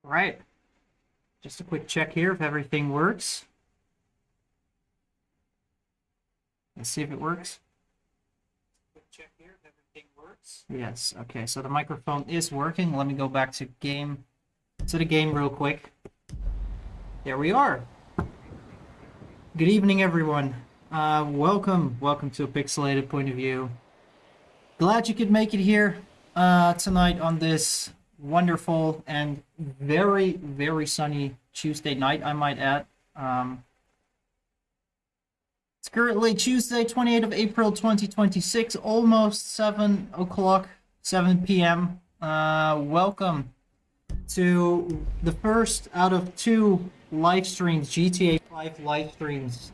All right, just a quick check here if everything works. Let's see if it works. Quick check here if everything works. Yes, okay, so the microphone is working. Let me go back to the game real quick. There we are. Good evening, everyone. Welcome to A Pixelated Point of View. Glad you could make it here tonight on this wonderful and very, very sunny Tuesday night, I might add. It's currently Tuesday, 28th of April, 2026, almost 7 o'clock, 7 p.m. Welcome to the first out of 2 live streams, GTA 5 live streams,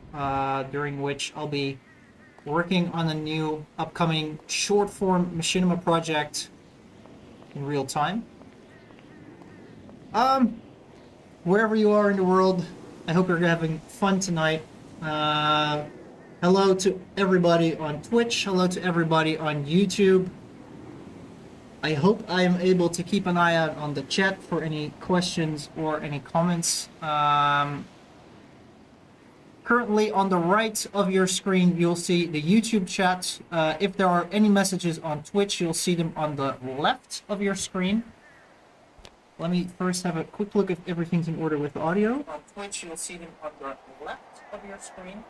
during which I'll be working on a new upcoming short-form Machinima project in real time. Wherever you are in the world, I hope you're having fun tonight. Hello to everybody on Twitch. Hello to everybody on YouTube. I hope I am able to keep an eye out on the chat for any questions or any comments. Currently on the right of your screen, you'll see the YouTube chat. If there are any messages on Twitch, you'll see them on the left of your screen. Let me first have a quick look if everything's in order with the audio. On Twitch, you'll see them on the left of your screen.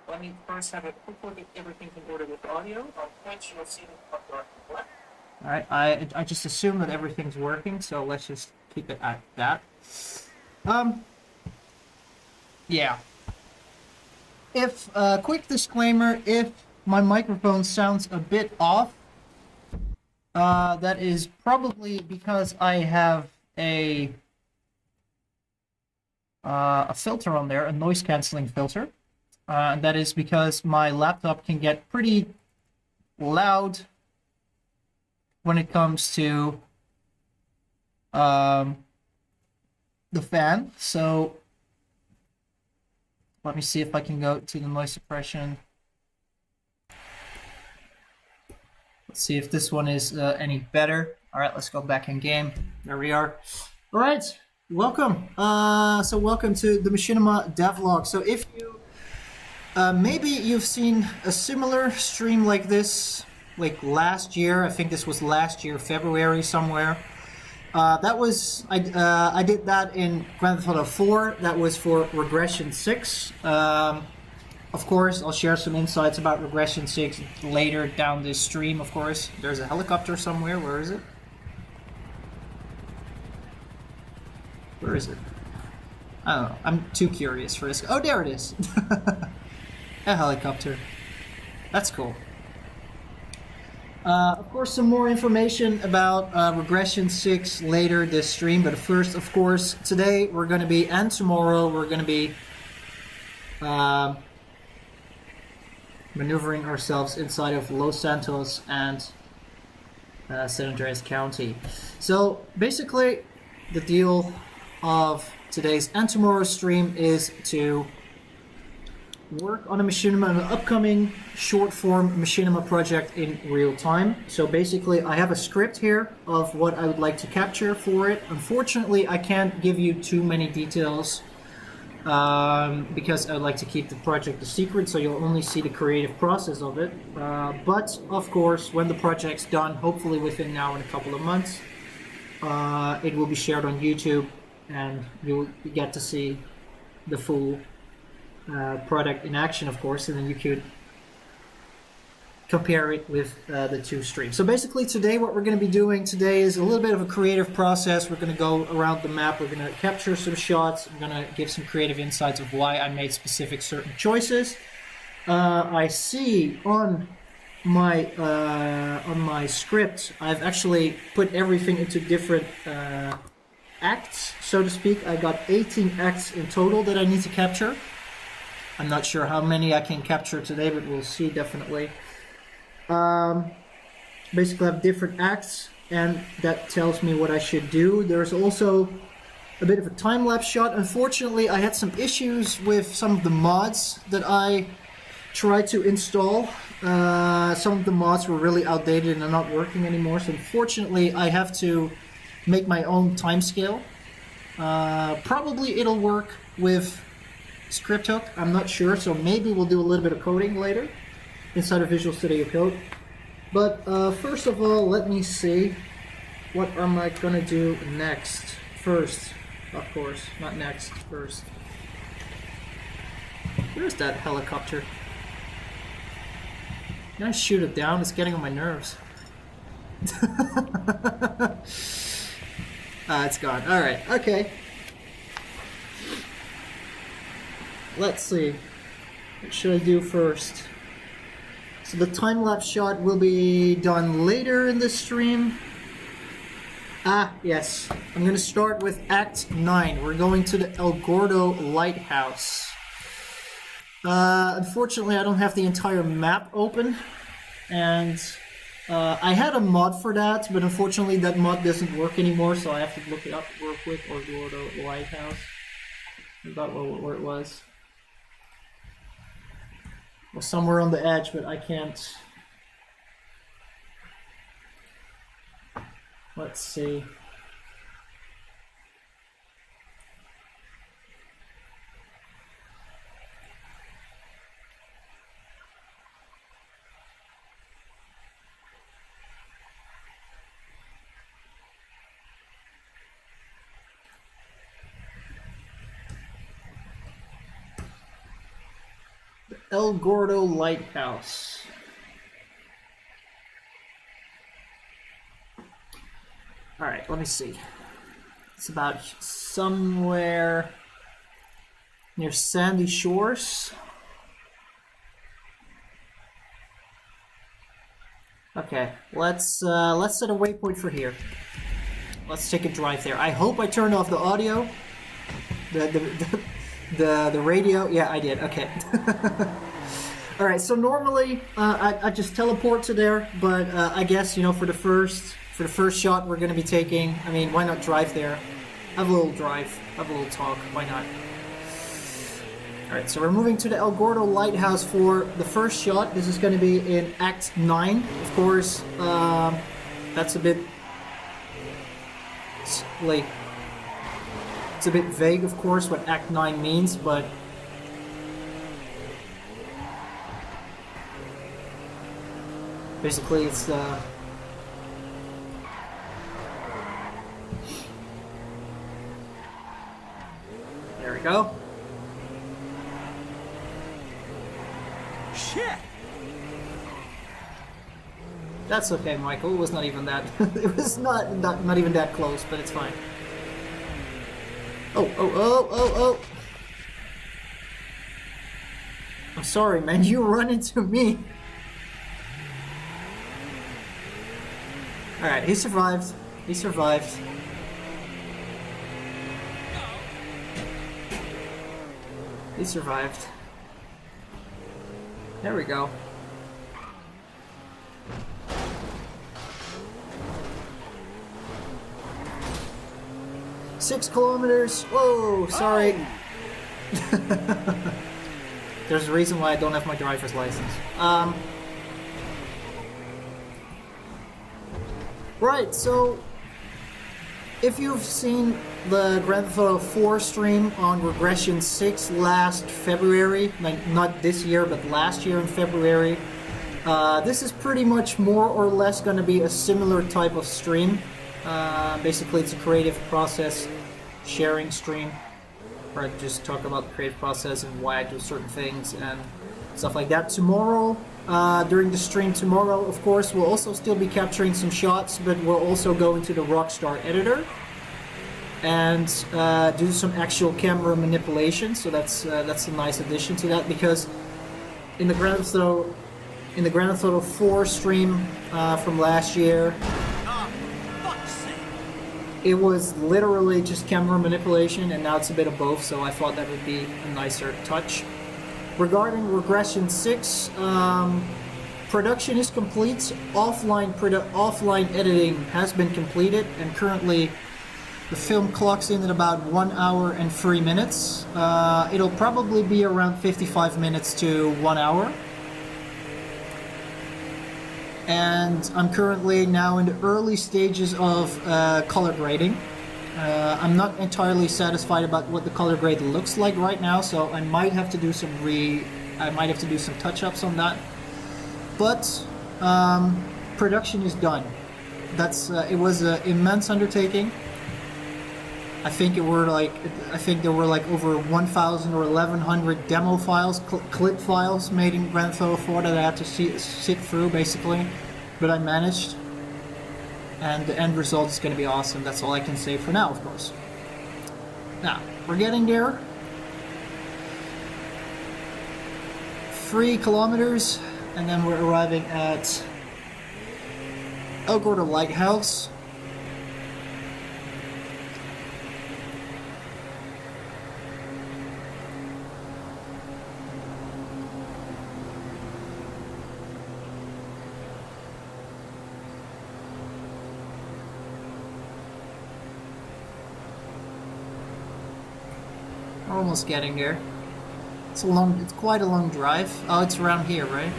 Let me first have a quick look if everything's in order with the audio. On Twitch, you'll see them on the left. Alright, I just assume that everything's working, so let's just keep it at that. Yeah. If, quick disclaimer, if my microphone sounds a bit off, that is probably because I have a filter on there, a noise cancelling filter. And that is because my laptop can get pretty loud when it comes to the fan. So let me see if I can go to the noise suppression. Let's see if this one is any better. All right, let's go back in game. There we are. All right, welcome. So welcome to the Machinima devlog. So if you maybe you've seen a similar stream like this, like last year. I think this was last year, February somewhere. That was I did that in Grand Theft Auto 4. That was for Regression 6. Of course, I'll share some insights about Regression 6 later down this stream. Of course, there's a helicopter somewhere. Where is it? Where is it? I don't know. I'm too curious for this. Oh, there it is. A helicopter. That's cool. Of course, some more information about Regression 6 later this stream. But first, of course, today we're going to be, and tomorrow we're going to be maneuvering ourselves inside of Los Santos and San Andreas County. So basically, the deal of today's and tomorrow's stream is to work on a Machinima, an upcoming short-form Machinima project in real time. So basically, I have a script here of what I would like to capture for it. Unfortunately, I can't give you too many details because I would like to keep the project a secret, so you'll only see the creative process of it. But of course, when the project's done, hopefully within now and a couple of months, it will be shared on YouTube, and you'll get to see the full product in action, of course, and then you could compare it with the two streams. So basically today what we're going to be doing today is a little bit of a creative process. We're going to go around the map, we're going to capture some shots, I'm going to give some creative insights of why I made specific certain choices. I see on my script I've actually put everything into different acts, so to speak. I got 18 acts in total that I need to capture. I'm not sure how many I can capture today, but we'll see definitely. Basically I have different acts, and that tells me what I should do. There's also a bit of a time-lapse shot. Unfortunately, I had some issues with some of the mods that I tried to install. Some of the mods were really outdated and are not working anymore, so unfortunately I have to make my own timescale. Probably it'll work with Script Hook, I'm not sure, so maybe we'll do a little bit of coding later inside of Visual Studio Code. But first of all, let me see, what am I gonna do next? First, of course, not next, first. Where's that helicopter? Can I shoot it down? It's getting on my nerves. It's gone. Alright, okay. Let's see. What should I do first? So the time-lapse shot will be done later in this stream. Yes. I'm going to start with Act 9. We're going to the El Gordo Lighthouse. Unfortunately, I don't have the entire map open. And I had a mod for that, but unfortunately that mod doesn't work anymore, so I have to look it up real quick. El Gordo Lighthouse. I forgot where it was. Well, somewhere on the edge, but I can't. Let's see. El Gordo Lighthouse. Alright, let me see. It's about somewhere near Sandy Shores. Okay, let's set a waypoint for here. Let's take a drive there. I hope I turned off the audio. The radio, yeah, I did. Okay. All right. So normally I just teleport to there, but I guess for the first shot we're going to be taking. I mean, why not drive there? Have a little drive, have a little talk. Why not? All right. So we're moving to the El Gordo Lighthouse for the first shot. This is going to be in Act 9. Of course, that's a bit like. It's a bit vague, of course, what Act 9 means, but basically it's there we go. Shit! That's okay, Michael. It was not even that. It was not even that close, but it's fine. Oh, oh, oh, oh, oh. I'm sorry, man. You run into me. Alright, he survived. He survived. He survived. There we go. Six kilometers. Whoa, sorry. There's a reason why I don't have my driver's license. Right, so if you've seen the Grand Theft Auto 4 stream on Regression 6 last February, like not this year, but last year in February, this is pretty much more or less going to be a similar type of stream. Basically, it's a creative process sharing stream, where I just talk about the creative process and why I do certain things and stuff like that. Tomorrow, during the stream tomorrow, of course, we'll also still be capturing some shots, but we'll also go into the Rockstar editor and do some actual camera manipulation. So that's a nice addition to that, because in the Grand Theft Auto 4 stream from last year, it was literally just camera manipulation, and now it's a bit of both, so I thought that would be a nicer touch. Regarding Regression 6, production is complete. Offline editing has been completed, and currently the film clocks in at about 1 hour and 3 minutes. It'll probably be around 55 minutes to 1 hour. And I'm currently now in the early stages of color grading. I'm not entirely satisfied about what the color grade looks like right now, so I might have to do some touch-ups on that. But production is done. It was an immense undertaking. I think there were like over 1,000 or 1,100 demo files, clip files made in Grand Theft Auto 4 that I had to sit through basically, but I managed, and the end result is going to be awesome. That's all I can say for now, of course. Now we're getting there. 3 kilometers, and then we're arriving at El Gordo Lighthouse. We're almost getting there. It's quite a long drive. Oh, it's around here, right?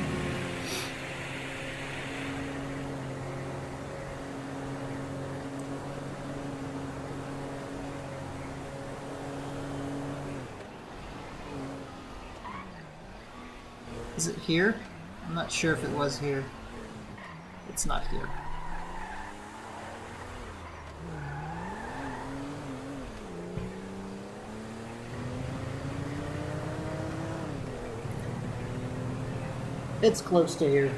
Is it here? I'm not sure if it was here. It's not here. It's close to here.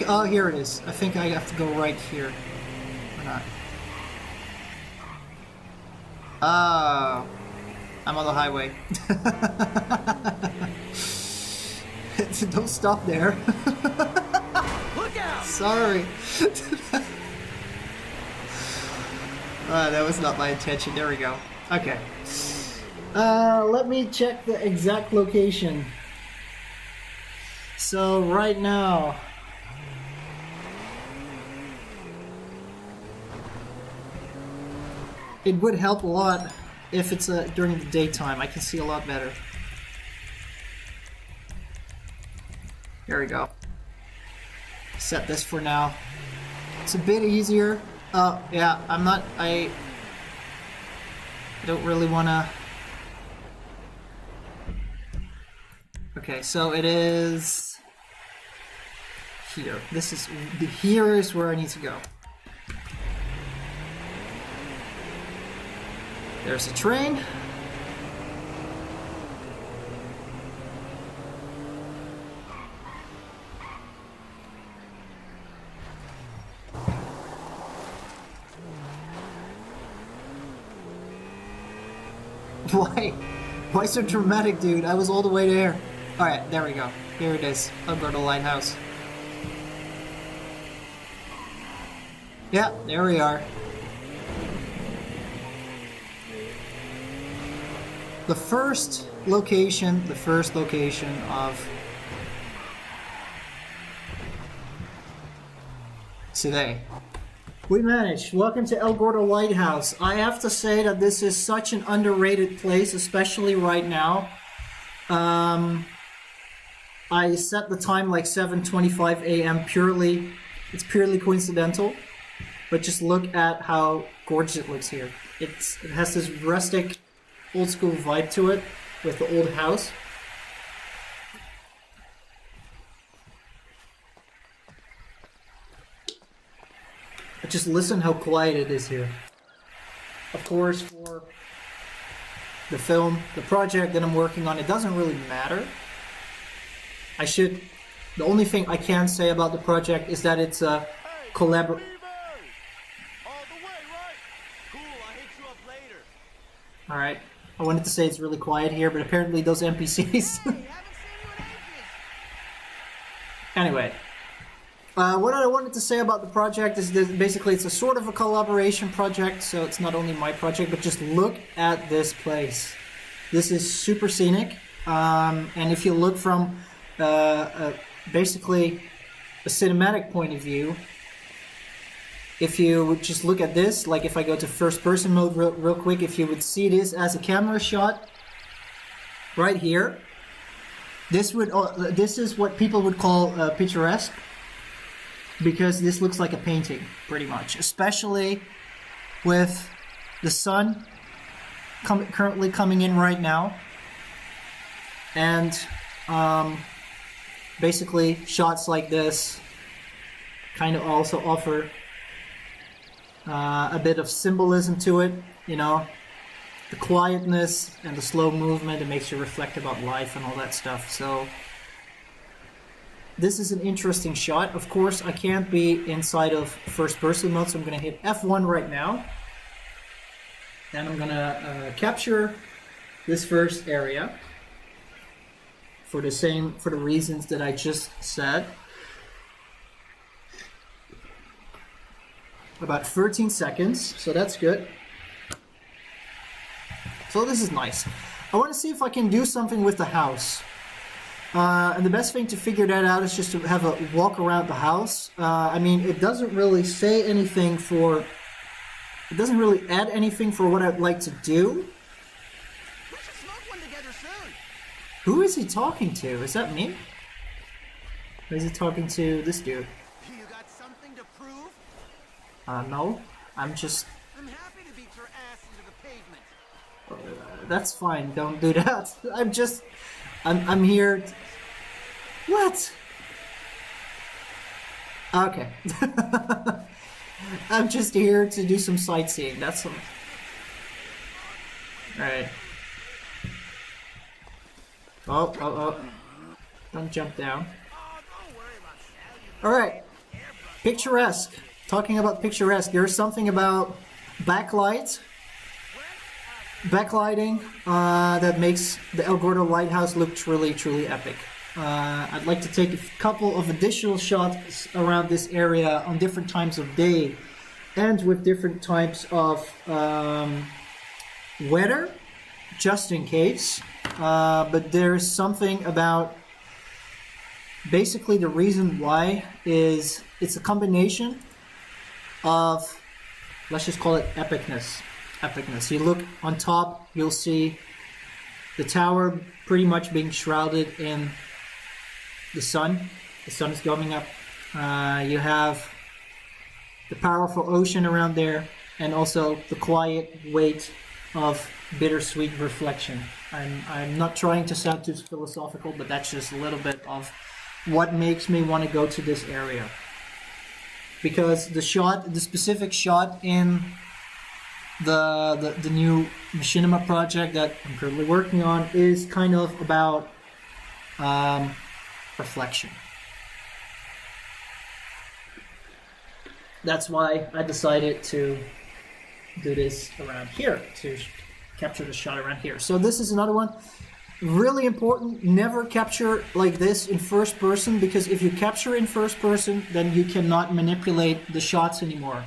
Oh, here it is. I think I have to go right here. Or not. Oh. I'm on the highway. Don't stop there. Look out! Sorry. That was not my intention. There we go. Okay. Let me check the exact location. So right now, it would help a lot if it's during the daytime. I can see a lot better. There we go. Set this for now. It's a bit easier. Yeah, I don't really wanna. Okay, so it is here. Here is where I need to go. There's a train. Why? Why so dramatic, dude? I was all the way there. Alright, there we go. Here it is. Alberta Lighthouse. Yeah, there we are. The first location of today. We managed. Welcome to El Gordo Lighthouse. I have to say that this is such an underrated place, especially right now. I set the time like 7:25 a.m. It's purely coincidental. But just look at how gorgeous it looks here. It has this rustic, old school vibe to it with the old house. But just listen how quiet it is here. Of course, for the project that I'm working on, it doesn't really matter. The only thing I can say about the project is that it's a collaboration. Alright, I wanted to say it's really quiet here, but apparently those NPCs... Anyway, what I wanted to say about the project is that basically it's a sort of a collaboration project, so it's not only my project, but just look at this place. This is super scenic, and if you look from basically a cinematic point of view, if you would just look at this, like if I go to first person mode real quick, if you would see this as a camera shot right here, this is what people would call picturesque, because this looks like a painting pretty much, especially with the sun currently coming in right now, and basically shots like this kind of also offer a bit of symbolism to it, you know, the quietness and the slow movement. It makes you reflect about life and all that stuff. So this is an interesting shot. Of course, I can't be inside of first person mode, so I'm going to hit F1 right now. Then I'm going to capture this first area for the reasons that I just said. About 13 seconds, so that's good. So this is nice. I want to see if I can do something with the house. And the best thing to figure that out is just to have a walk around the house. I mean, it doesn't really say anything for... It doesn't really add anything for what I'd like to do. We should smoke one together soon. Who is he talking to? Is that me? Or is he talking to this dude? You got something to prove? No. I'm just... I'm happy to beat your ass into the pavement. That's fine, don't do that. I'm here... What? Okay. I'm just here to do some sightseeing, that's all. Alright. Oh. Don't jump down. Alright. Picturesque. Talking about picturesque, there's something about backlighting that makes the El Gordo Lighthouse look truly, truly epic. I'd like to take a couple of additional shots around this area on different times of day and with different types of weather, just in case. But there's something about... Basically, the reason why is it's a combination of, let's just call it epicness. You look on top, you'll see the tower pretty much being shrouded in the sun. The sun is coming up. You have the powerful ocean around there, and also the quiet weight of bittersweet reflection. I'm not trying to sound too philosophical, but that's just a little bit of what makes me want to go to this area. Because the specific shot in the new Machinima project that I'm currently working on is kind of about reflection. That's why I decided to do this around here, to capture the shot around here. So this is another one. Really important, never capture like this in first person, because if you capture in first person, then you cannot manipulate the shots anymore.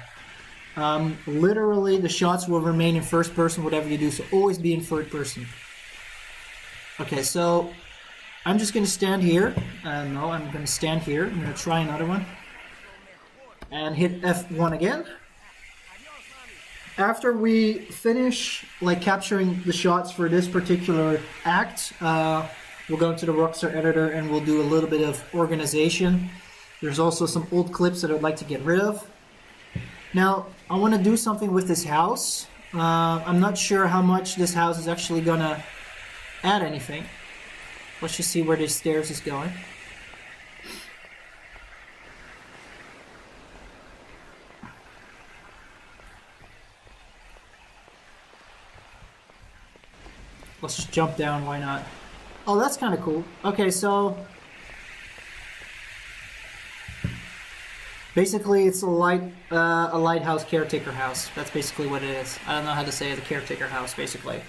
Literally, the shots will remain in first person, whatever you do, so always be in third person. Okay, so I'm just going to stand here. No, I'm going to stand here. I'm going to try another one. And hit F1 again. After we finish like capturing the shots for this particular act, we'll go into the Rockstar editor and we'll do a little bit of organization. There's also some old clips that I'd like to get rid of. Now, I want to do something with this house. I'm not sure how much this house is actually going to add anything. Let's just see where this stairs is going. Let's just jump down, why not? Oh, that's kind of cool. Okay, so basically it's a lighthouse caretaker house. That's basically what it is. I don't know how to say it, a caretaker house, basically.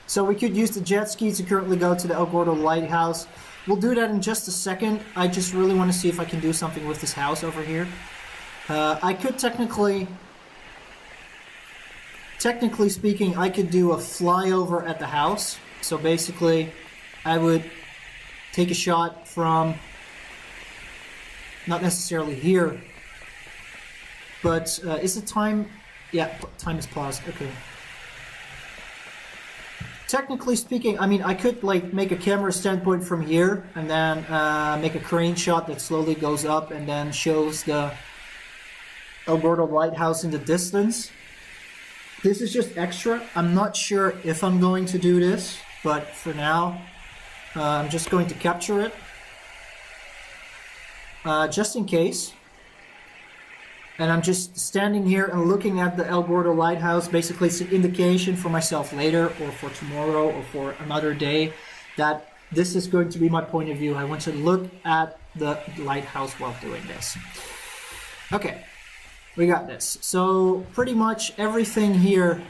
So we could use the jet ski to currently go to the El Gordo Lighthouse. We'll do that in just a second. I just really want to see if I can do something with this house over here. I could technically speaking, I could do a flyover at the house. So basically, I would take a shot from, not necessarily here, but is the time? Yeah, time is paused. Okay. Technically speaking, I mean, I could like make a camera standpoint from here and then make a crane shot that slowly goes up and then shows the El Gordo Lighthouse in the distance. This is just extra. I'm not sure if I'm going to do this, but for now, I'm just going to capture it. Just in case. And I'm just standing here and looking at the El Gordo Lighthouse. Basically, it's an indication for myself later or for tomorrow or for another day that this is going to be my point of view. I want to look at the lighthouse while doing this. Okay. We got this. So pretty much everything here,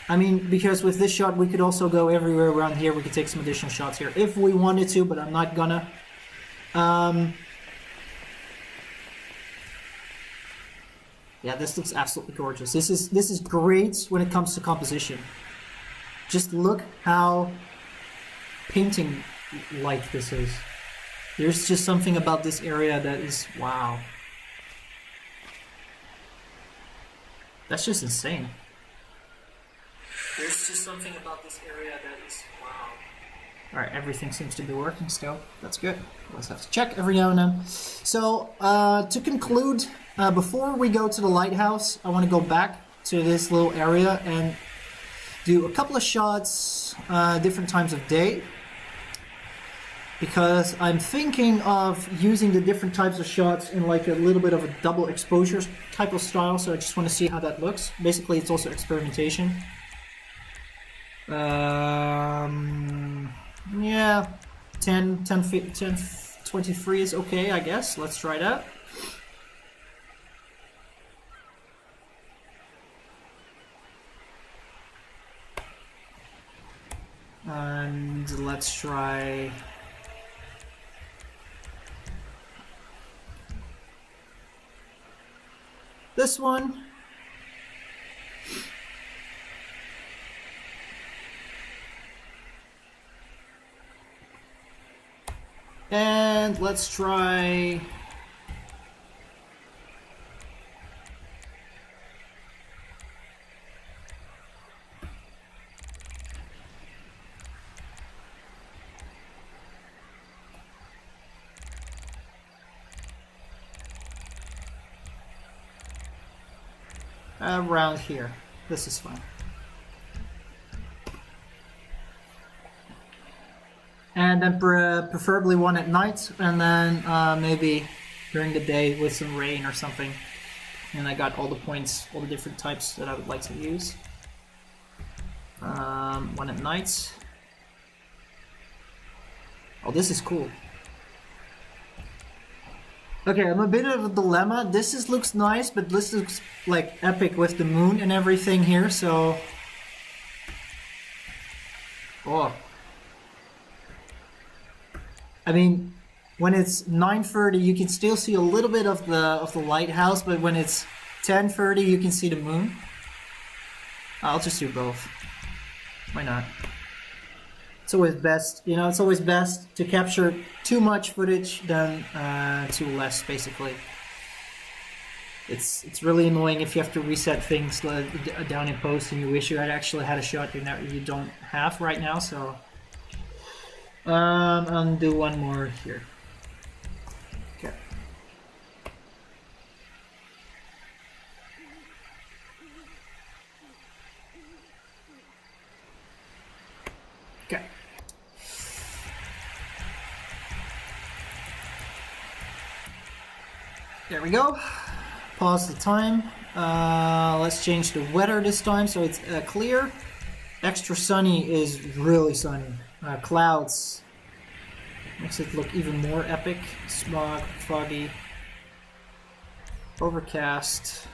I mean, because with this shot we could also go everywhere around here. We could take some additional shots here if we wanted to, but I'm not gonna. Yeah, this looks absolutely gorgeous. This is great when it comes to composition. Just look how painting-like this is. There's just something about this area that is wow. That's just insane. There's just something about this area that is wow. Alright, everything seems to be working still. That's good. Let's have to check every now and then. So, to conclude, before we go to the lighthouse, I want to go back to this little area and do a couple of shots different times of day. Because I'm thinking of using the different types of shots in like a little bit of a double exposure type of style, so I just want to see how that looks. Basically, it's also experimentation. Yeah, 23 is okay, I guess. Let's try that. And let's try... this one. And let's try around here. This is fine. And then preferably one at night, and then maybe during the day with some rain or something. And I got all the points, all the different types that I would like to use. One at night. Oh, this is cool. Okay, I'm a bit of a dilemma. Looks nice, but this looks like epic with the moon and everything here, so... Oh. I mean, when it's 9:30, you can still see a little bit of the lighthouse, but when it's 10:30, you can see the moon. I'll just do both. Why not? It's always best, you know, it's always best to capture too much footage than too less, basically. It's really annoying if you have to reset things down in post and you wish you had actually had a shot you don't have right now, so... I'll do one more here. Okay. Okay. There we go. Pause the time. Let's change the weather this time so it's clear. Extra sunny is really sunny. Clouds makes it look even more epic. Smog, foggy, overcast,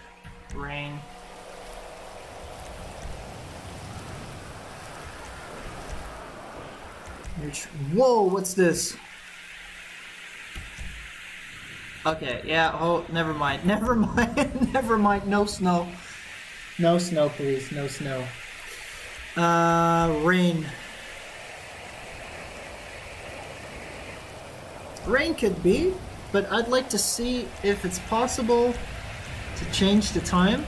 rain. Whoa, what's this? Okay, yeah, oh, never mind, never mind, never mind, no snow. No snow, please, no snow. Rain. Rain could be, but I'd like to see if it's possible to change the time.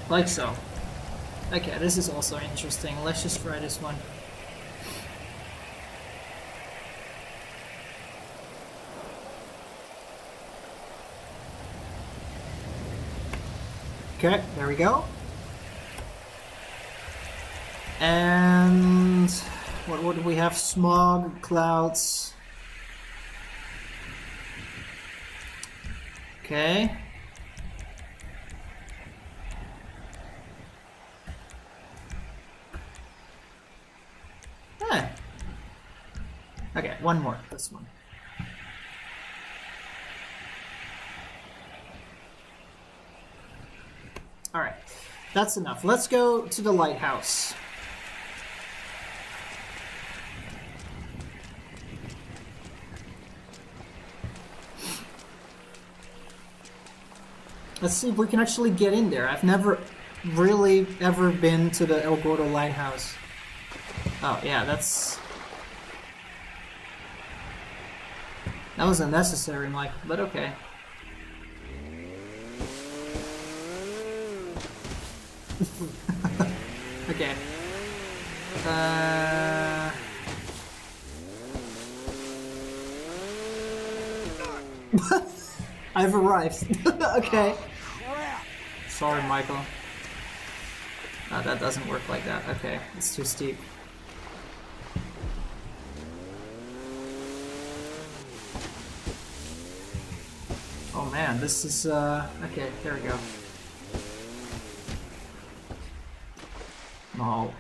Like so. Okay, this is also interesting. Let's just try this one. Okay, there we go. And what would we have? Smog, clouds. Okay. Huh. Okay, one more. This one. All right, that's enough. Let's go to the lighthouse. Let's see if we can actually get in there. I've never really ever been to the El Gordo Lighthouse. Oh, yeah, that was unnecessary, Mike, but okay. Okay. I've arrived. Okay. Sorry, Michael. That doesn't work like that. Okay, it's too steep. Oh man, this is okay, there we go. No.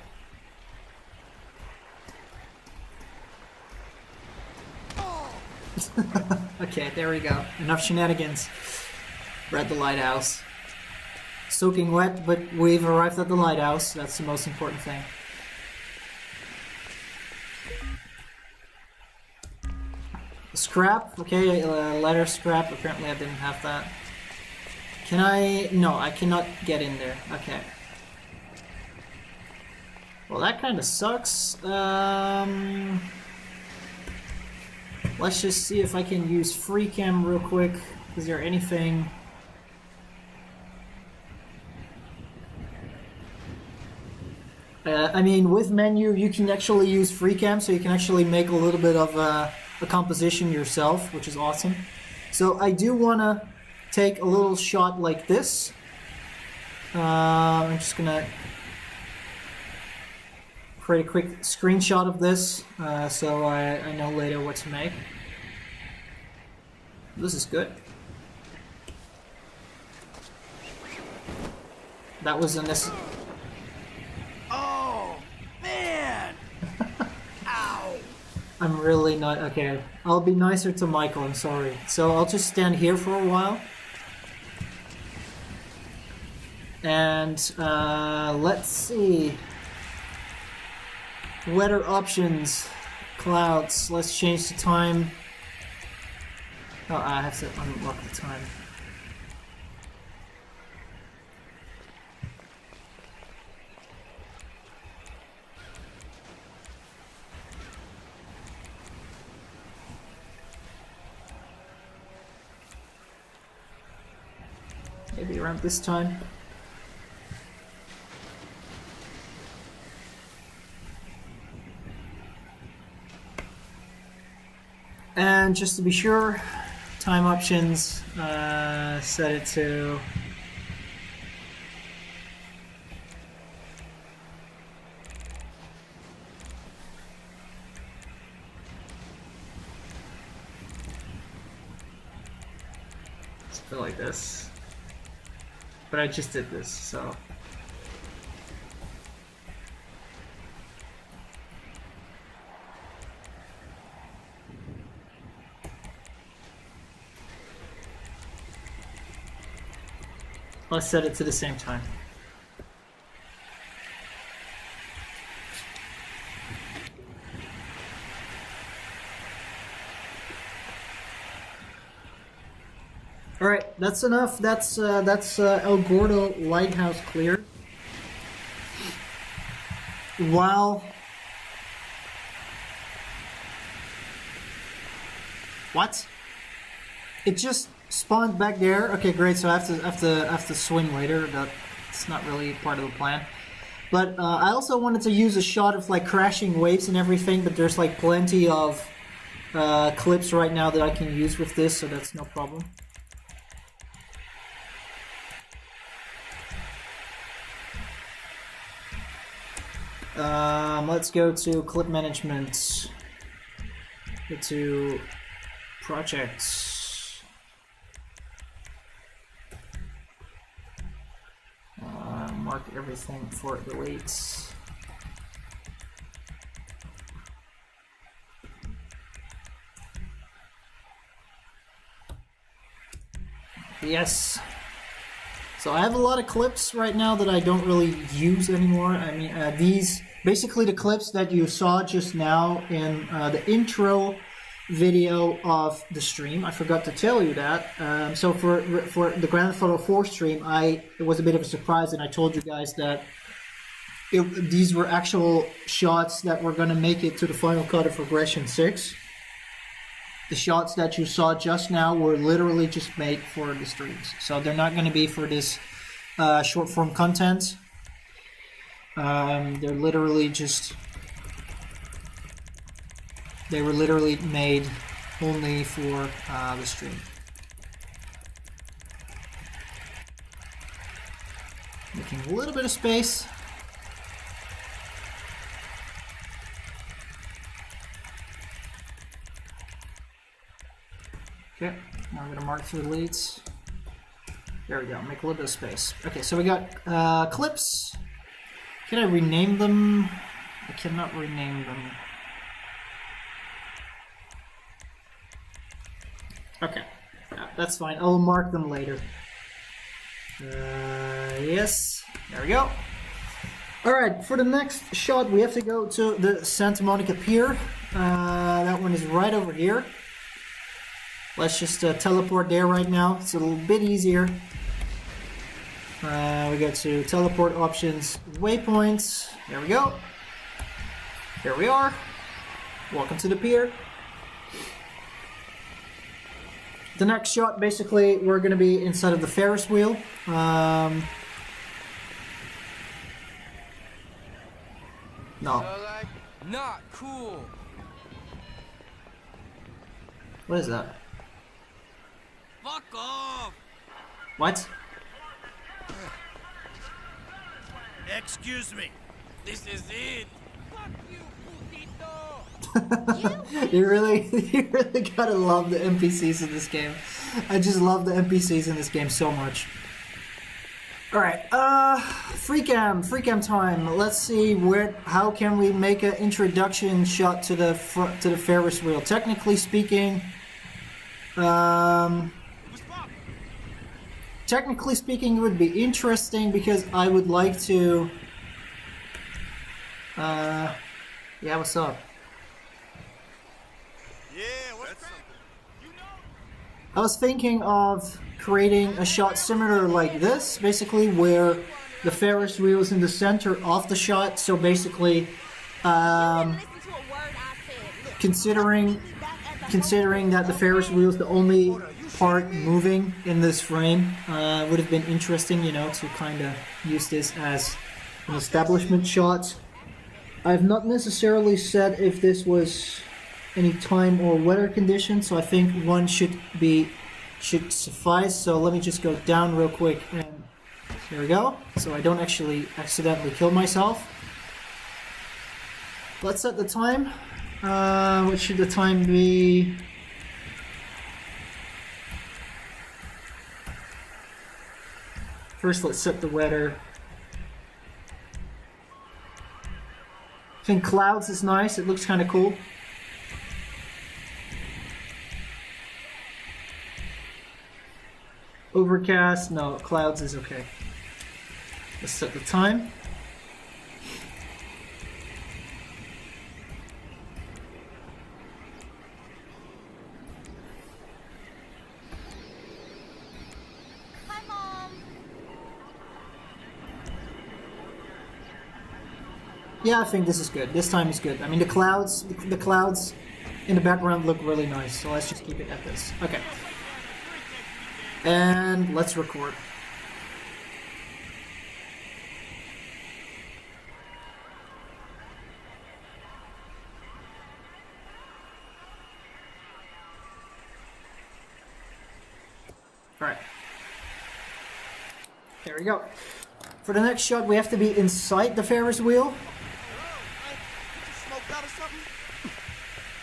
Okay, there we go. Enough shenanigans. We're at the lighthouse. Soaking wet, but we've arrived at the lighthouse. That's the most important thing. Scrap, okay, leather scrap. Apparently I didn't have that. Can I? No, I cannot get in there. Okay. Well, that kind of sucks. Let's just see if I can use free cam real quick. Is there anything? I mean, with menu, you can actually use free cam, so you can actually make a little bit of a composition yourself, which is awesome. So I do want to take a little shot like this. I'm just gonna create a quick screenshot of this, so I know later what to make. This is good. That was unnecessary. I'm really not... Okay, I'll be nicer to Michael, I'm sorry. So I'll just stand here for a while. And let's see. Weather options. Clouds. Let's change the time. Oh, I have to unlock the time. Maybe around this time. And just to be sure, time options, set it to something like this. But I just did this, so. Let's set it to the same time. All right, that's enough. That's El Gordo Lighthouse cleared. Wow. What? It just spawned back there. Okay, great. So I have to swim later. That's not really part of the plan. But I also wanted to use a shot of like crashing waves and everything. But there's like plenty of clips right now that I can use with this, so that's no problem. Let's go to clip management. Go to projects. Mark everything for delete. Yes. So I have a lot of clips right now that I don't really use anymore. I mean, these basically the clips that you saw just now in the intro video of the stream. I forgot to tell you that. So for the Grand Theft Auto 4 stream, it was a bit of a surprise, and I told you guys that these were actual shots that were going to make it to the final cut of Regression 6. The shots that you saw just now were literally just made for the streams. So they're not going to be for this short form content. They're literally just... They were literally made only for the stream. Making a little bit of space. Okay, now I'm going to mark through the leads. There we go, make a little bit of space. Okay, so we got clips. Can I rename them? I cannot rename them. Okay, that's fine. I'll mark them later. Yes, there we go. Alright, for the next shot, we have to go to the Santa Monica Pier. That one is right over here. Let's just teleport there right now. It's a little bit easier. We go to teleport options, waypoints. There we go. Here we are. Welcome to the pier. The next shot, basically, we're going to be inside of the Ferris wheel. No. Not cool. What is that? Fuck off. What? Excuse me. This is it. Fuck you, putito. you really gotta love the NPCs in this game. I just love the NPCs in this game so much. All right, free cam time. Let's see how can we make an introduction shot to the Ferris wheel. Technically speaking, it would be interesting because I would like to. Yeah, what's up? Yeah, what's something? You know. I was thinking of creating a shot similar like this, basically where the Ferris wheel is in the center of the shot. So basically, considering that the Ferris wheel is the only part moving in this frame, would have been interesting, you know, to kind of use this as an establishment shot. I've not necessarily said if this was any time or weather condition, so I think one should suffice. So let me just go down real quick, and there we go, so I don't actually accidentally kill myself. Let's set the time. What should the time be? First, let's set the weather. I think clouds is nice, it looks kind of cool. Overcast, no, clouds is okay. Let's set the time. Hi, Mom. Yeah, I think this is good. This time is good. I mean, the clouds in the background look really nice, so let's just keep it at this. Okay. And let's record. Alright. There we go. For the next shot, we have to be inside the Ferris wheel. Smoked out or something?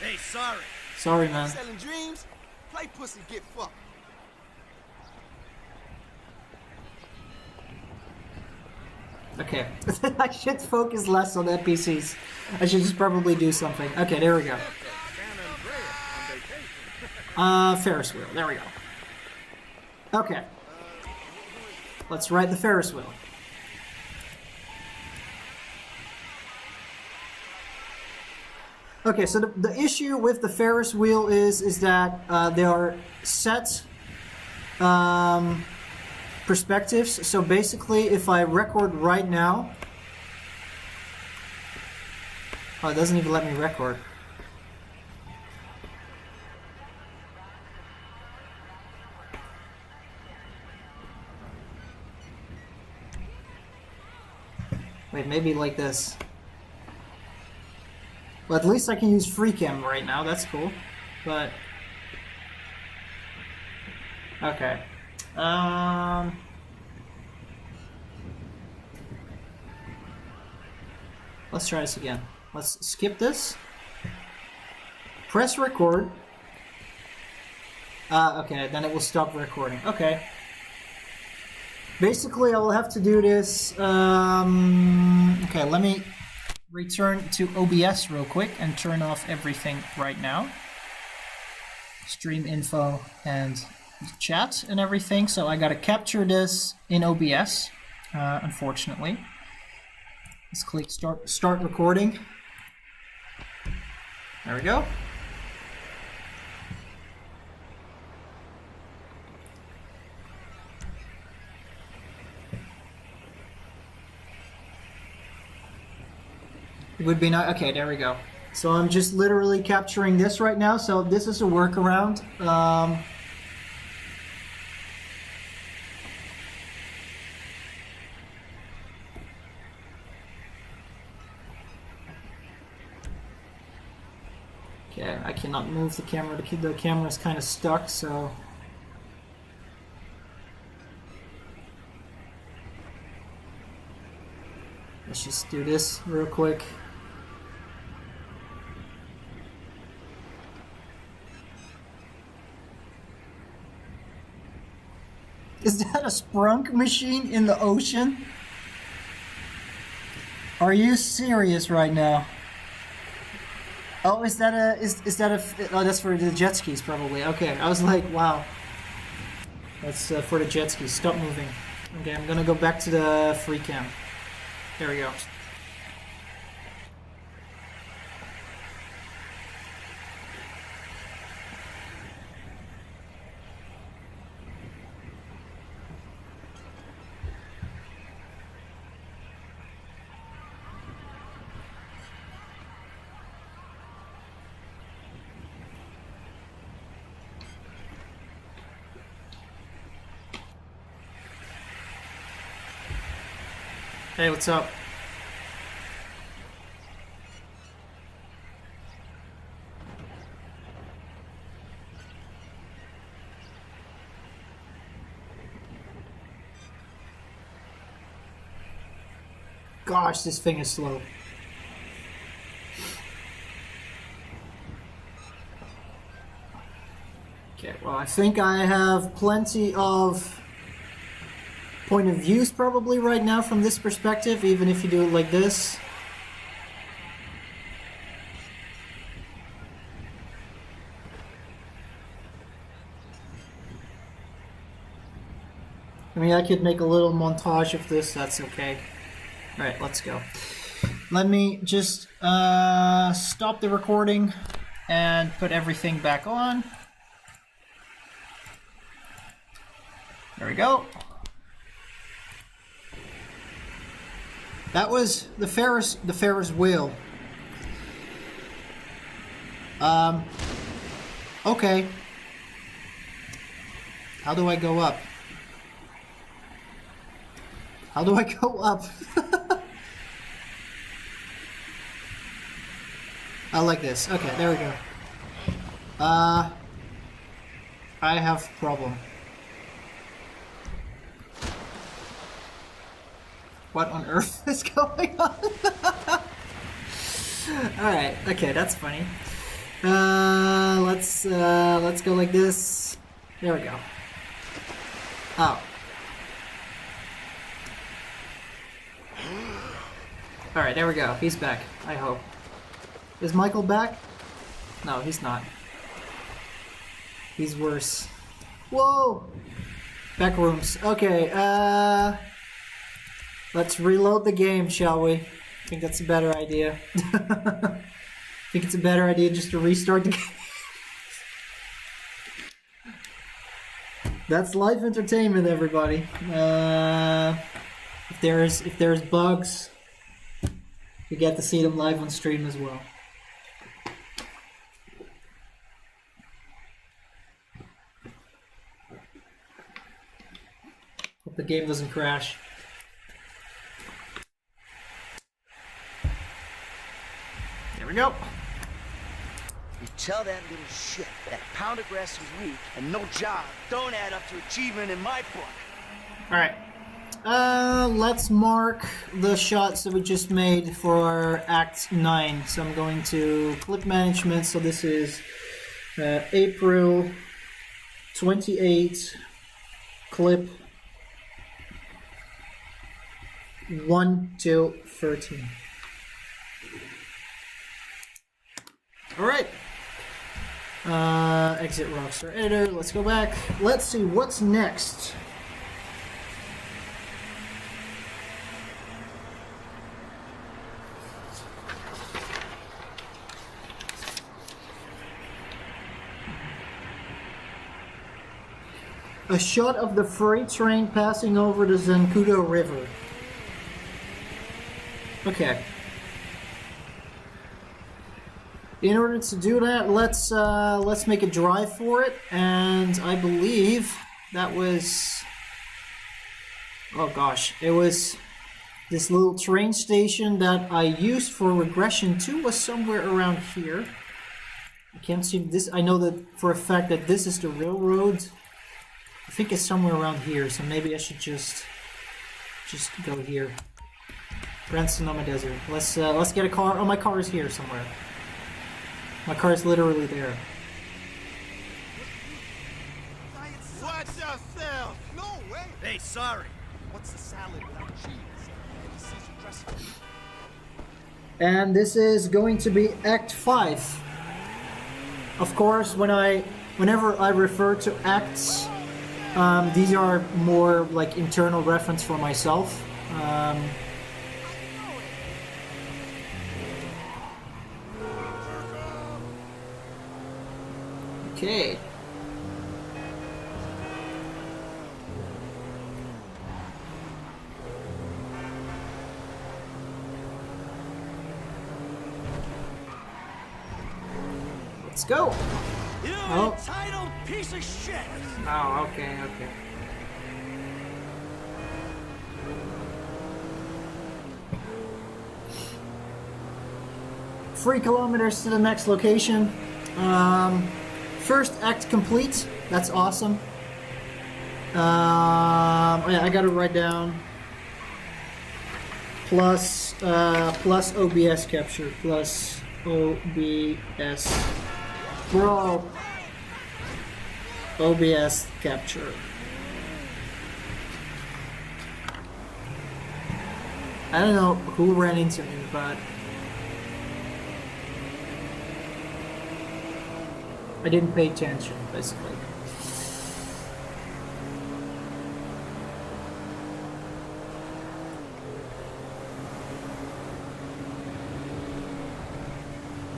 Hey, sorry. Sorry, man. Selling dreams? Play pussy, get fucked. Okay. I should focus less on NPCs. I should just probably do something. Okay, there we go. Ferris wheel. There we go. Okay. Let's ride the Ferris wheel. Okay, so the issue with the Ferris wheel is that there are set perspectives. So basically, if I record right now... Oh, it doesn't even let me record. Wait, maybe like this. Well, at least I can use free cam right now, that's cool. But... Okay. Let's try this again. Let's skip this. Press record. Okay, then it will stop recording. Okay. Basically, I will have to do this. Okay, let me return to OBS real quick and turn off everything right now. Stream info and chat and everything. So I gotta capture this in OBS, unfortunately. Let's click start recording. There we go. It would be nice. Okay, there we go. So I'm just literally capturing this right now. So this is a workaround. Okay, I cannot move the camera. The camera is kind of stuck, so... Let's just do this real quick. Is that a sprunk machine in the ocean? Are you serious right now? Oh, is that a? Oh, that's for the jet skis probably. Okay, I was like, wow. That's for the jet skis. Stop moving. Okay, I'm gonna go back to the free cam. There we go. Hey, what's up? Gosh, this thing is slow. Okay, well, I think I have plenty of point of views probably right now from this perspective, even if you do it like this. I mean, I could make a little montage of this, that's okay. Alright, let's go. Let me just stop the recording and put everything back on. There we go. That was the Ferris wheel. Okay. How do I go up? How do I go up? I like this. Okay, there we go. I have a problem. What on earth is going on? Alright, okay, that's funny. Let's go like this. There we go. Oh. Alright, there we go. He's back, I hope. Is Michael back? No, he's not. He's worse. Whoa! Back rooms. Okay, let's reload the game, shall we? I think that's a better idea. I think it's a better idea just to restart the game. That's live entertainment, everybody. If there's bugs, you get to see them live on stream as well. Hope the game doesn't crash. There we go. You tell that little shit that pound of grass is weak and no job don't add up to achievement in my book. Alright. Let's mark the shots that we just made for Act 9. So I'm going to clip management. So this is April 28, clip 1 to 13. Alright. Exit roster editor. Let's go back. Let's see what's next. A shot of the freight train passing over the Zancudo River. Okay. In order to do that, let's make a drive for it, and I believe that was, oh gosh, it was this little train station that I used for regression 2 was somewhere around here. I can't see this. I know that for a fact that this is the railroad. I think it's somewhere around here, so maybe I should just go here. Grand Sonoma Desert. Let's get a car. Oh, my car is here somewhere. My car is literally there. Watch yourself! No way! Hey, sorry. What's the salad without cheese? Any Caesar dressing? And this is going to be Act 5. Of course, whenever I refer to acts, these are more like internal reference for myself. Okay. Let's go. You entitled piece of shit! Oh, okay, okay. 3 kilometers to the next location. First act complete. That's awesome. Oh yeah, I gotta write down. Plus OBS capture. Plus OBS. Bro. OBS capture. I don't know who ran into me, but I didn't pay attention, basically.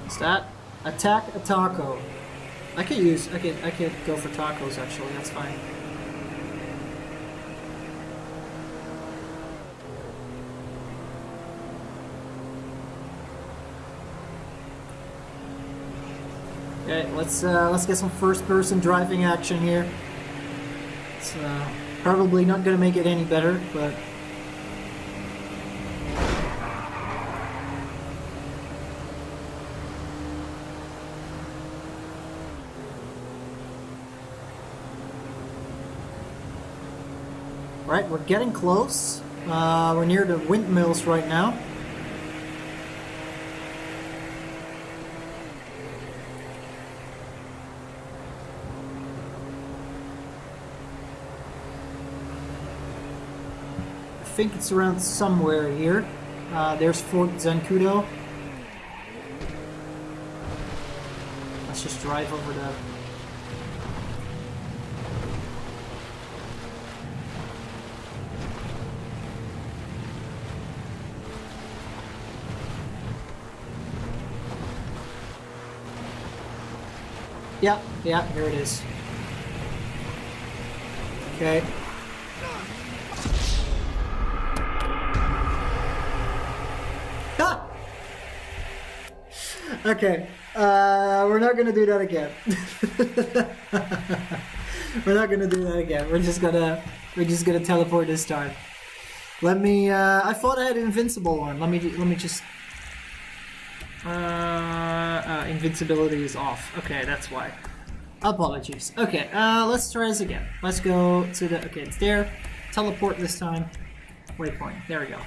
What's that? Attack a taco. I could go for tacos actually, that's fine. Okay, let's get some first-person driving action here. It's probably not gonna make it any better, but right, we're getting close. We're near the windmills right now. I think it's around somewhere here. There's Fort Zancudo. Let's just drive over there. Yeah, here it is. Okay. Ah! Okay, we're not gonna do that again. We're not gonna do that again. We're just gonna teleport this time. Let me. I thought I had an invincible one. Let me just. Invincibility is off. Okay, that's why. Apologies. Okay, let's try this again. Let's go to the. Okay, it's there. Teleport this time. Waypoint. There we go.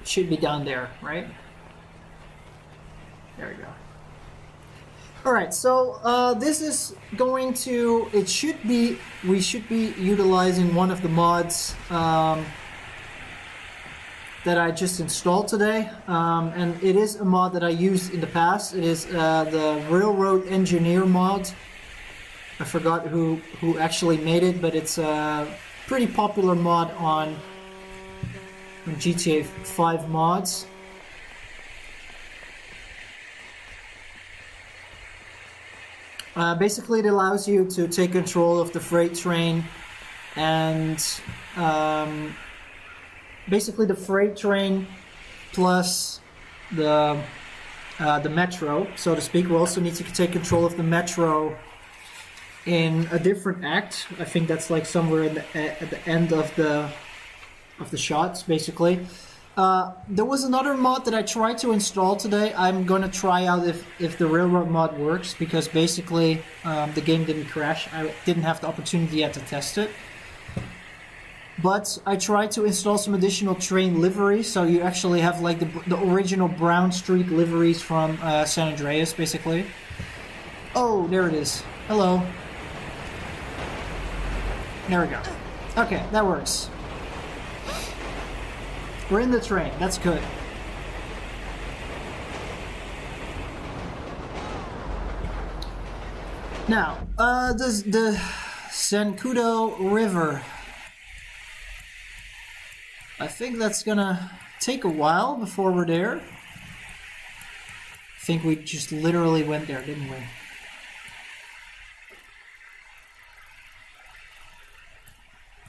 It should be down there, right? There we go. Alright, so this is going to, we should be utilizing one of the mods that I just installed today, and it is a mod that I used in the past. It is the Railroad Engineer mod. I forgot who actually made it, but it's a pretty popular mod on GTA 5 mods. Basically, it allows you to take control of the freight train, and basically the freight train plus the metro, so to speak. We also need to take control of the metro in a different act. I think that's like somewhere at the end of the shots, basically. There was another mod that I tried to install today. I'm gonna try out if the railroad mod works, because basically the game didn't crash. I didn't have the opportunity yet to test it. But I tried to install some additional train liveries, so you actually have like the original brown streak liveries from San Andreas, basically. Oh, there it is. Hello. There we go. Okay, that works. We're in the train. That's good. Now, the Zancudo River. I think that's gonna take a while before we're there. I think we just literally went there, didn't we?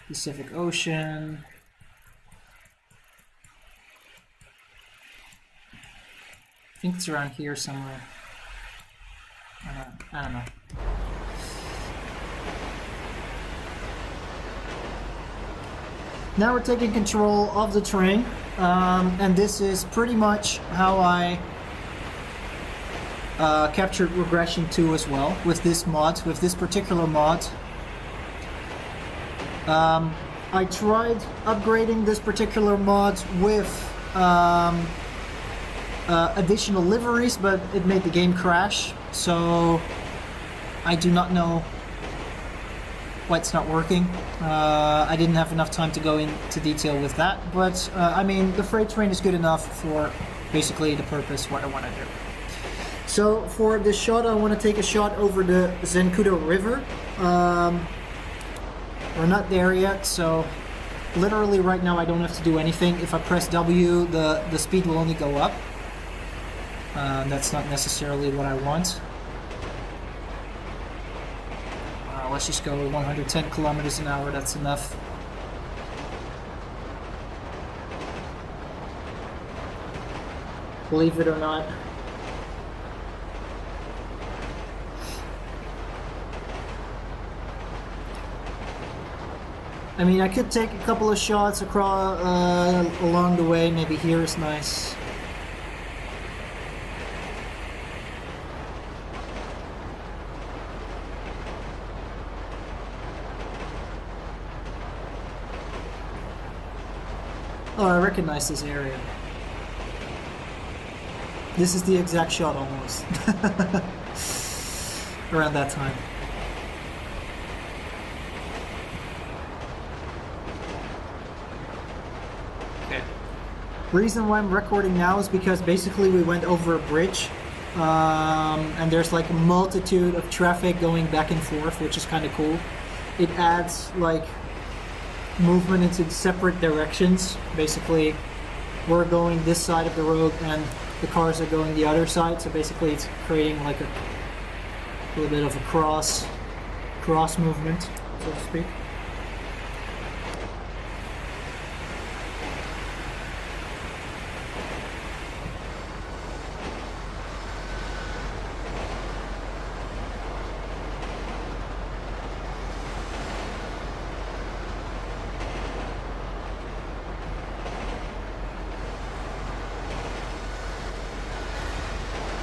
Pacific Ocean. I think it's around here somewhere. I don't know. Now we're taking control of the train, and this is pretty much how I captured Regression 2 as well, with this mod, with this particular mod. I tried upgrading this particular mod with additional liveries, but it made the game crash, so I do not know why it's not working. I didn't have enough time to go into detail with that, but I mean, the freight train is good enough for basically the purpose what I want to do. So for this shot, I want to take a shot over the Zancudo River. We're not there yet, so literally right now I don't have to do anything. If I press W, the speed will only go up. That's not necessarily what I want. Let's just go 110 kilometers an hour, that's enough. Believe it or not. I mean, I could take a couple of shots across along the way. Maybe here is nice. Oh, I recognize this area. This is the exact shot almost. Around that time. Okay. Reason why I'm recording now is because basically we went over a bridge. And there's like a multitude of traffic going back and forth, which is kind of cool. It adds like movement into separate directions. Basically, we're going this side of the road and the cars are going the other side, so basically it's creating like a little bit of a cross movement, so to speak.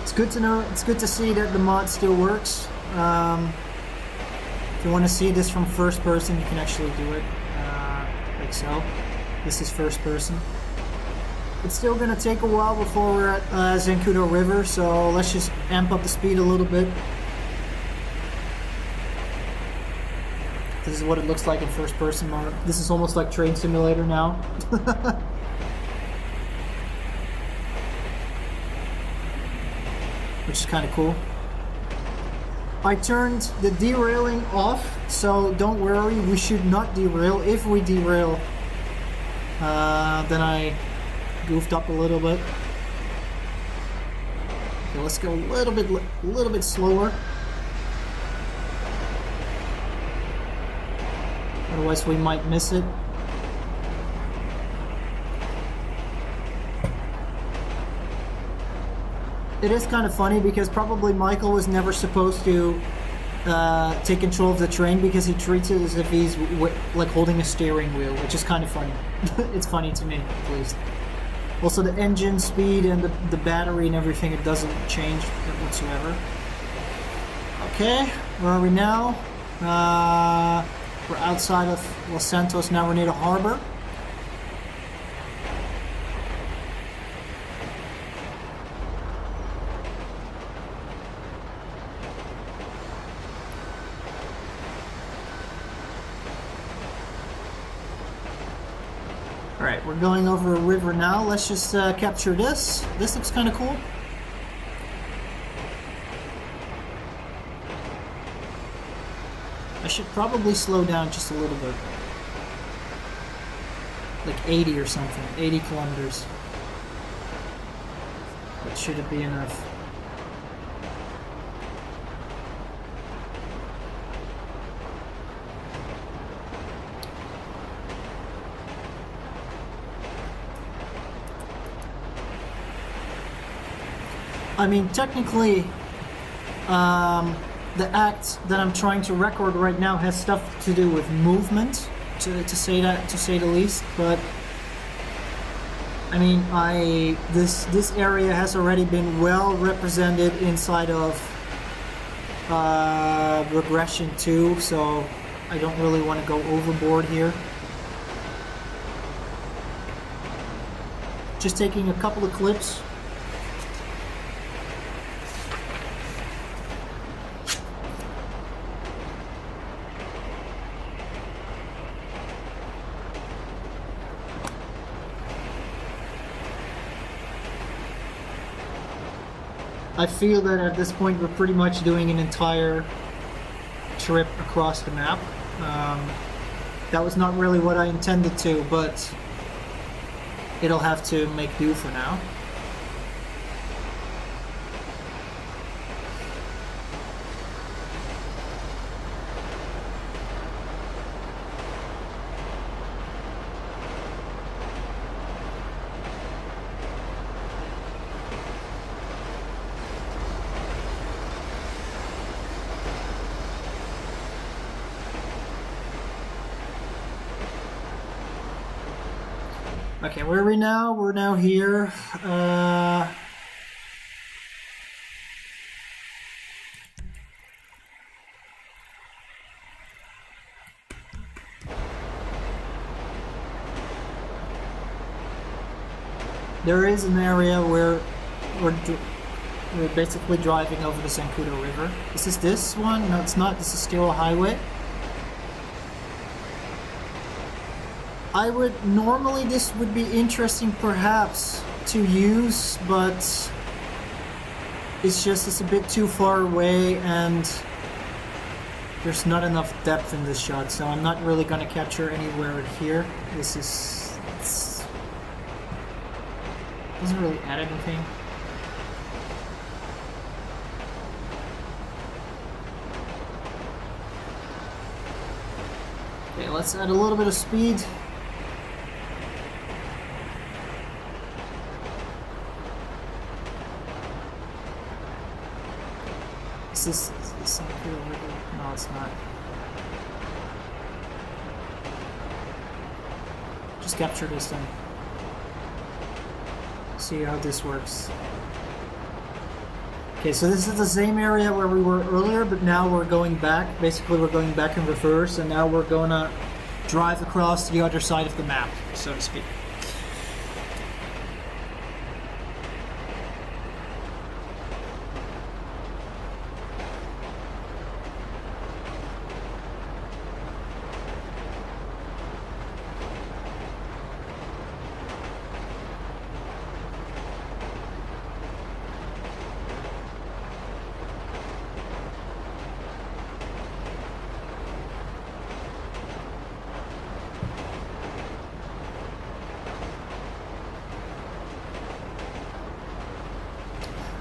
It's good to know, it's good to see that the mod still works. If you want to see this from first person, you can actually do it, like so. This is first person. It's still gonna take a while before we're at Zancudo River, so let's just amp up the speed a little bit. This is what it looks like in first person mode. This is almost like Train Simulator now. Which is kind of cool. I turned the derailing off, so don't worry, we should not derail. If we derail, then I goofed up a little bit. Okay, let's go a little bit slower. Otherwise we might miss it. It is kind of funny because probably Michael was never supposed to take control of the train because he treats it as if he's like holding a steering wheel, which is kind of funny. It's funny to me, at least. Also, the engine speed and the battery and everything, it doesn't change whatsoever. Okay, where are we now? We're outside of Los Santos now. We're near the harbor. Alright, we're going over a river now. Let's just capture this. This looks kind of cool. I should probably slow down just a little bit. Like 80 or something. 80 kilometers. But should it be enough? I mean, technically, the act that I'm trying to record right now has stuff to do with movement, to say the least. But I mean, this area has already been well represented inside of Regression 2, so I don't really want to go overboard here. Just taking a couple of clips. I feel that at this point we're pretty much doing an entire trip across the map. That was not really what I intended to, but it'll have to make do for now. Okay, where are we now? We're now here. There is an area where we're basically driving over the Zancudo River. Is this one? No, it's not. This is still a highway. Normally this would be interesting perhaps to use, but it's a bit too far away and there's not enough depth in this shot, so I'm not really going to capture anywhere here. Doesn't really add anything. Okay, let's add a little bit of speed. Is this Zancudo River? No, it's not. Just capture this then. See how this works. Okay, so this is the same area where we were earlier, but now we're going back. Basically, we're going back in reverse, and now we're gonna drive across the other side of the map, so to speak.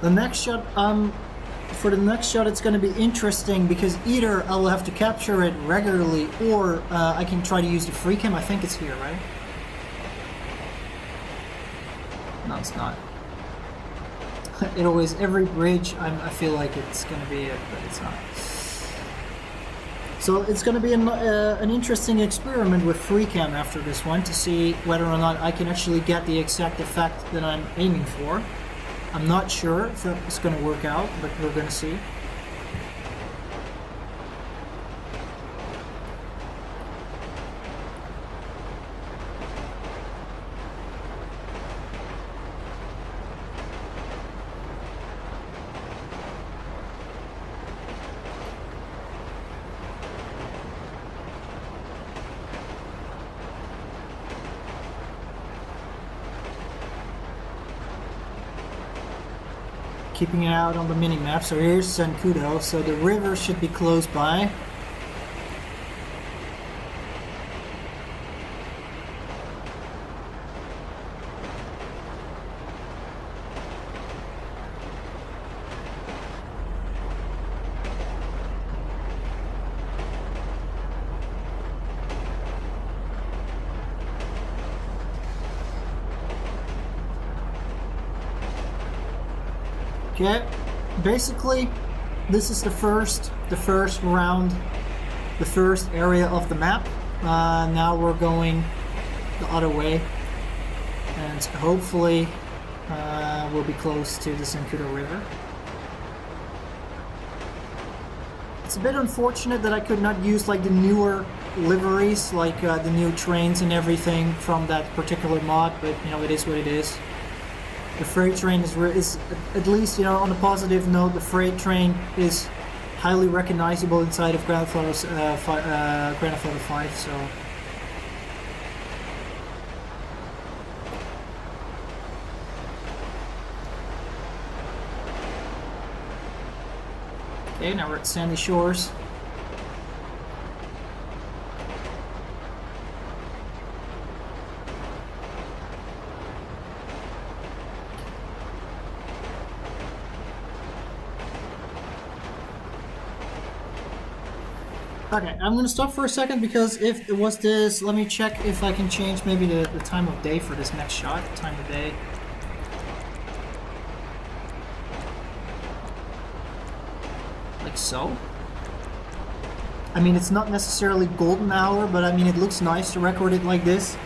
The next shot, for the next shot, it's going to be interesting because either I will have to capture it regularly, or I can try to use the free cam. I think it's here, right? No, it's not. It always, every bridge, I feel like it's going to be it, but it's not. So it's going to be an interesting experiment with free cam after this one to see whether or not I can actually get the exact effect that I'm aiming for. I'm not sure if that's going to work out, but we're going to see. keeping it out on the mini-map. So here's Zancudo, so the river should be close by. Okay, basically, this is the first round, the first area of the map. Now we're going the other way, and hopefully we'll be close to the Zancudo River. It's a bit unfortunate that I could not use like the newer liveries, like the new trains and everything from that particular mod, but you know, it is what it is. The freight train is at least, you know, on a positive note, the freight train is highly recognizable inside of Grand Theft Auto 5, so... Okay, now we're at Sandy Shores. Okay, I'm gonna stop for a second because if it was this, let me check if I can change maybe the time of day for this next shot. Time of day. Like so. I mean, it's not necessarily golden hour, but I mean, it looks nice to record it like this.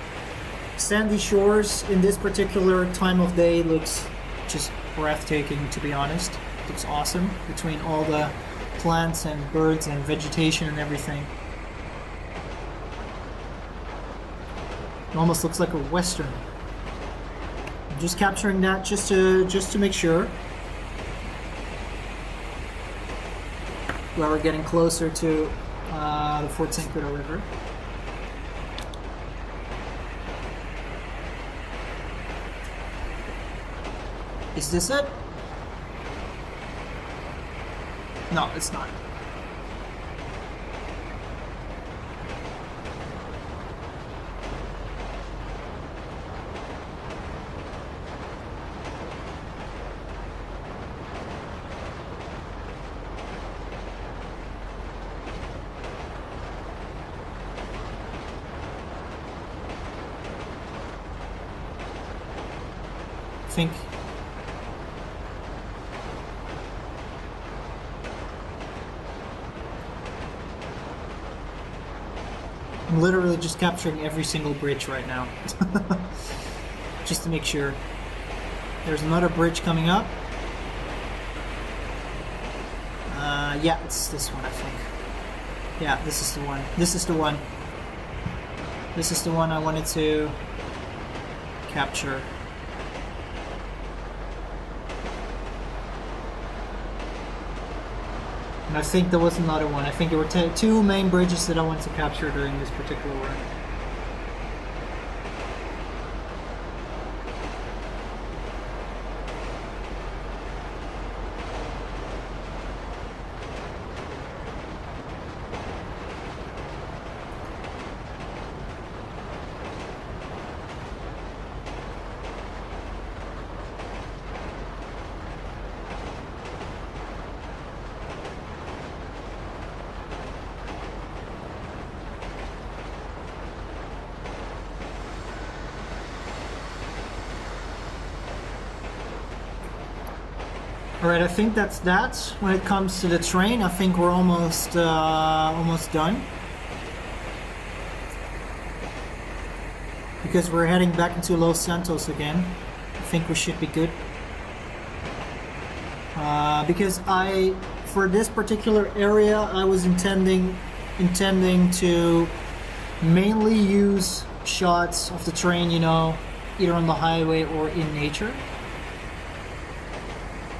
Sandy Shores in this particular time of day looks just breathtaking, to be honest. It looks awesome between all the plants and birds and vegetation and everything. It almost looks like a western. I'm just capturing that just to make sure. Where we're getting closer to the Fort Zancudo River. Is this it? No, it's not. I think I'm literally just capturing every single bridge right now. Just to make sure. There's another bridge coming up. Yeah, it's this one, I think. Yeah, this is the one. This is the one. This is the one I wanted to capture. And I think there was another one. I think there were two main bridges that I wanted to capture during this particular run. Alright, I think that's that. When it comes to the train, I think we're almost done. Because we're heading back into Los Santos again. I think we should be good. Because for this particular area, I was intending to mainly use shots of the train, you know, either on the highway or in nature.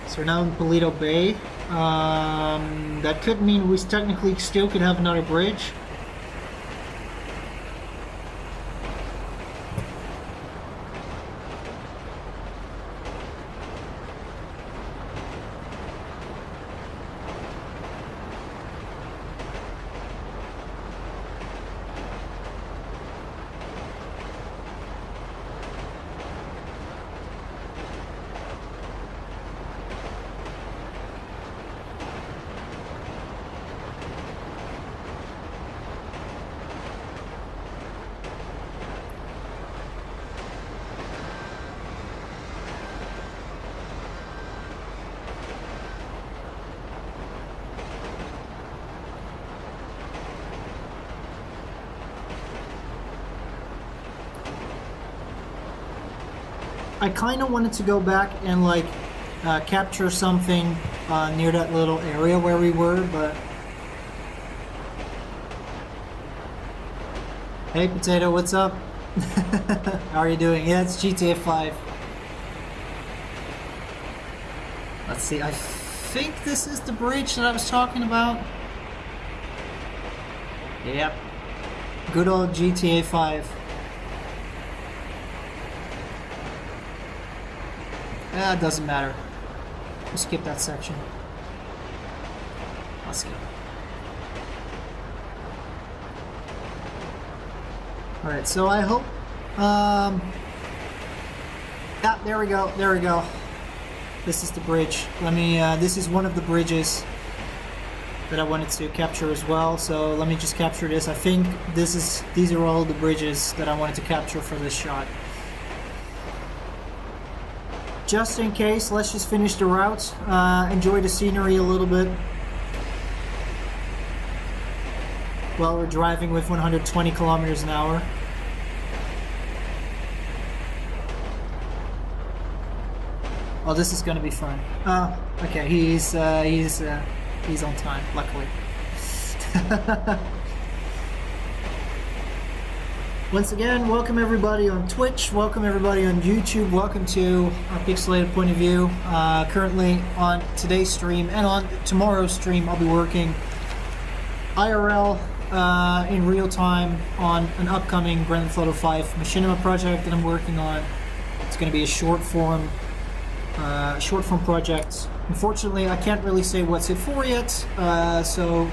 So we're now in Paleto Bay. That could mean we technically still could have another bridge. I kind of wanted to go back and like capture something near that little area where we were, but... Hey Potato, what's up? How are you doing? Yeah, it's GTA 5. Let's see, I think this is the bridge that I was talking about. Yep. Good old GTA 5. It doesn't matter. We'll skip that section. Let's go. Alright, so I hope... yeah, there we go, there we go. This is the bridge. Let me, this is one of the bridges that I wanted to capture as well, so let me just capture this. I think these are all the bridges that I wanted to capture for this shot. Just in case, let's just finish the route, enjoy the scenery a little bit while we're driving with 120 kilometers an hour. Oh, this is gonna be fun. Okay, he's on time, luckily. Once again, welcome everybody on Twitch, welcome everybody on YouTube, welcome to our Pixelated Point of View. Currently on today's stream and on tomorrow's stream, I'll be working IRL in real time on an upcoming Grand Theft Auto 5 Machinima project that I'm working on. It's going to be a short form project. Unfortunately, I can't really say what's it for yet, so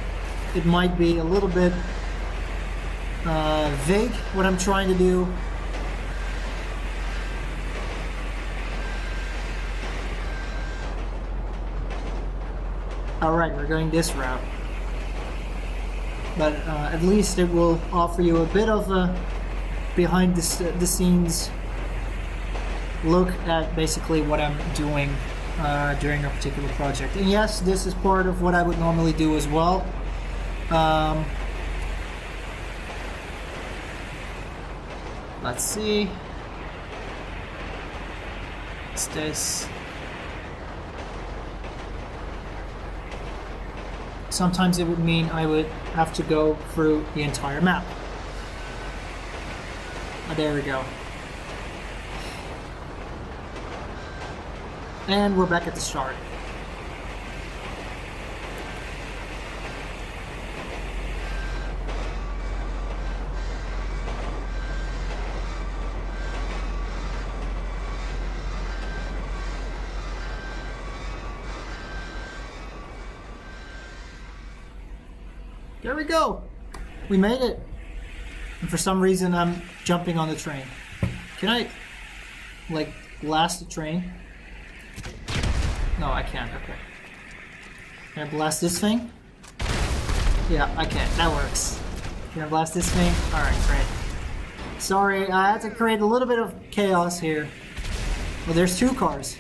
it might be a little bit vague what I'm trying to do. Alright, we're going this route. But at least it will offer you a bit of a behind the scenes look at basically what I'm doing during a particular project. And yes, this is part of what I would normally do as well. Let's see. What's this? Sometimes it would mean I would have to go through the entire map. Oh, there we go. And we're back at the start. There we go. We made it. And for some reason, I'm jumping on the train. Can I, like, blast the train? No, I can't. Okay. Can I blast this thing? Yeah, I can. That works. Can I blast this thing? Alright, great. Sorry, I had to create a little bit of chaos here. Well, there's two cars.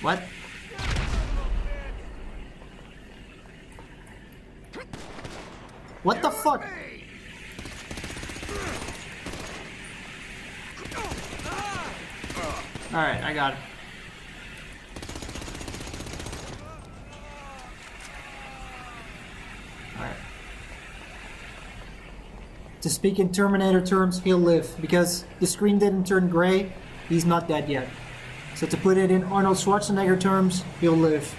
What? What the fuck? Alright, I got it. Alright. To speak in Terminator terms, he'll live. Because the screen didn't turn gray, he's not dead yet. So to put it in Arnold Schwarzenegger terms, he'll live.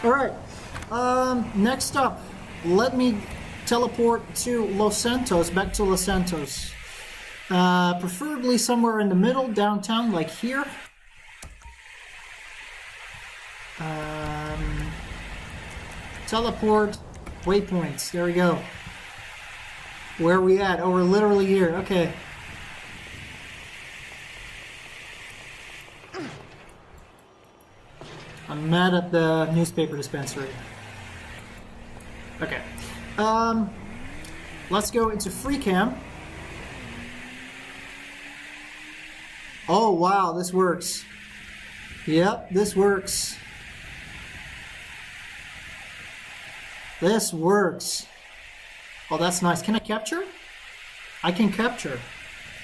Alright, next up, let me teleport to Los Santos, back to Los Santos. Preferably somewhere in the middle, downtown, like here. Teleport, waypoints, there we go. Where are we at? Oh, we're literally here, okay. I'm mad at the newspaper dispensary. Okay. Let's go into free cam. Oh wow, this works. Yep, this works. This works. Oh, that's nice. Can I capture? I can capture.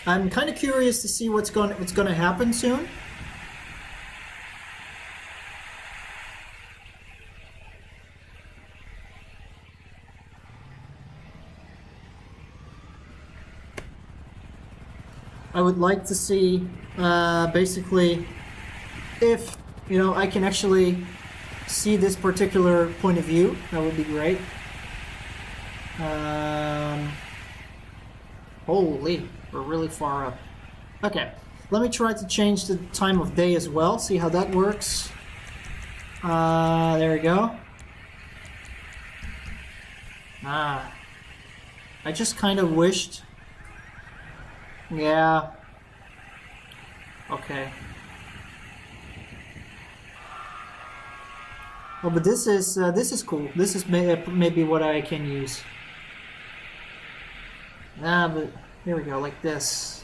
I'm kind of curious to see what's going to happen soon. I would like to see basically if I can actually see this particular point of view. That would be great. Holy, we're really far up. Okay, let me try to change the time of day as well, see how that works. There we go. I just kind of wished. Yeah. Okay. Oh, but this is cool. This is maybe what I can use. But here we go, like this.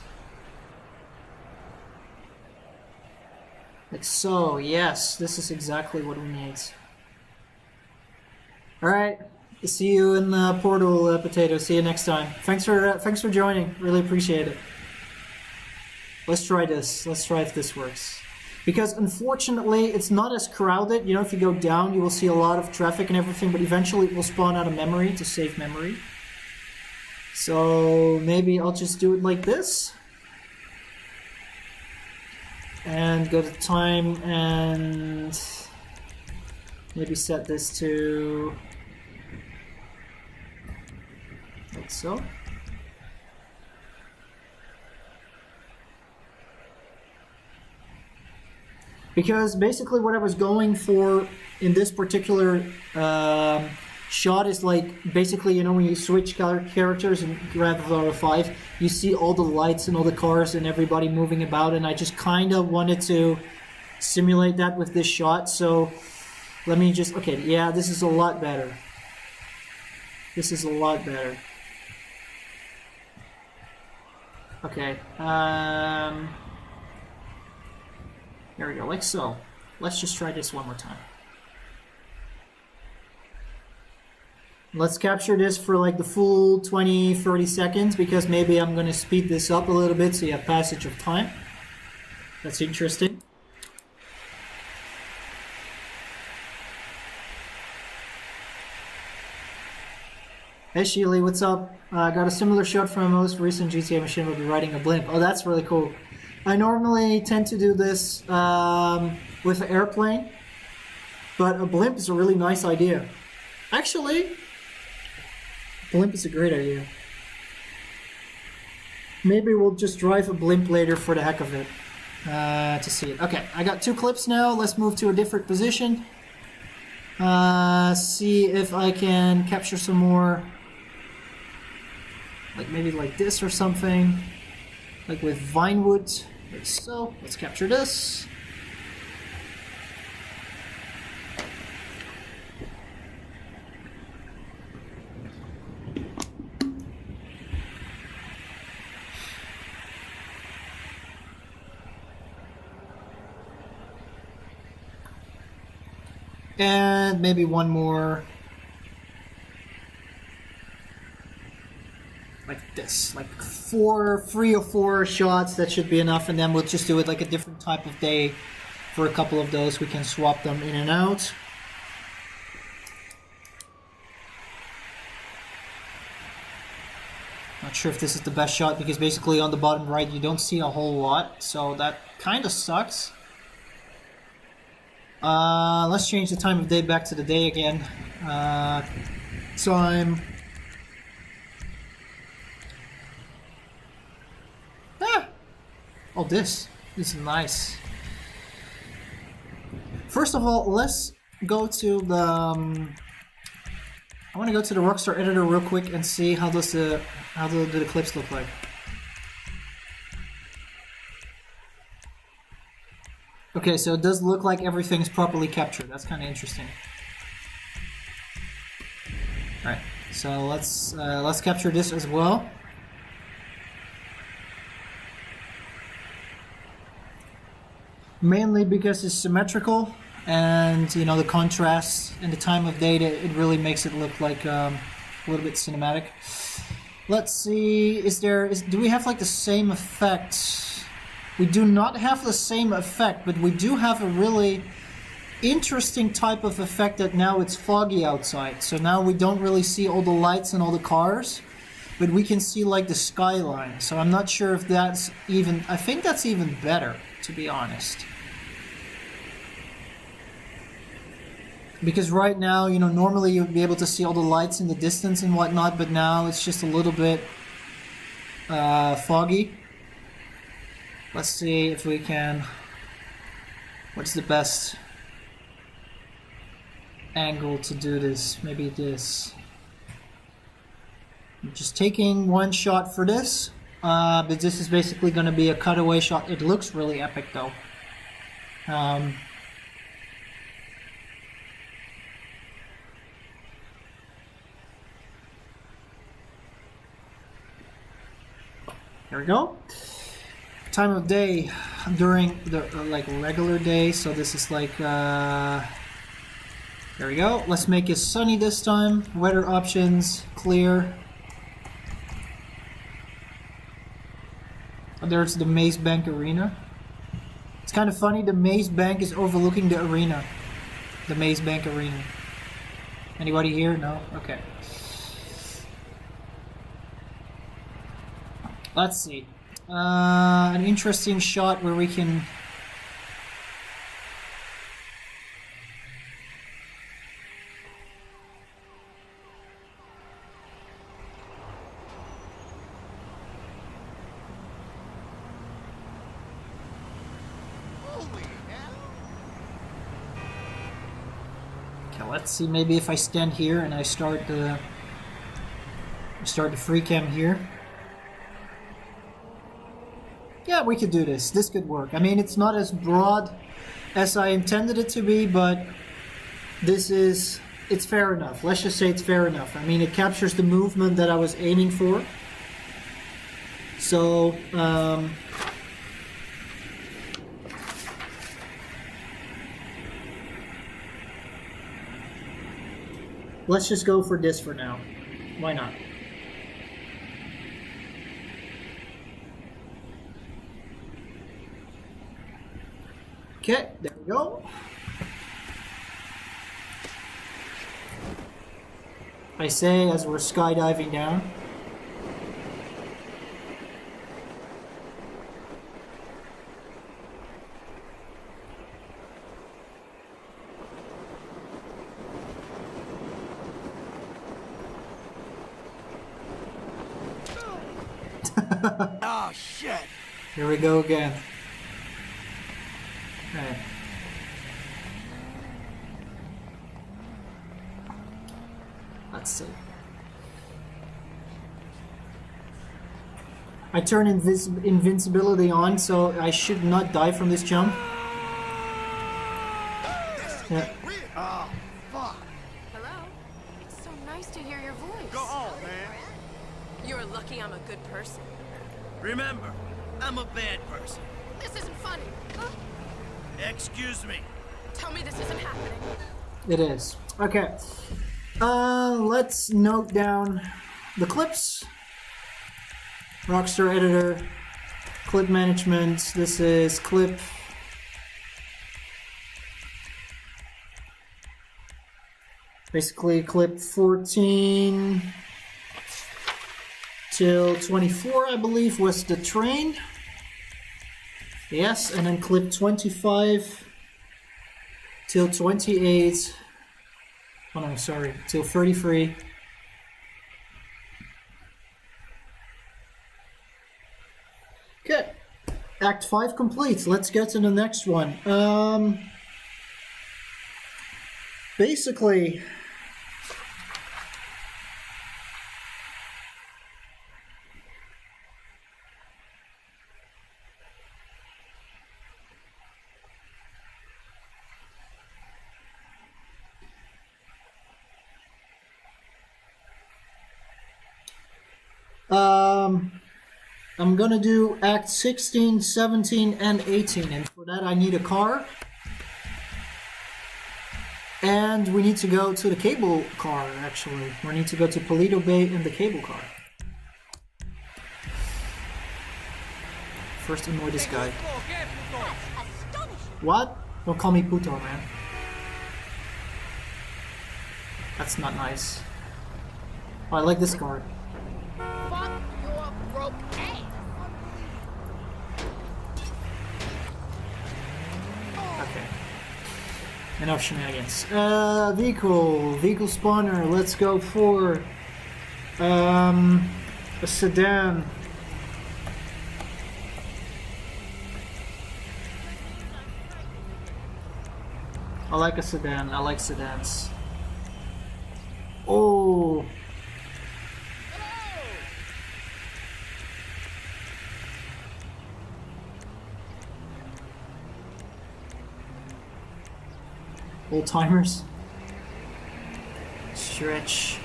Like so, yes, this is exactly what we need. Alright, see you in the portal, Potato. See you next time. Thanks for joining, really appreciate it. Let's try this, let's try if this works. Because unfortunately, it's not as crowded. If you go down, you will see a lot of traffic and everything, but eventually it will spawn out of memory to save memory. So maybe I'll just do it like this. And go to time and maybe set this to like so. Because basically what I was going for in this particular shot is like, basically, when you switch characters in Grand Theft Auto 5, you see all the lights and all the cars and everybody moving about, and I just kind of wanted to simulate that with this shot. So let me just, okay, yeah, this is a lot better. This is a lot better. Okay, there we go, like so. Let's just try this one more time. Let's capture this for like the full 20-30 seconds, because maybe I'm going to speed this up a little bit so you have passage of time. That's interesting. Hey Sheely, what's up? I got a similar shot from a most recent GTA machine. Will be riding a blimp. Oh, that's really cool. I normally tend to do this with an airplane, but a blimp is a really nice idea. Actually, blimp is a great idea. Maybe we'll just drive a blimp later for the heck of it to see it. Okay, I got 2 clips now. Let's move to a different position. See if I can capture some more, like maybe like this or something, like with Vinewood. Like so. Let's capture this. And maybe one more. Like this, like 3 or 4 shots, that should be enough, and then we'll just do it like a different type of day for a couple of those. We can swap them in and out. Not sure if this is the best shot, because basically on the bottom right you don't see a whole lot, so that kind of sucks. Let's change the time of day back to the day again. Time. Oh, this is nice. First of all, let's go to the. I want to go to the Rockstar editor real quick and see how do the clips look like. Okay, so it does look like everything's properly captured. That's kind of interesting. All right, so let's capture this as well. Mainly because it's symmetrical. and you know, the contrast and the time of day, it really makes it look like a little bit cinematic. Let's see, do we have like the same effect? We do not have the same effect, but we do have a really interesting type of effect that now it's foggy outside. So now we don't really see all the lights and all the cars, but we can see like the skyline. So I'm not sure if that's even, I think that's even better, to be honest. Because right now, you know, normally you'd be able to see all the lights in the distance and whatnot, but now it's just a little bit foggy. Let's see if we can, what's the best angle to do this? Maybe this. I'm just taking one shot for this, but this is basically going to be a cutaway shot. It looks really epic though. Here we go. Time of day during the like regular day, so this is like there we go. Let's make it sunny this time. Weather options clear. Oh, there's the Maze Bank Arena. It's kind of funny, the Maze Bank is overlooking the arena. The Maze Bank Arena. Anybody here? No? Okay. Let's see. An interesting shot where we can... Okay, let's see, maybe if I stand here and I start the free cam here. Yeah, we could do this. This could work. I mean, it's not as broad as I intended it to be, but it's fair enough. Let's just say it's fair enough. I mean, it captures the movement that I was aiming for. So, let's just go for this for now. Why not? Okay, there we go. I say as we're skydiving down. Oh shit! Here we go again. Okay. Let's see. I turn invincibility on, so I should not die from this jump. Yeah. Oh, fuck. Hello? It's so nice to hear your voice. Go on, man. You're lucky I'm a good person. Remember, I'm a bad person. This isn't funny. Excuse me. Tell me this isn't happening. It is. Okay. Let's note down the clips. Rockstar editor, clip management. This is clip. Basically, clip 14 till 24, I believe, was the train. Yes, and then clip 25 till 28. Oh no, sorry, till 33. Okay, Act 5 complete. Let's get to the next one. Basically, I'm gonna do Act 16, 17, and 18, and for that I need a car. And we need to go to the cable car, actually. We need to go to Polito Bay in the cable car. First annoy this guy. What? Don't call me puto, man. That's not nice. Oh, I like this car. Fuck your broke ass. Okay. Enough shenanigans. Vehicle spawner. Let's go for a sedan. I like a sedan. I like sedans. Oh. Old timers. Stretch.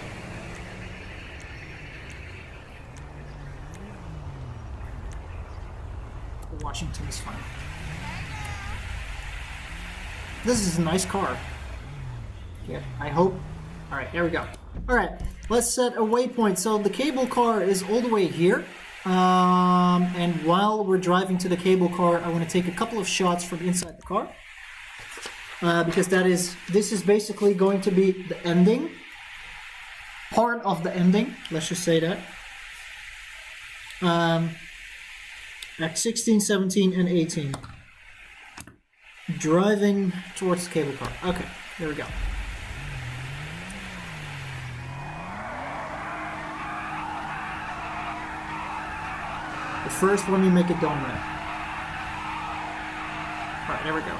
Washington is fine. This is a nice car. Yeah, I hope. Alright, there we go. Alright, let's set a waypoint. So the cable car is all the way here. And while we're driving to the cable car, I want to take a couple of shots from inside the car. Because this is basically going to be the ending. Part of the ending, let's just say that. Act 16, 17, and 18. Driving towards the cable car. Okay, there we go. The first one you make it done with. Alright, there we go.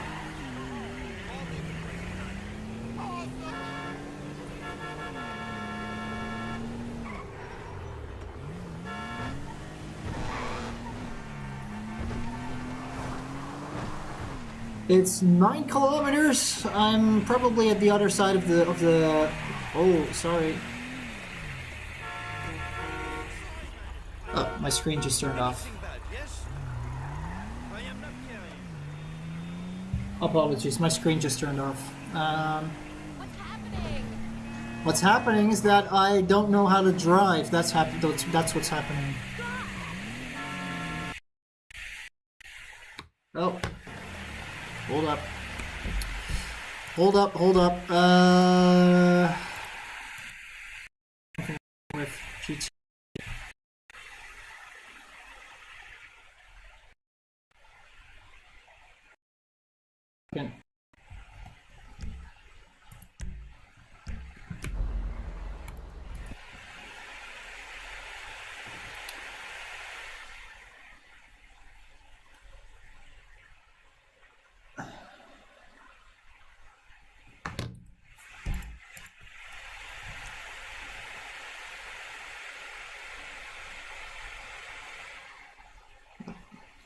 It's 9 kilometers. I'm probably at the other side of the. Oh, sorry. Oh, my screen just turned off. Apologies, my screen just turned off. What's happening? What's happening is that I don't know how to drive. That's what's happening. Oh. Hold up. Hold up, hold up. With GT. Again.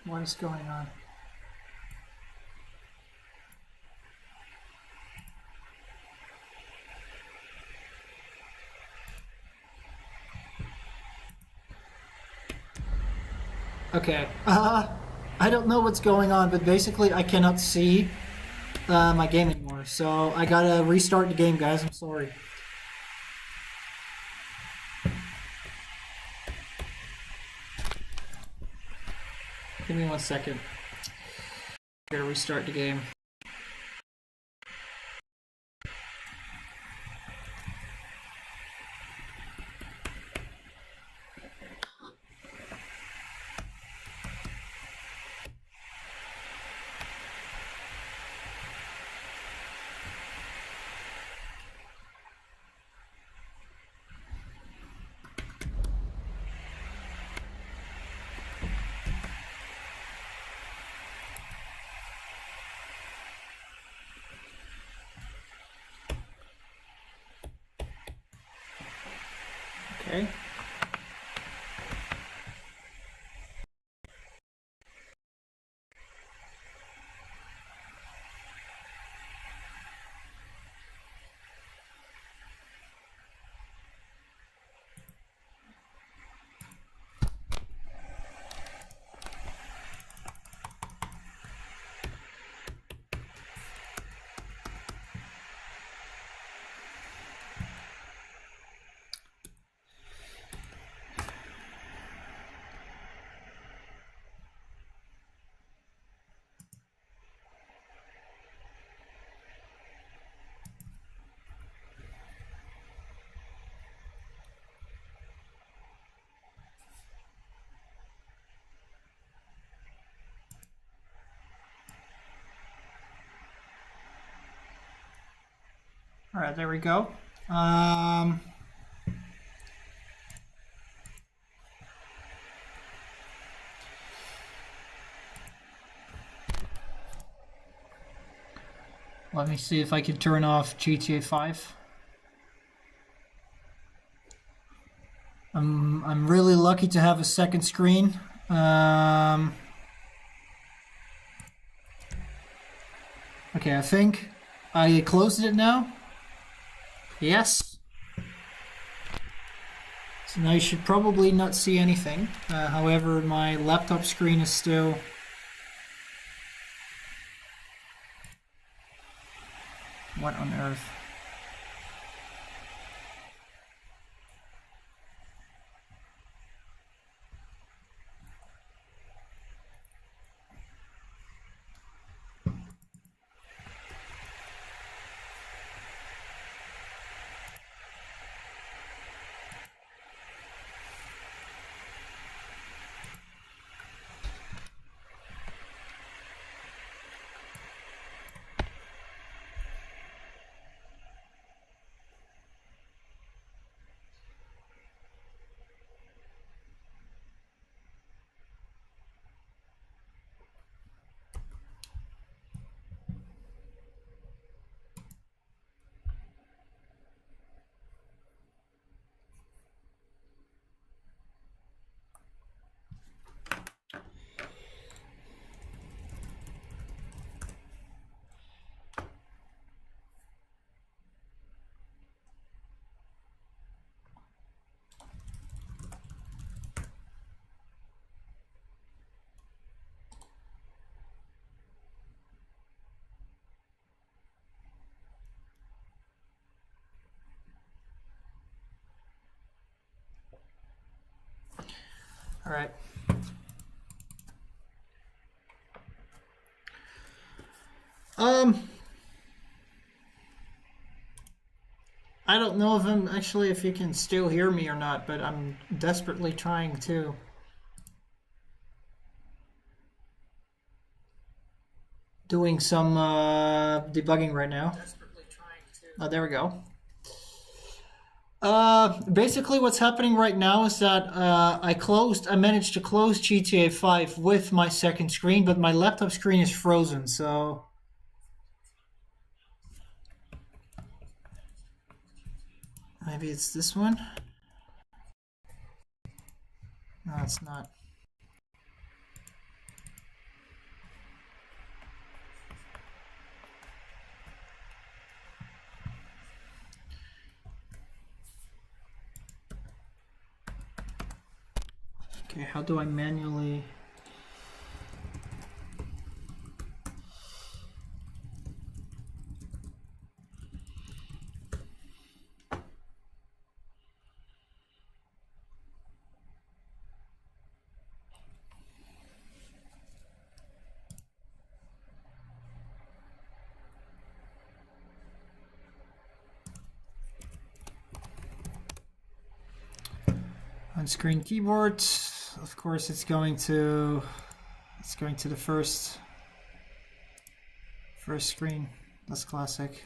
What is going on? Okay. I don't know what's going on, but basically I cannot see my game anymore. So I gotta restart the game, guys. I'm sorry. Give me 1 second. Gotta restart the game. Okay. All right, there we go. Let me see if I can turn off GTA 5. I'm really lucky to have a second screen. Okay, I think I closed it now. Yes. So now you should probably not see anything. However, my laptop screen is still... What on earth? All right. I don't know if you can still hear me or not, but I'm desperately trying to. Doing some debugging right now. Oh, there we go. Basically what's happening right now is that I managed to close GTA 5 with my second screen, but my laptop screen is frozen, so... Maybe it's this one? No, it's not. Okay, how do I manually... On-screen keyboard, of course it's going to the first screen. That's classic.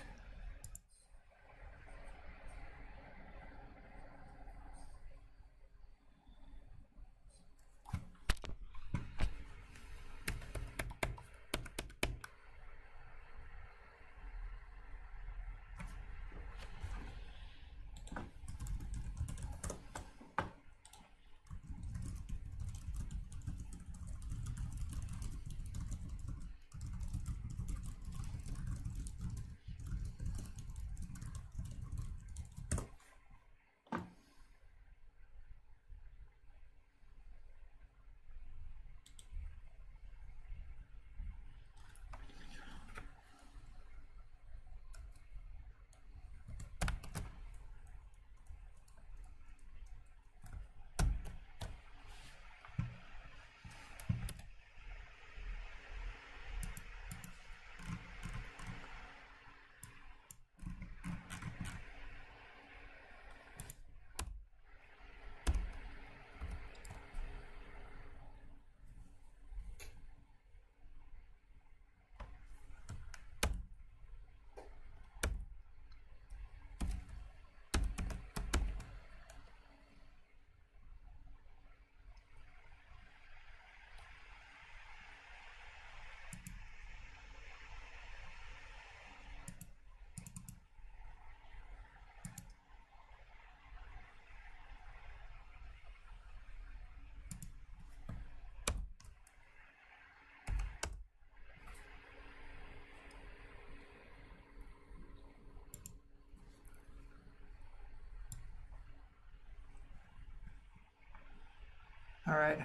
All right.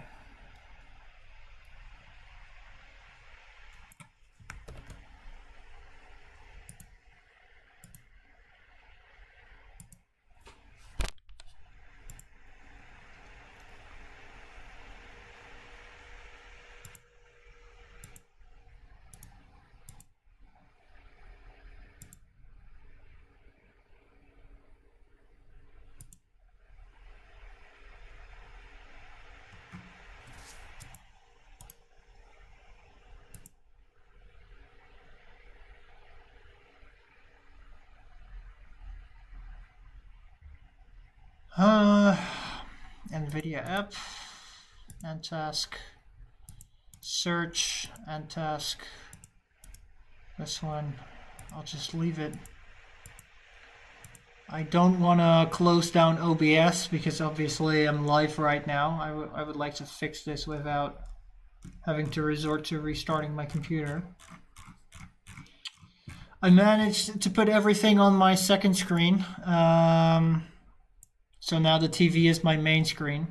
NVIDIA app and task, search and task. This one, I'll just leave it. I don't want to close down OBS because obviously I'm live right now. I would like to fix this without having to resort to restarting my computer. I managed to put everything on my second screen. So now the TV is my main screen.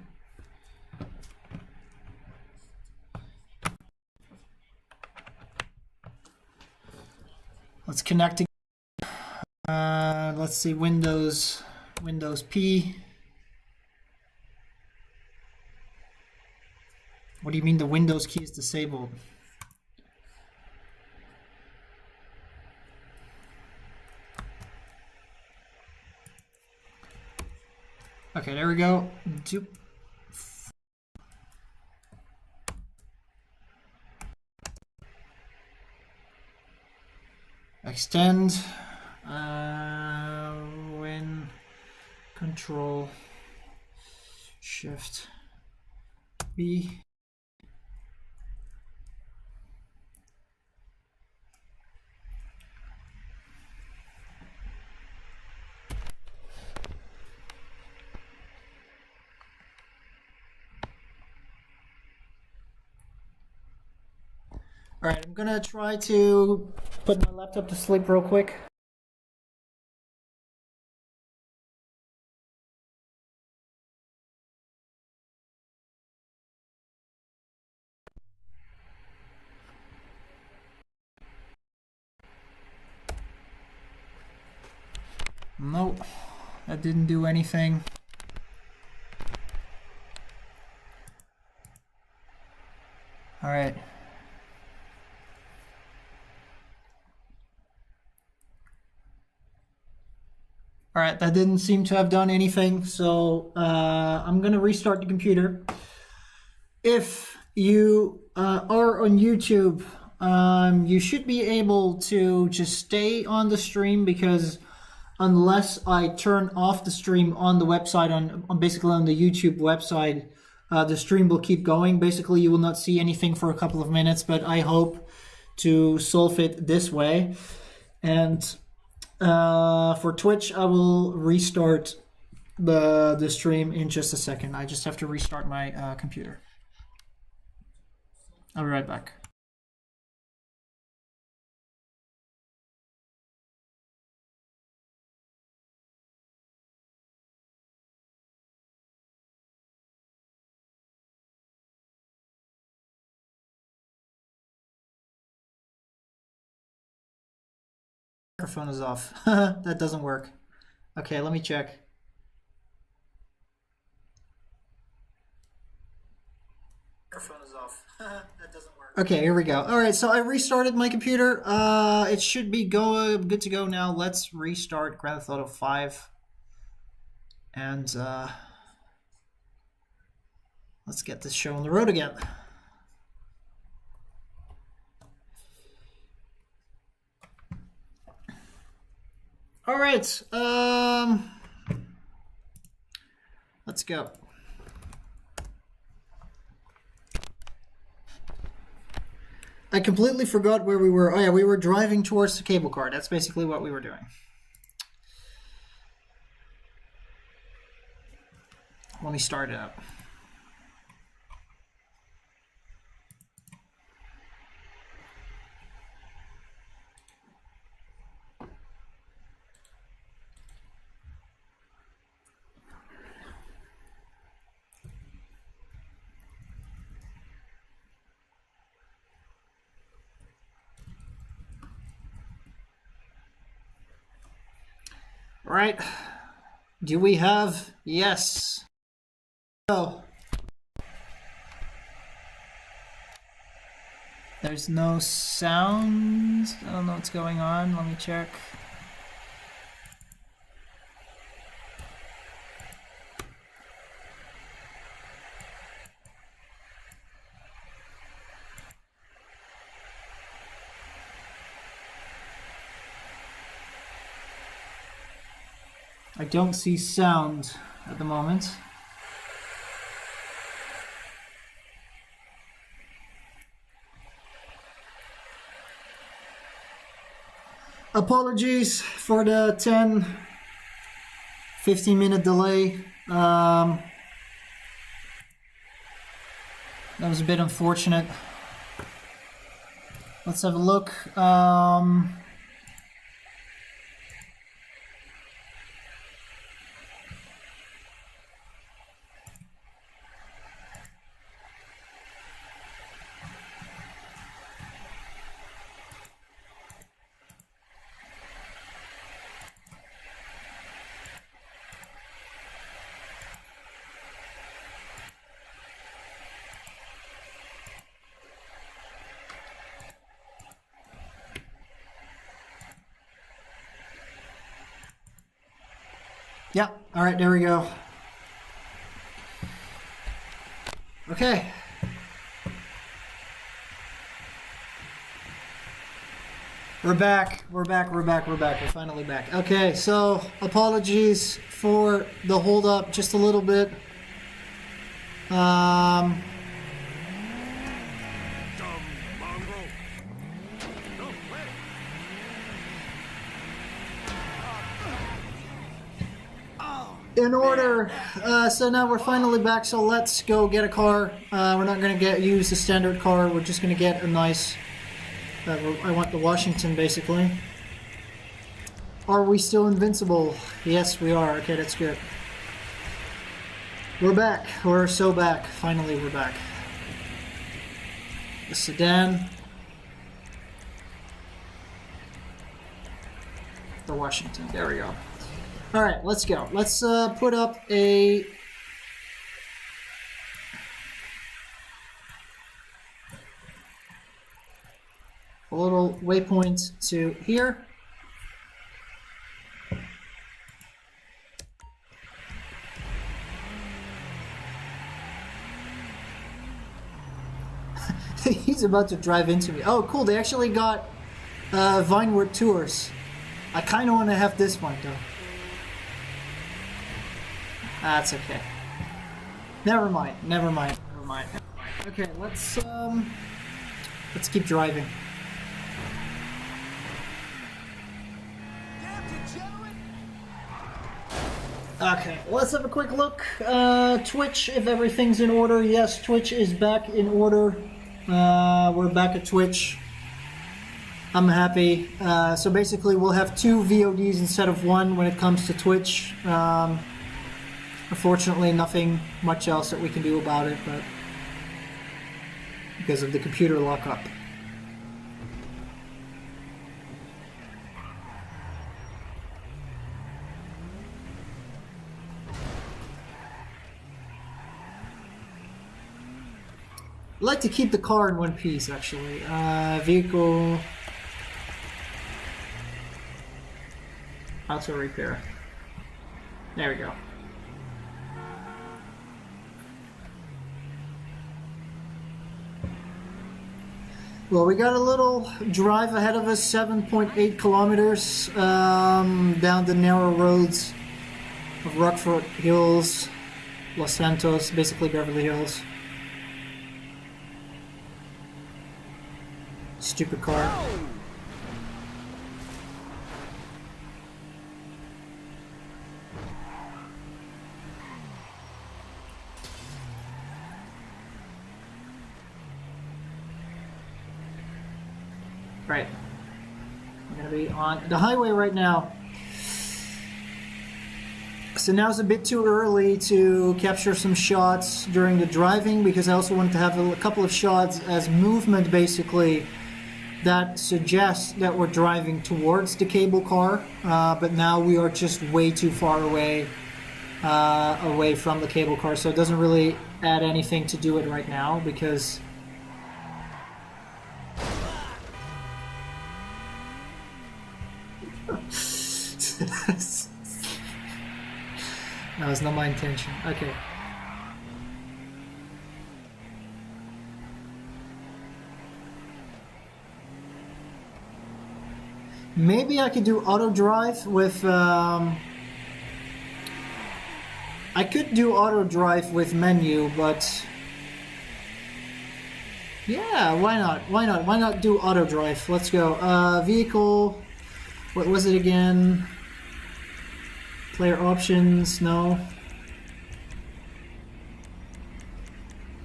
Let's connect again. Let's see, Windows P. What do you mean the Windows key is disabled? Okay, there we go. Extend. Win. Control. Shift. B. All right, I'm gonna try to put my laptop to sleep real quick. Nope, that didn't do anything. All right. All right, that didn't seem to have done anything, so I'm gonna restart the computer. If you are on YouTube, you should be able to just stay on the stream, because unless I turn off the stream on the website, on basically on the YouTube website, the stream will keep going. Basically, you will not see anything for a couple of minutes, but I hope to solve it this way. And for Twitch, I will restart the stream in just a second. I just have to restart my computer. I'll be right back. Microphone is off. That doesn't work. Okay, let me check. Microphone is off. That doesn't work. Okay, here we go. All right, so I restarted my computer. It should be good to go now. Let's restart Grand Theft Auto 5. And let's get this show on the road again. All right, let's go. I completely forgot where we were. Oh yeah, we were driving towards the cable car. That's basically what we were doing. Let me start it up. Right. Do we have? Yes. So. There's no sound. I don't know what's going on. Let me check. I don't see sound at the moment. Apologies for the 10-15 minute delay. That was a bit unfortunate. Let's have a look. Yeah, all right, there we go. Okay. We're back. We're finally back. Okay, so apologies for the hold up just a little bit. In order, so now we're finally back, so let's go get a car. We're not going to use the standard car, we're just going to get a nice, I want the Washington basically. Are we still invincible? Yes, we are. Okay, that's good. We're back. We're so back. Finally, we're back. The sedan. The Washington. There we go. All right, let's go. Let's put up a little waypoint to here. He's about to drive into me. Oh, cool. They actually got Vinewood Tours. I kind of want to have this one, though. That's okay. Never mind. Okay, let's keep driving. Okay, let's have a quick look. Twitch, if everything's in order. Yes, Twitch is back in order. We're back at Twitch. I'm happy. So basically we'll have 2 VODs instead of 1 when it comes to Twitch. Unfortunately, nothing much else that we can do about it, but because of the computer lockup. I'd like to keep the car in one piece, actually. Vehicle. Auto repair. There we go. Well, we got a little drive ahead of us, 7.8 kilometers down the narrow roads of Rockford Hills, Los Santos, basically Beverly Hills. Stupid car. Right. I'm gonna be on the highway right now. So now it's a bit too early to capture some shots during the driving because I also wanted to have a couple of shots as movement basically that suggests that we're driving towards the cable car, but now we are just way too far away from the cable car, so it doesn't really add anything to do it right now because that was not my intention. Okay. Maybe I could do auto drive with I could do auto drive with menu, but yeah, why not? Why not? Why not do auto drive? Let's go. Vehicle. What was it again? Player options. No.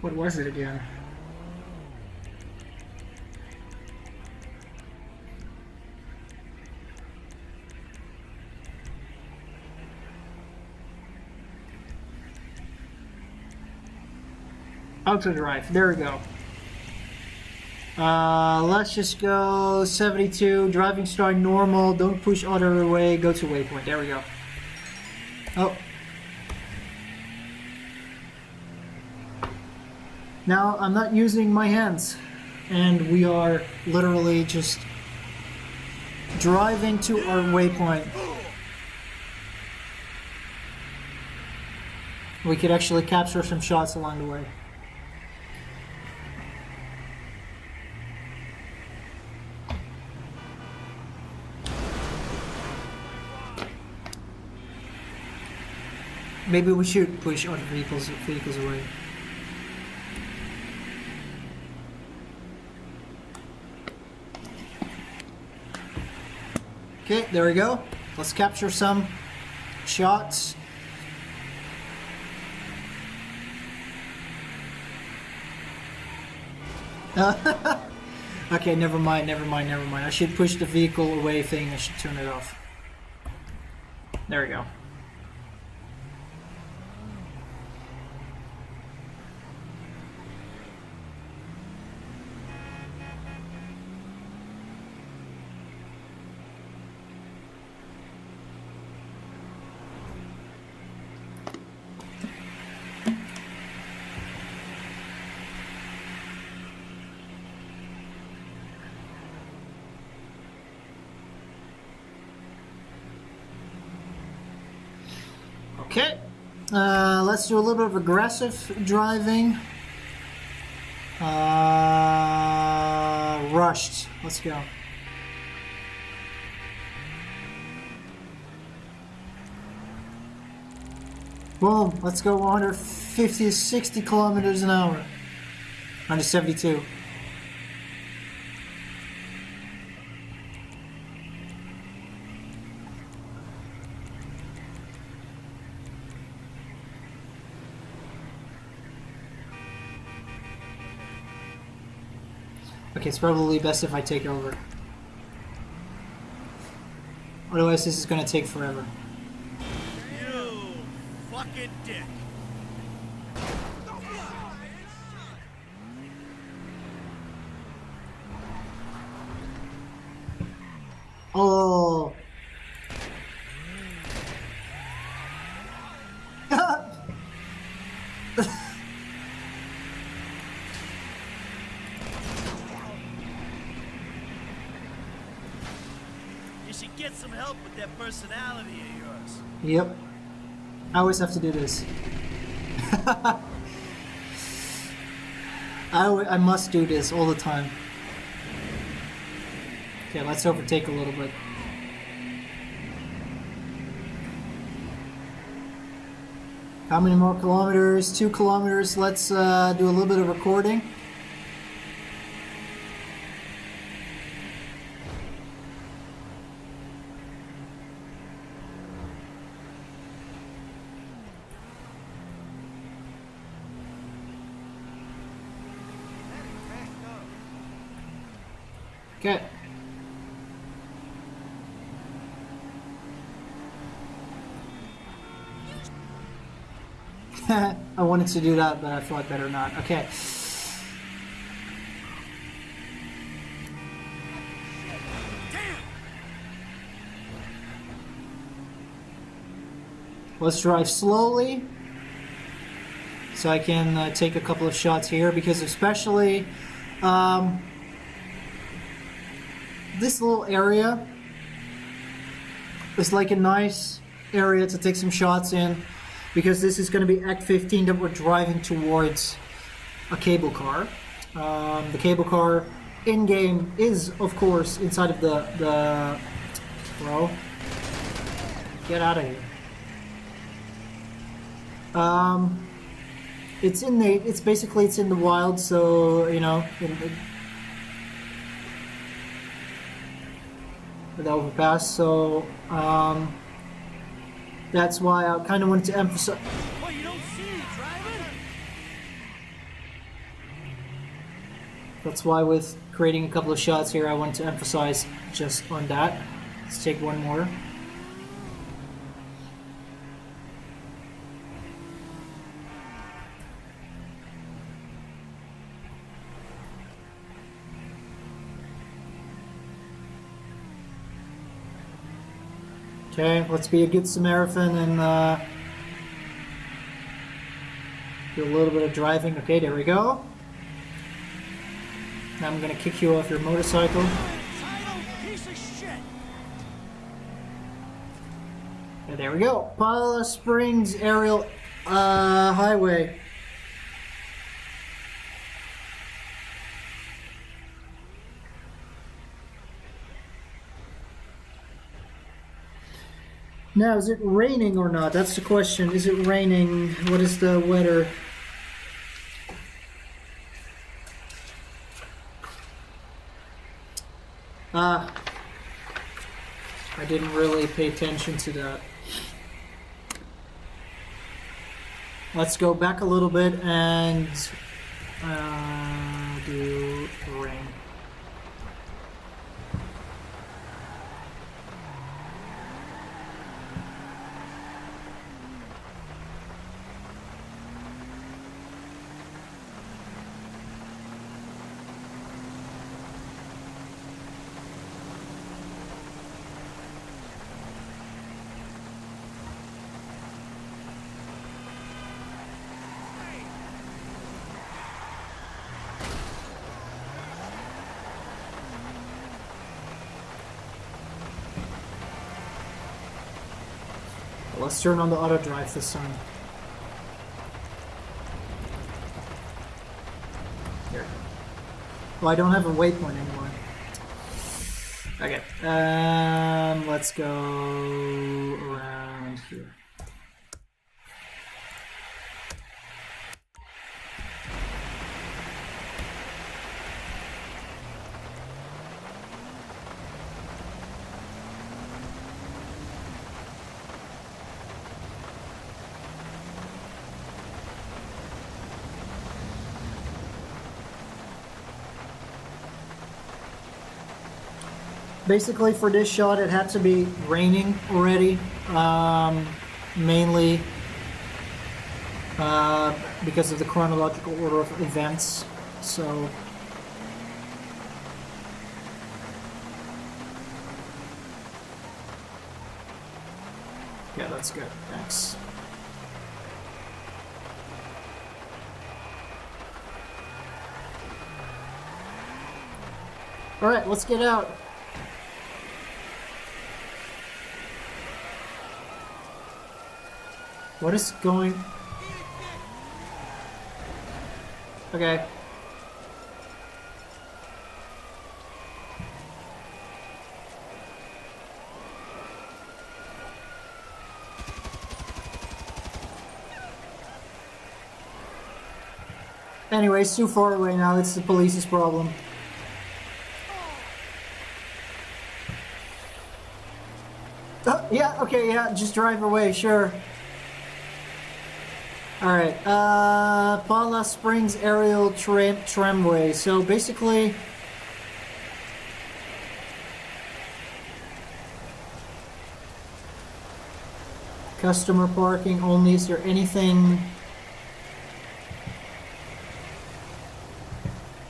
What was it again? Auto drive. There we go. Let's just go 72. Driving starting normal. Don't push auto away. Go to waypoint. There we go. Oh. Now I'm not using my hands, and we are literally just driving to our waypoint. We could actually capture some shots along the way. Maybe we should push other vehicles away. Okay, there we go. Let's capture some shots. Okay, never mind. I should push the vehicle away thing. I should turn it off. There we go. Okay, let's do a little bit of aggressive driving. Rushed. Let's go. Boom. Let's go 150 to 60 kilometers an hour. 172. Okay, it's probably best if I take over. Otherwise, this is gonna take forever. You fucking dick. Oh. You should get some help with that personality of yours. Yep. I always have to do this. I must do this all the time. Okay, let's overtake a little bit. How many more kilometers? 2 kilometers. Let's do a little bit of recording. Okay. I wanted to do that, but I thought better not. Okay. Let's drive slowly so I can take a couple of shots here, because especially this little area is like a nice area to take some shots in, because this is going to be Act 15 that we're driving towards a cable car. The cable car in-game is, of course, inside of the... Bro, get out of here. It's in the... It's basically, it's in the wild, so, you know... the overpass, so that's why I kind of wanted to emphasize. Well, you don't see me driving? That's why with creating a couple of shots here, I wanted to emphasize just on that. Let's take one more. Okay, let's be a good Samaritan and do a little bit of driving. Okay, there we go. Now I'm gonna kick you off your motorcycle. Piece of shit. Okay, there we go. Pala Springs Aerial Highway. Now, is it raining or not? That's the question. Is it raining? What is the weather? I didn't really pay attention to that. Let's go back a little bit and do rain. Let's turn on the auto drive this time. Here. Well, I don't have a waypoint anymore. Okay. Let's go around here. Basically, for this shot, it had to be raining already, mainly because of the chronological order of events. So, yeah, that's good. Thanks. All right, let's get out. What is going... Okay. Anyway, it's too far away now. It's the police's problem. Yeah, okay, yeah, just drive away, sure. Alright, Pala Springs Aerial Tramway. So basically, customer parking only. Is there anything?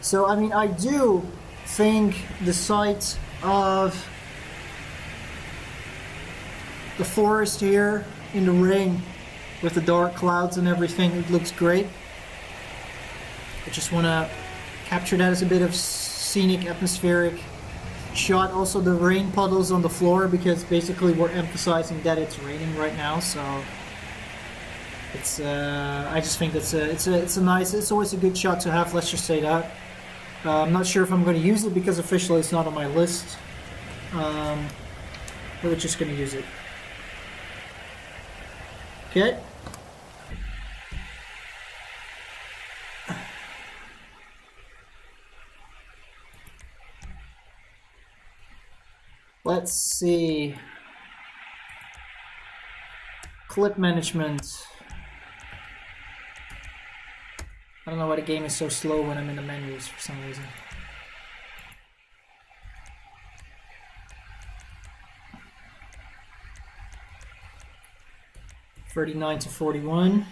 So, I mean, I do think the site of the forest here in the rain with the dark clouds and everything. It looks great. I just want to capture that as a bit of scenic, atmospheric shot. Also the rain puddles on the floor, because basically we're emphasizing that it's raining right now. So it's I just think it's a nice, it's always a good shot to have, let's just say that. I'm not sure if I'm going to use it because officially it's not on my list, but we're just going to use it. Okay. Let's see. Clip management. I don't know why the game is so slow when I'm in the menus for some reason. $39 to $41.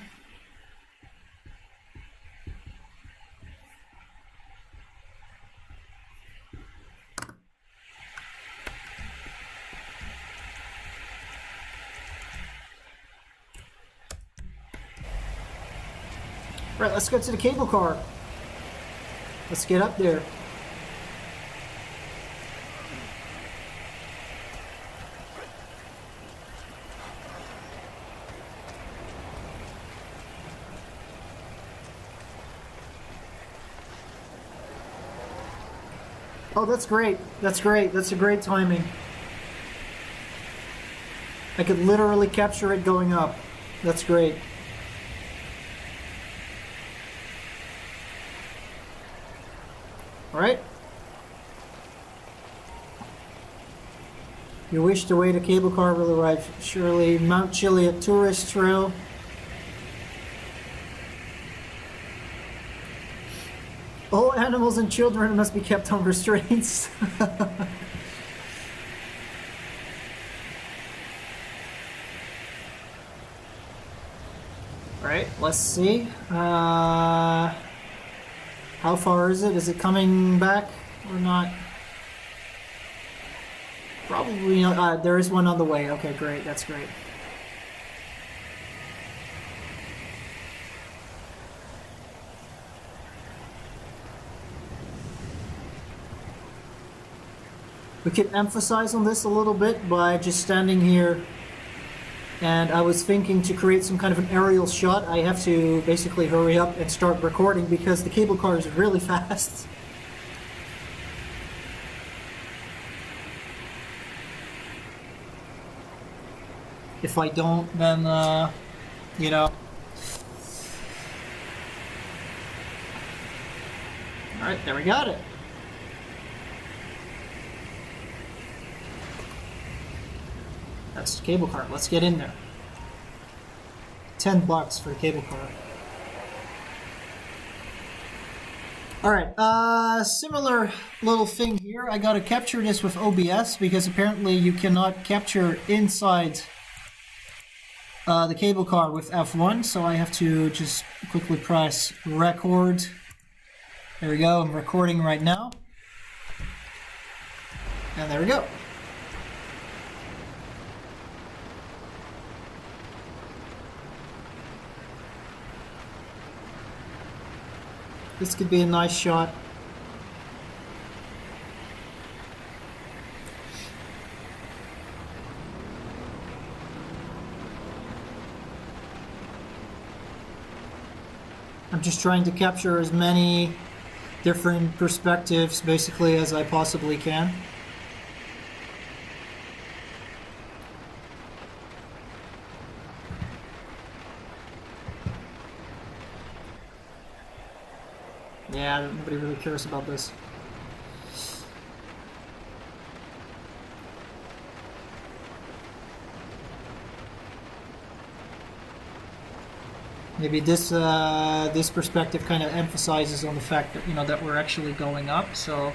Right, let's go to the cable car. Let's get up there. Oh, that's great. That's great. That's a great timing. I could literally capture it going up. That's great. Alright. You wish to wait, a cable car will arrive. Surely, Mount Chiliad tourist trail. All animals and children must be kept on restraints. Alright, let's see. How far is it? Is it coming back or not? Probably not. There is one on the way. Okay, great. That's great. We could emphasize on this a little bit by just standing here, and I was thinking to create some kind of an aerial shot. I have to basically hurry up and start recording because the cable car is really fast. If I don't, then, you know. Alright, there we got it. That's the cable car. Let's get in there. $10 for the cable car. Alright, similar little thing here. I gotta capture this with OBS because apparently you cannot capture inside the cable car with F1, so I have to just quickly press record. There we go, I'm recording right now. And there we go. This could be a nice shot. I'm just trying to capture as many different perspectives basically as I possibly can. Yeah, nobody really cares about this. Maybe this this perspective kind of emphasizes on the fact that, you know, that we're actually going up. So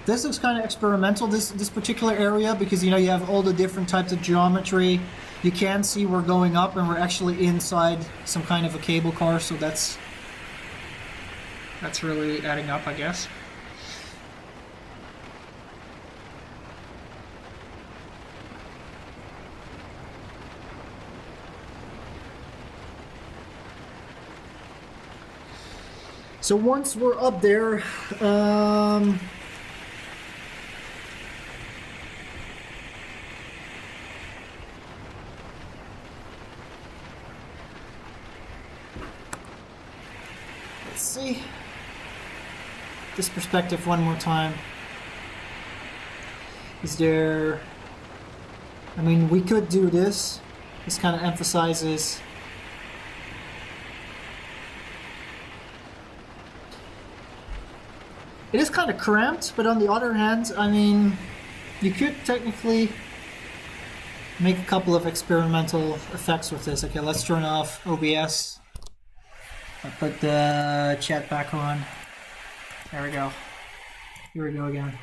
this looks kind of experimental, this particular area, because, you know, you have all the different types of geometry. You can see we're going up and we're actually inside some kind of a cable car, so that's That's really adding up, I guess. So once we're up there, let's see this perspective one more time. Is there, I mean, we could do this. This kind of emphasizes it is kind of cramped, but on the other hand, I mean, you could technically make a couple of experimental effects with this. Okay, let's turn off OBS. I'll put the chat back on. There we go. Here we go again.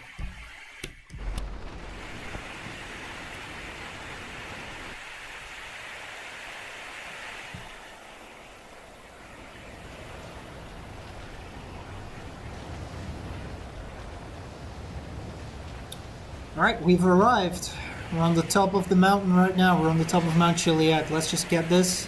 Alright, we've arrived. We're on the top of the mountain right now. We're on the top of Mount Chiliad. Let's just get this.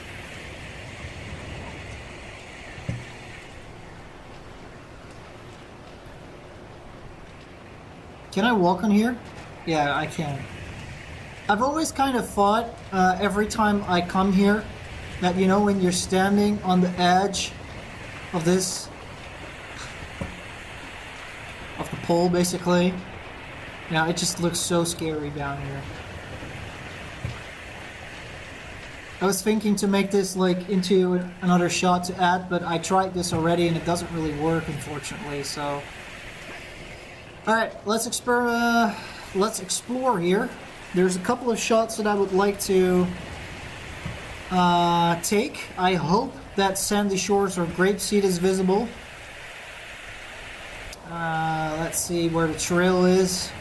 Can I walk on here? Yeah, I can. I've always kind of thought, every time I come here, that, you know, when you're standing on the edge of this, of the pole, basically, yeah, it just looks so scary down here. I was thinking to make this like into another shot to add, but I tried this already and it doesn't really work, unfortunately. So, all right, let's explore here. There's a couple of shots that I would like to take. I hope that Sandy Shores or Grapeseed is visible. Let's see where the trail is.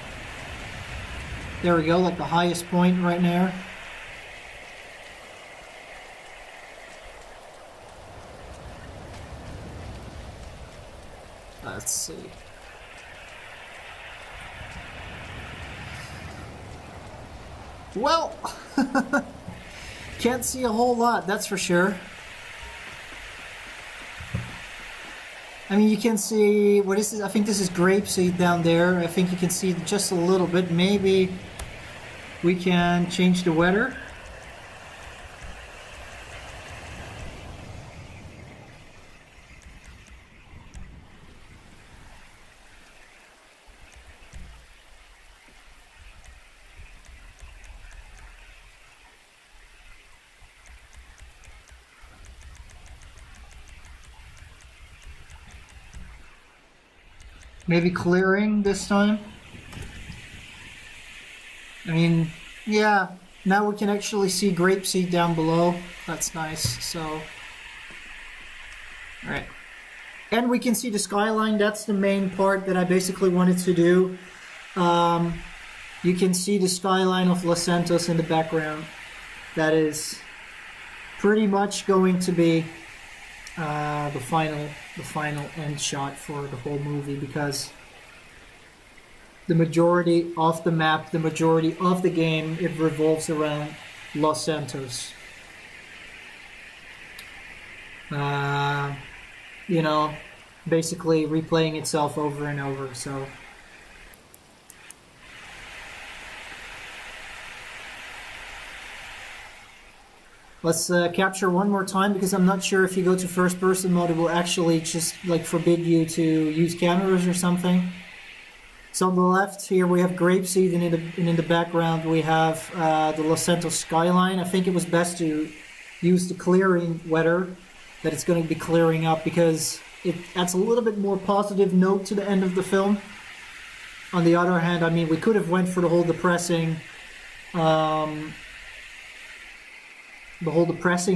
There we go, like the highest point right there. Let's see. Well, can't see a whole lot, that's for sure. I mean, you can see, what is this? I think this is grapeseed down there. I think you can see just a little bit. Maybe we can change the weather. Maybe clearing this time. I mean, yeah, now we can actually see grapeseed down below. That's nice, so. Alright. And we can see the skyline. That's the main part that I basically wanted to do. You can see the skyline of Los Santos in the background. That is pretty much going to be the final end shot for the whole movie, because the majority of the map, the majority of the game, it revolves around Los Santos. You know, basically replaying itself over and over, so. Let's capture one more time, because I'm not sure if you go to first person mode it will actually just like forbid you to use cameras or something. So on the left here we have grapeseed, and in the background we have the Los Santos skyline. I think it was best to use the clearing weather that it's going to be clearing up, because it adds a little bit more positive note to the end of the film. On the other hand, I mean, we could have went for the whole depressing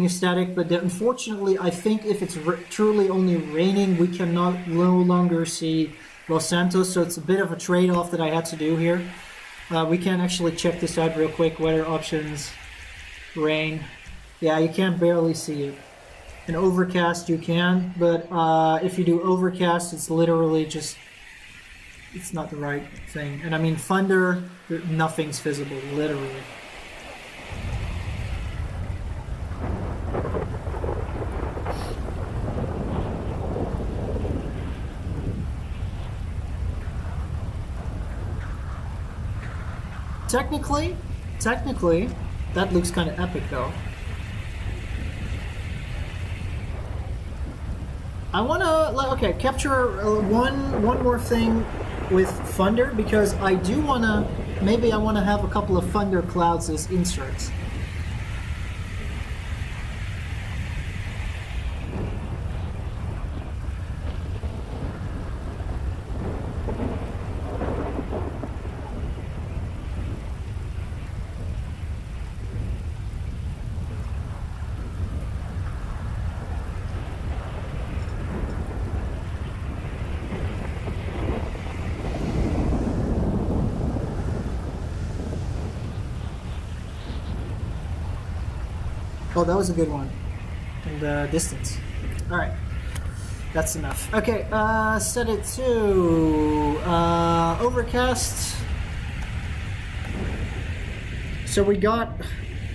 aesthetic, but unfortunately I think if it's truly only raining, we cannot no longer see Los Santos, so it's a bit of a trade-off that I had to do here. We can actually check this out real quick. Weather options, rain. Yeah, you can barely see it. In overcast you can, but if you do overcast, it's literally just, it's not the right thing. And I mean thunder, nothing's visible, literally. Technically, that looks kind of epic though. I want to, okay, capture one more thing with thunder, because I do want to, maybe I want to have a couple of thunder clouds as inserts. Oh, that was a good one. In the distance. Alright. That's enough. Okay, set it to overcast. So we got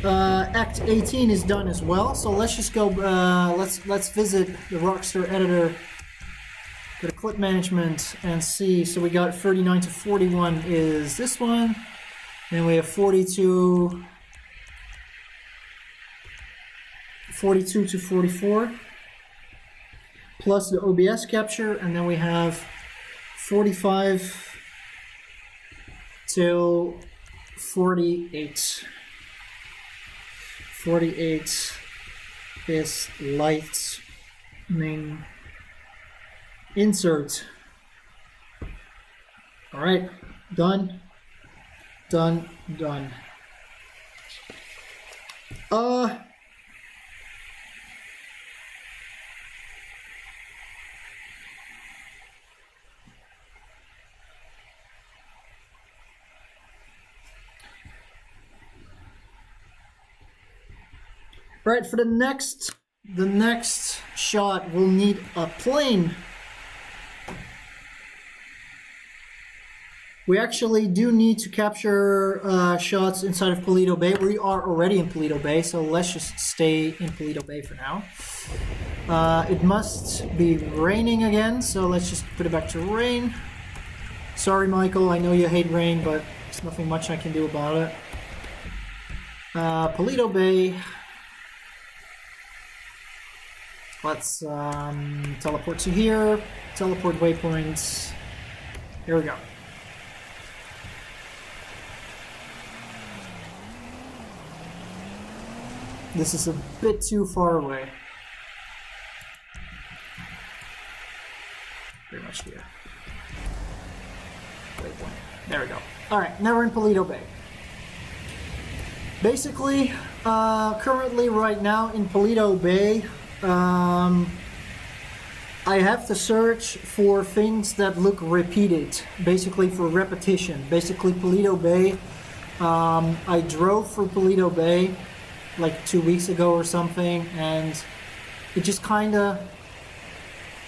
Act 18 is done as well. So let's just go let's visit the Rockstar editor, go to clip management and see. So we got 39 to 41 is this one. Then we have 42 to 44 plus the OBS capture, and then we have 45 till 48. 48 is lightning insert. All right, done. Right, for the next shot, we'll need a plane. We actually do need to capture shots inside of Paleto Bay. We are already in Paleto Bay, so let's just stay in Paleto Bay for now. It must be raining again, so let's just put it back to rain. Sorry, Michael, I know you hate rain, but there's nothing much I can do about it. Paleto Bay. Let's teleport to here, teleport waypoints. Here we go. This is a bit too far away. Pretty much here. Waypoint. There we go. Alright, now we're in Paleto Bay. Basically, currently right now in Paleto Bay, I have to search for things that look repeated, basically for repetition. Basically, Paleto Bay, I drove through Paleto Bay like 2 weeks ago or something, and it just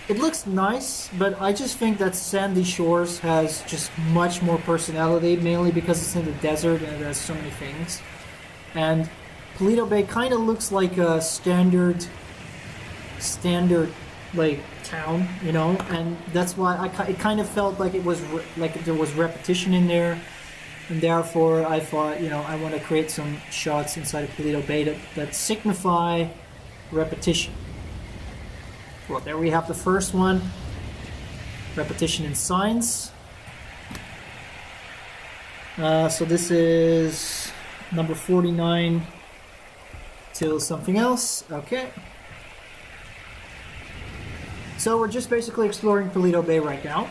it looks nice, but I just think that Sandy Shores has just much more personality, mainly because it's in the desert and it has so many things. And Paleto Bay kind of looks like a standard like town, you know, and that's why it kind of felt like it was like there was repetition in there, and therefore I thought, you know, I want to create some shots inside of Paleto Bay that signify repetition. Well, there we have the first one, repetition in signs. So this is number 49 till something else. Okay. So we're just basically exploring Paleto Bay right now.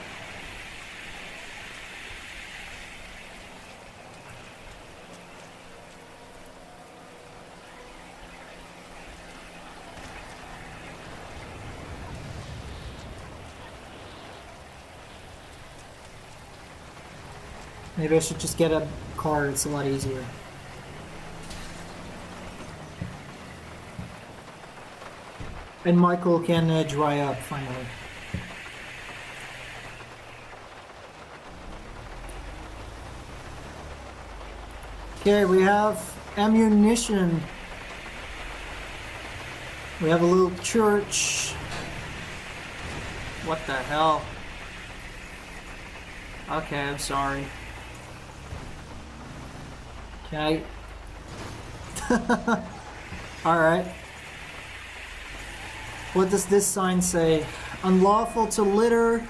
Maybe I should just get a car, it's a lot easier. And Michael can dry up finally. Okay, we have ammunition. We have a little church. What the hell? Okay, I'm sorry. Can I... Alright. What does this sign say? Unlawful to litter.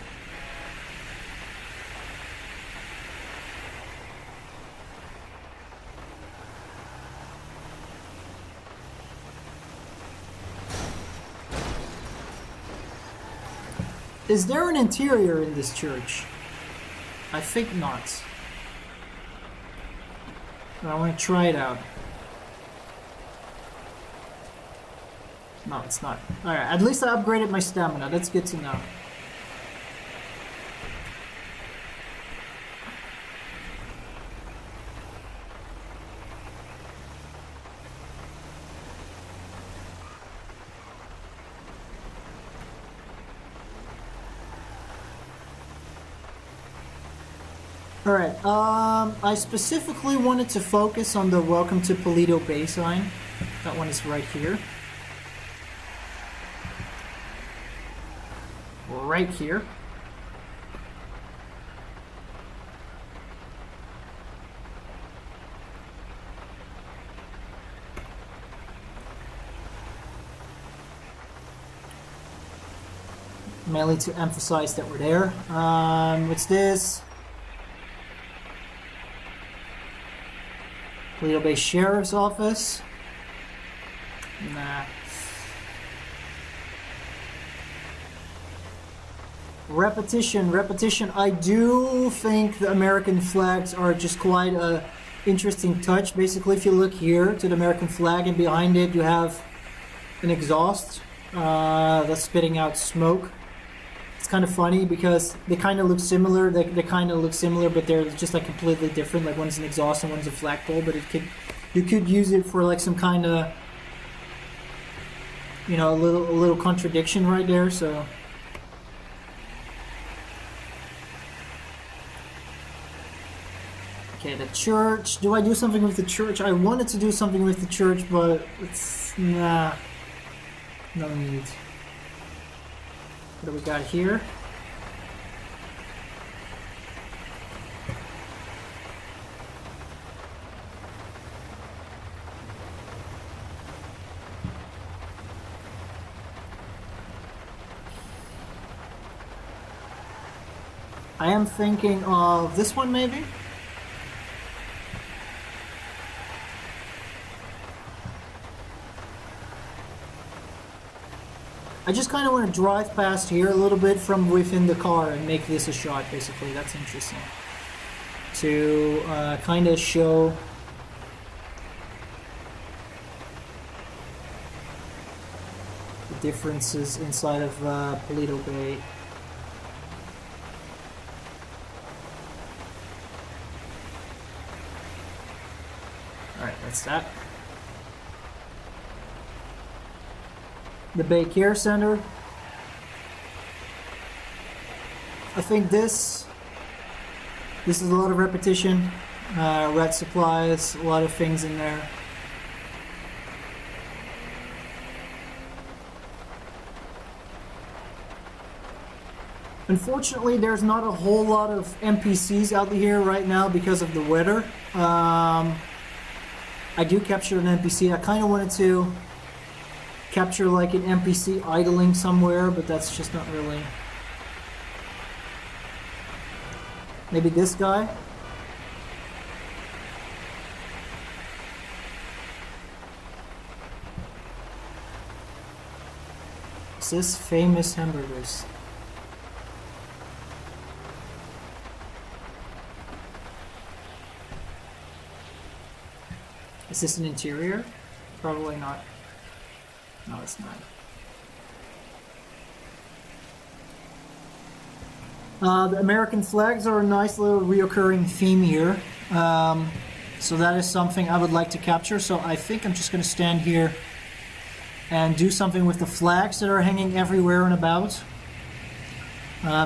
Is there an interior in this church? I think not. But I want to try it out. No, it's not. Alright, at least I upgraded my stamina. That's good to know. Alright, I specifically wanted to focus on the Welcome to Paleto Bay sign. That one is right here. Right here. Mainly to emphasize that we're there. What's this? Paleto Bay Sheriff's Office. Nah. Repetition. I do think the American flags are just quite a interesting touch. Basically, if you look here to the American flag and behind it you have an exhaust that's spitting out smoke. It's kind of funny because they kind of look similar. They kind of look similar, but they're just like completely different. Like one's an exhaust and one's a flagpole. But you could use it for like some kind of, you know, a little contradiction right there. So. Okay, the church. Do I do something with the church? I wanted to do something with the church, but it's... nah. No need. What do we got here? I am thinking of this one, maybe? I just kind of want to drive past here a little bit from within the car and make this a shot, basically. That's interesting. To kind of show the differences inside of Paleto Bay. Alright, that's that. The Bay Care Center. I think this is a lot of repetition. Red supplies, a lot of things in there. Unfortunately, there's not a whole lot of NPCs out here right now because of the weather. I do capture an NPC. I kind of wanted to capture like an NPC idling somewhere, but that's just not really. Maybe this guy. Is this famous hamburgers? Is this an interior? Probably not. No, it's not. The American flags are a nice little reoccurring theme here. So that is something I would like to capture. So I think I'm just going to stand here and do something with the flags that are hanging everywhere and about.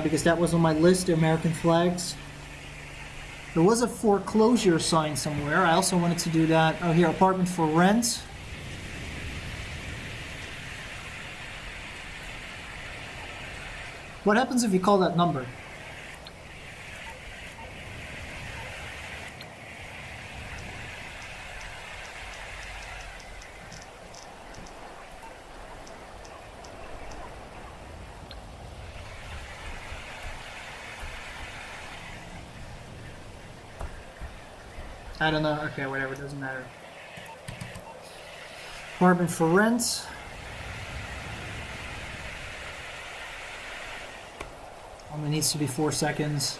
Because that was on my list, the American flags. There was a foreclosure sign somewhere. I also wanted to do that. Oh, here, apartment for rent. What happens if you call that number? I don't know. Okay, whatever. Doesn't matter. Apartment for rent. Only needs to be 4 seconds.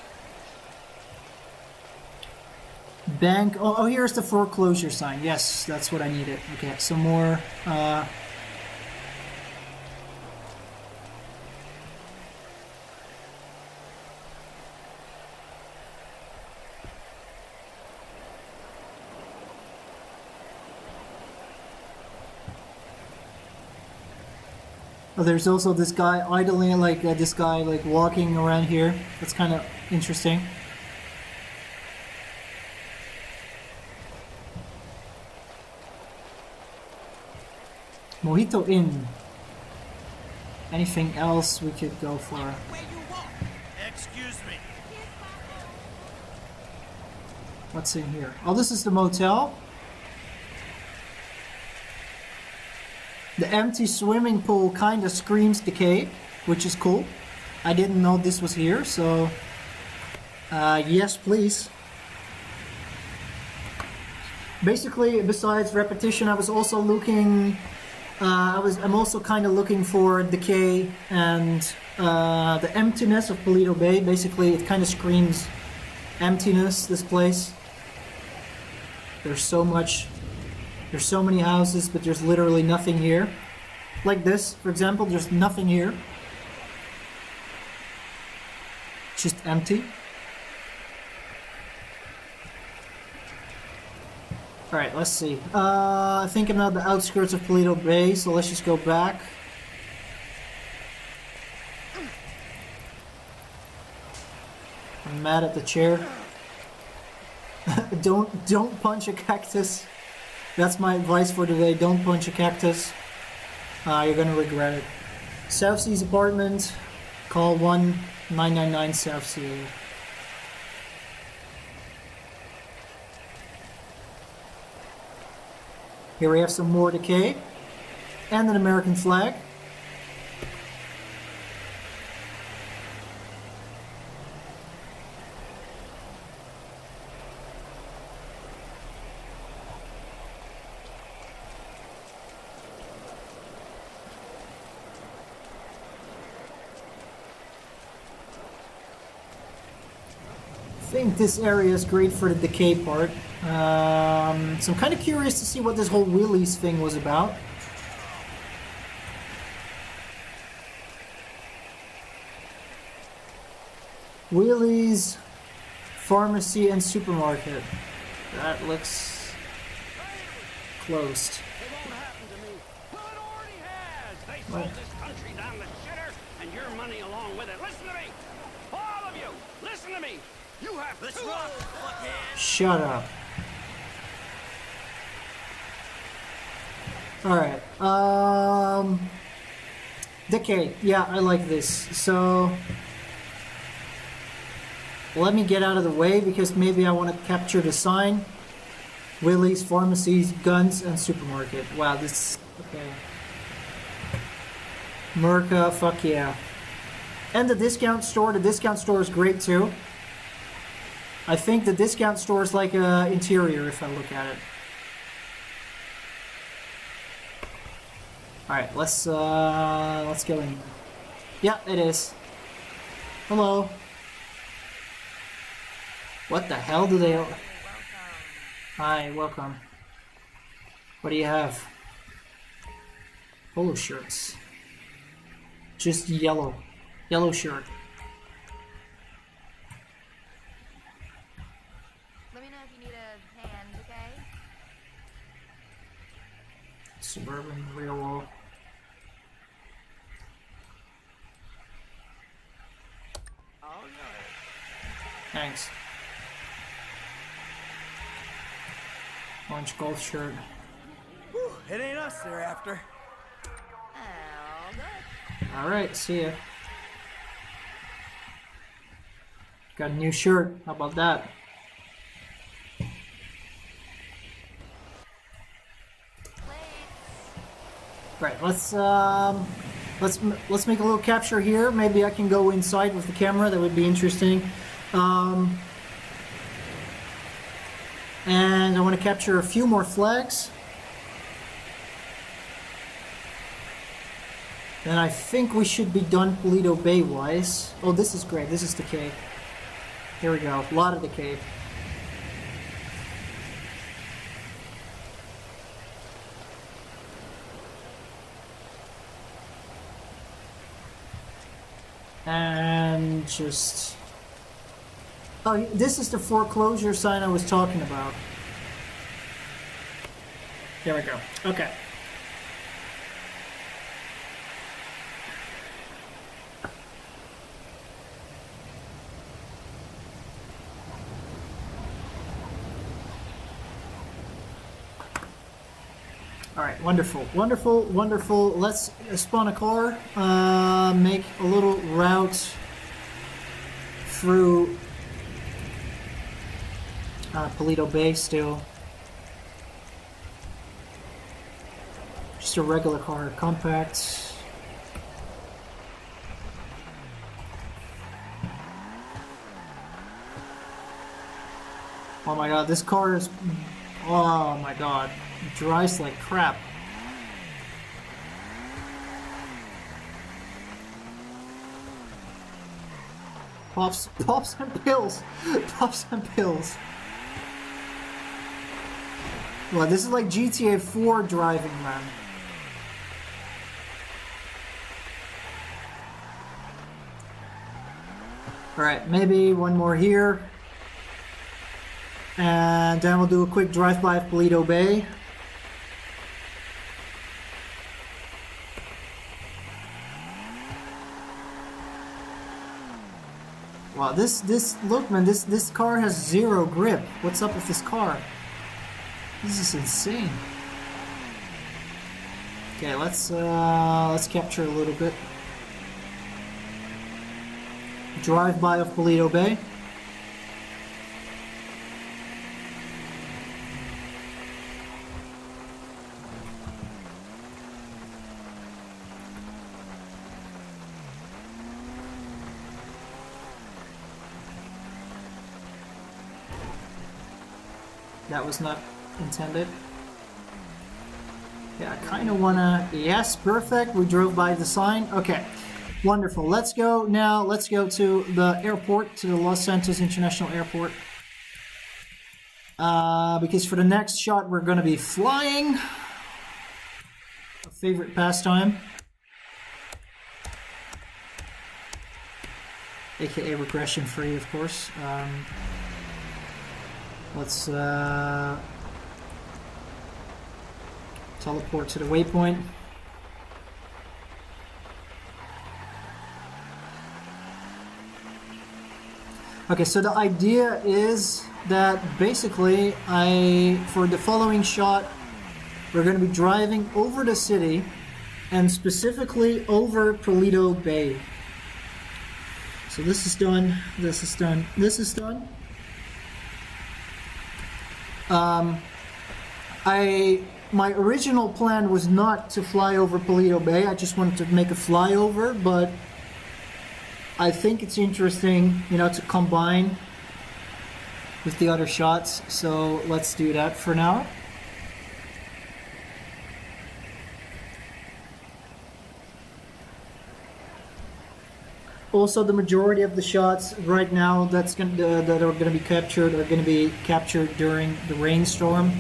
Bank. Oh, here's the foreclosure sign. Yes, that's what I needed. Okay, some more. Oh, there's also this guy idling, like this guy like walking around here. That's kind of interesting. Mojito Inn. Anything else we could go for? Where you walk? Excuse me. What's in here? Oh, this is the motel. The empty swimming pool kind of screams decay, which is cool. I didn't know this was here, so yes, please. Basically, besides repetition, I was also looking. I'm also kind of looking for decay and the emptiness of Paleto Bay. Basically, it kind of screams emptiness. This place. There's so much. There's so many houses, but there's literally nothing here. Like this, for example, there's nothing here. It's just empty. Alright, let's see. I think I'm not the outskirts of Paleto Bay, so let's just go back. I'm mad at the chair. Don't punch a cactus. That's my advice for today. Don't punch a cactus. You're gonna regret it. South Sea's apartment. Call 1-999 South Sea. Here we have some more decay. And an American flag. I think this area is great for the decay part. So I'm kind of curious to see what this whole wheelies thing was about. Wheelies, pharmacy, and supermarket. That looks closed. It won't happen to me. Well, it already has. They sold this country down the shitter, and your money along with it. Listen to me. All of you, listen to me. You have Let's rock, fuckhead. Shut up. Alright, decay. Yeah, I like this. So let me get out of the way because maybe I want to capture the sign. Willie's, pharmacies, guns, and supermarket. Wow, this... okay. Merca, fuck yeah. And the discount store. The discount store is great too. I think the discount store is like an interior if I look at it. Alright, let's go in. Yeah, it is. Hello. What the hell do they... Hi, welcome. What do you have? Polo shirts. Just yellow. Yellow shirt. Let me know if you need a hand, okay? Suburban, real wall. Thanks. Orange gold shirt. Whew, it ain't us they're after. Oh, good. Alright, see ya. Got a new shirt. How about that? Right, let's make a little capture here. Maybe I can go inside with the camera. That would be interesting. And I want to capture a few more flags. And I think we should be done Polito Bay wise. Oh, this is great. This is the cave. Here we go. A lot of the cave. And just... Oh, this is the foreclosure sign I was talking about. There we go. Okay. Alright, wonderful, wonderful, wonderful. Let's spawn a car, make a little route through Polito Bay still. Just a regular car, compact. Oh my god, this car is... Oh my god. It drives like crap. Pops and pills. Pops and pills. Well, this is like GTA 4 driving, man. Alright, maybe one more here. And then we'll do a quick drive-by of Polito Bay. Wow, look, man, this car has zero grip. What's up with this car? This is insane. Okay, let's capture a little bit. Drive-by of Polito Bay. That was not intended. Yeah, I kind of wanna... Yes, perfect. We drove by the sign. Okay, wonderful. Let's go now. Let's go to the airport, to the Los Santos International Airport. Because for the next shot, we're gonna be flying. A favorite pastime. AKA regression free, of course. Let's teleport to the waypoint. Okay, so the idea is that basically for the following shot, we're going to be driving over the city and specifically over Polito Bay. So this is done, this is done, this is done. My original plan was not to fly over Polito Bay. I just wanted to make a flyover, but I think it's interesting, you know, to combine with the other shots. So let's do that for now. Also, the majority of the shots right now that are going to be captured during the rainstorm.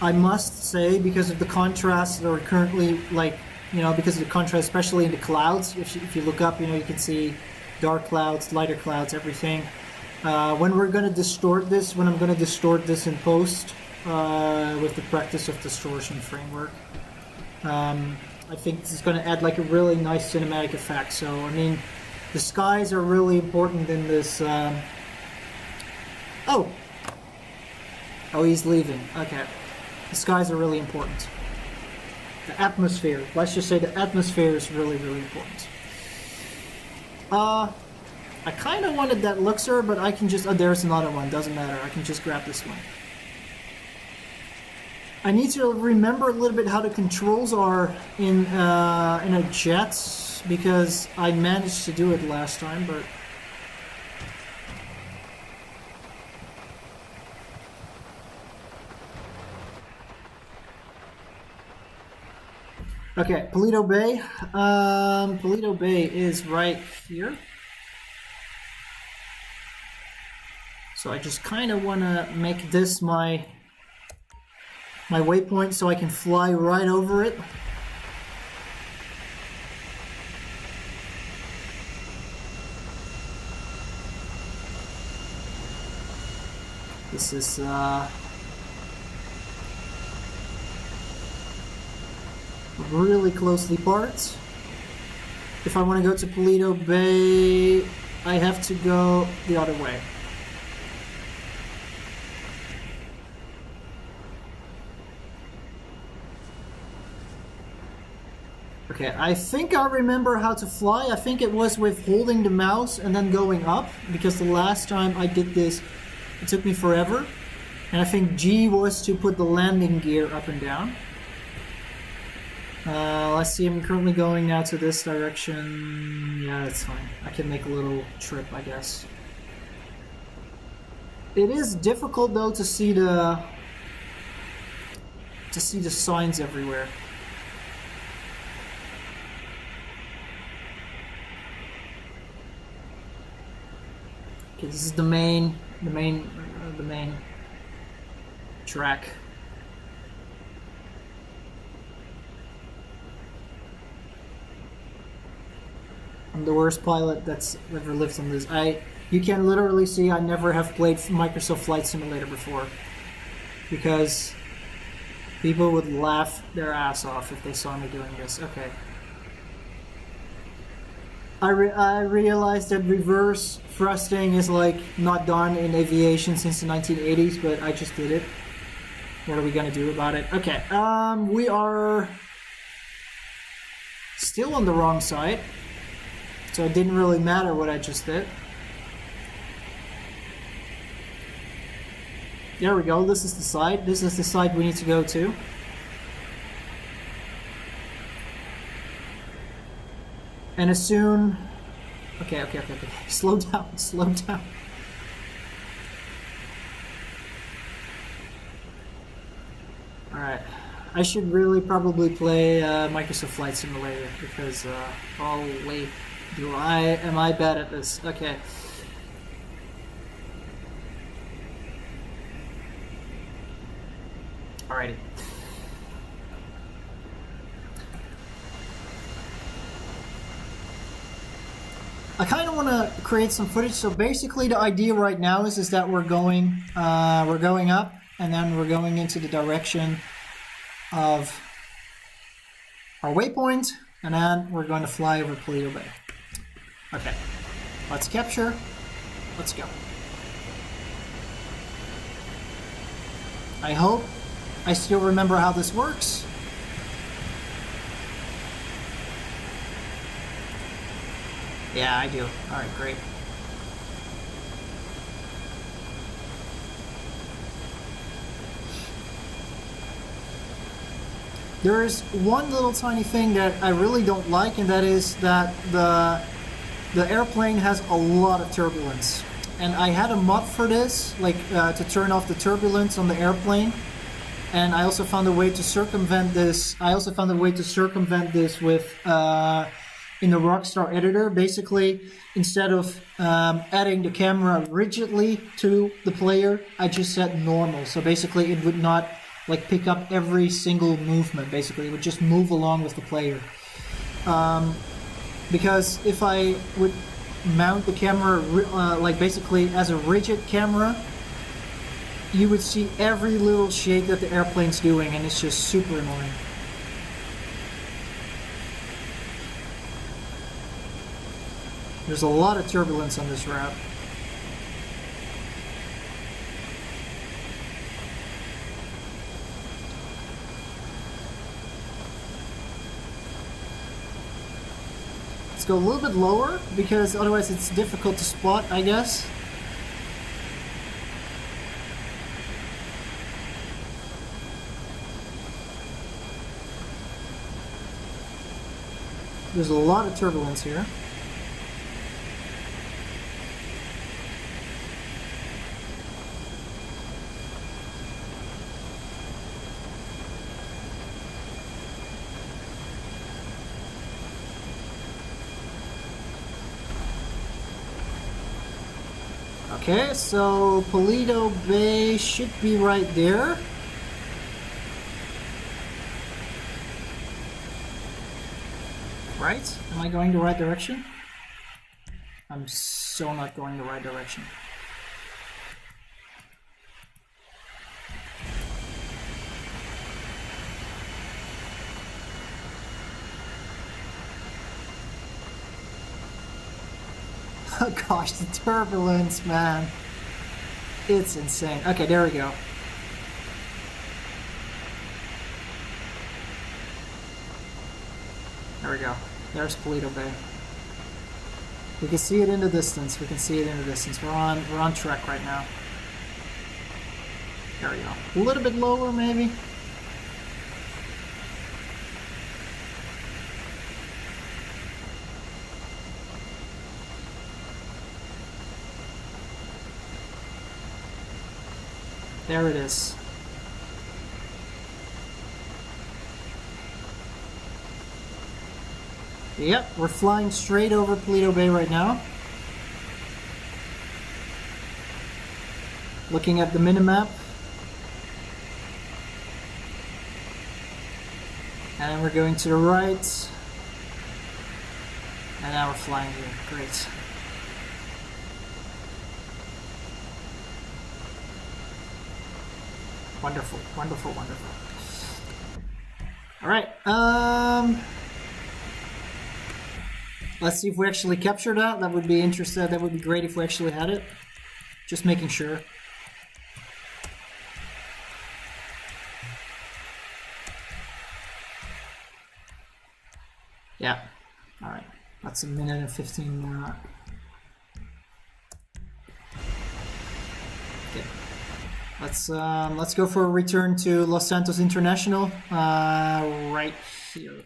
I must say, because of the contrast that are currently, like, you know, because of the contrast, especially in the clouds. If you look up, you know, you can see dark clouds, lighter clouds, everything. When I'm going to distort this in post with the practice of distortion framework, I think this is going to add like a really nice cinematic effect. So, I mean, the skies are really important in this Oh! Oh, he's leaving. Okay. The skies are really important. The atmosphere. Let's just say the atmosphere is really, really important. I kind of wanted that Luxor, but I can just... Oh, there's another one. Doesn't matter. I can just grab this one. I need to remember a little bit how the controls are in a jet, because I managed to do it last time, but... Okay, Polito Bay. Polito Bay is right here. So I just kind of want to make this my waypoint so I can fly right over it. This is really closely parked. If I want to go to Polito Bay, I have to go the other way. Okay, I think I remember how to fly. I think it was with holding the mouse and then going up, because the last time I did this, it took me forever. And I think G was to put the landing gear up and down. Let's see, I'm currently going now to this direction. Yeah, that's fine. I can make a little trip, I guess. It is difficult though to see the signs everywhere. Okay, this is the main track. I'm the worst pilot that's ever lived on this. You can literally see I never have played Microsoft Flight Simulator before, because people would laugh their ass off if they saw me doing this. Okay. I realized that reverse thrusting is like not done in aviation since the 1980s, but I just did it. What are we gonna do about it? Okay, we are still on the wrong side, so it didn't really matter what I just did. There we go, this is the side. This is the side we need to go to. And as soon... Okay. Slow down. Alright. I should really probably play Microsoft Flight Simulator, because, holy... Am I bad at this? Okay. Alrighty. I kind of want to create some footage. So basically, the idea right now is that we're going up, and then we're going into the direction of our waypoint, and then we're going to fly over Polito Bay. Okay, let's capture. Let's go. I hope I still remember how this works. Yeah, I do. Alright, great. There is one little tiny thing that I really don't like, and that is that the airplane has a lot of turbulence. And I had a mod for this, like to turn off the turbulence on the airplane. And I also found a way to circumvent this. With in the Rockstar editor. Basically, instead of adding the camera rigidly to the player, I just set normal. So basically, it would not like pick up every single movement. Basically, it would just move along with the player. Because if I would mount the camera like basically as a rigid camera, you would see every little shake that the airplane's doing, and it's just super annoying. There's a lot of turbulence on this route. go a little bit lower because otherwise it's difficult to spot, I guess. There's a lot of turbulence here. Okay, so Paleto Bay should be right there. Right? Am I going the right direction? I'm so not going the right direction. Oh gosh, the turbulence, man. It's insane. Okay, there we go. There we go. There's Paleto Bay. We can see it in the distance. We can see it in the distance. We're on track right now. There we go. A little bit lower, maybe. There it is. Yep, we're flying straight over Paleto Bay right now. Looking at the minimap. And then we're going to the right. And now we're flying here. Great. Wonderful, wonderful, wonderful. All right. Let's see if we actually capture that. That would be interesting. That would be great if we actually had it. Just making sure. Yeah. All right. That's a minute and 15 more. Okay. Let's go for a return to Los Santos International. Right here.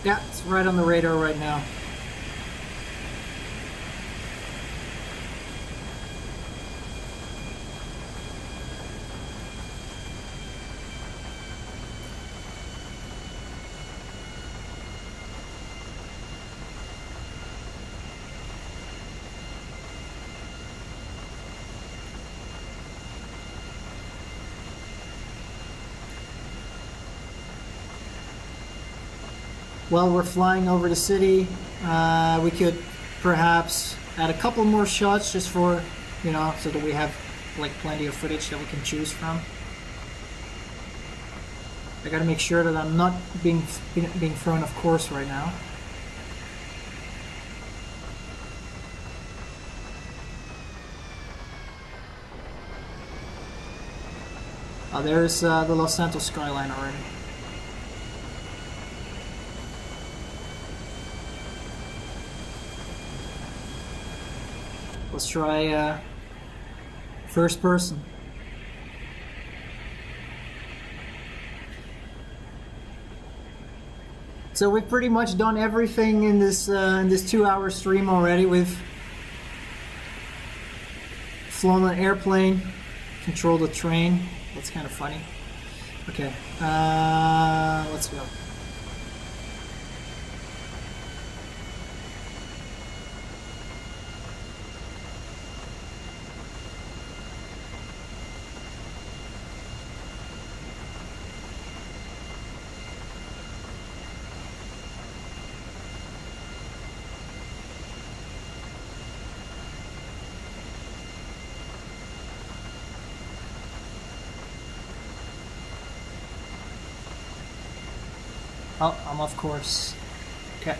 Yeah, it's right on the radar right now. While we're flying over the city, we could perhaps add a couple more shots just for, you know, so that we have like plenty of footage that we can choose from. I gotta make sure that I'm not being thrown off course right now. Oh, there's the Los Santos skyline already. Let's try first person. So we've pretty much done everything in this 2-hour stream already. We've flown an airplane, controlled a train. That's kind of funny. Okay, let's go. Oh, I'm off course. Okay.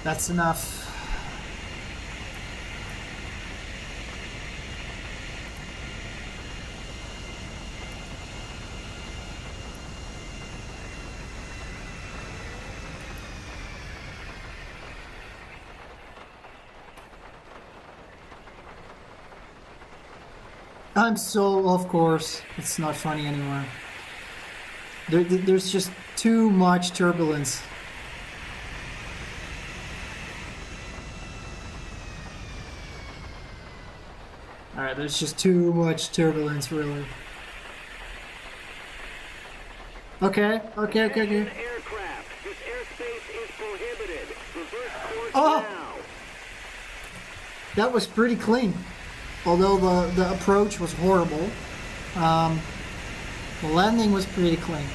That's enough. I'm so off course. It's not funny anymore. There's just too much turbulence. Alright, there's just too much turbulence, really. Okay. Aircraft. This airspace is prohibited. Reverse course Oh! now. That was pretty clean. Although the approach was horrible. The landing was pretty clean.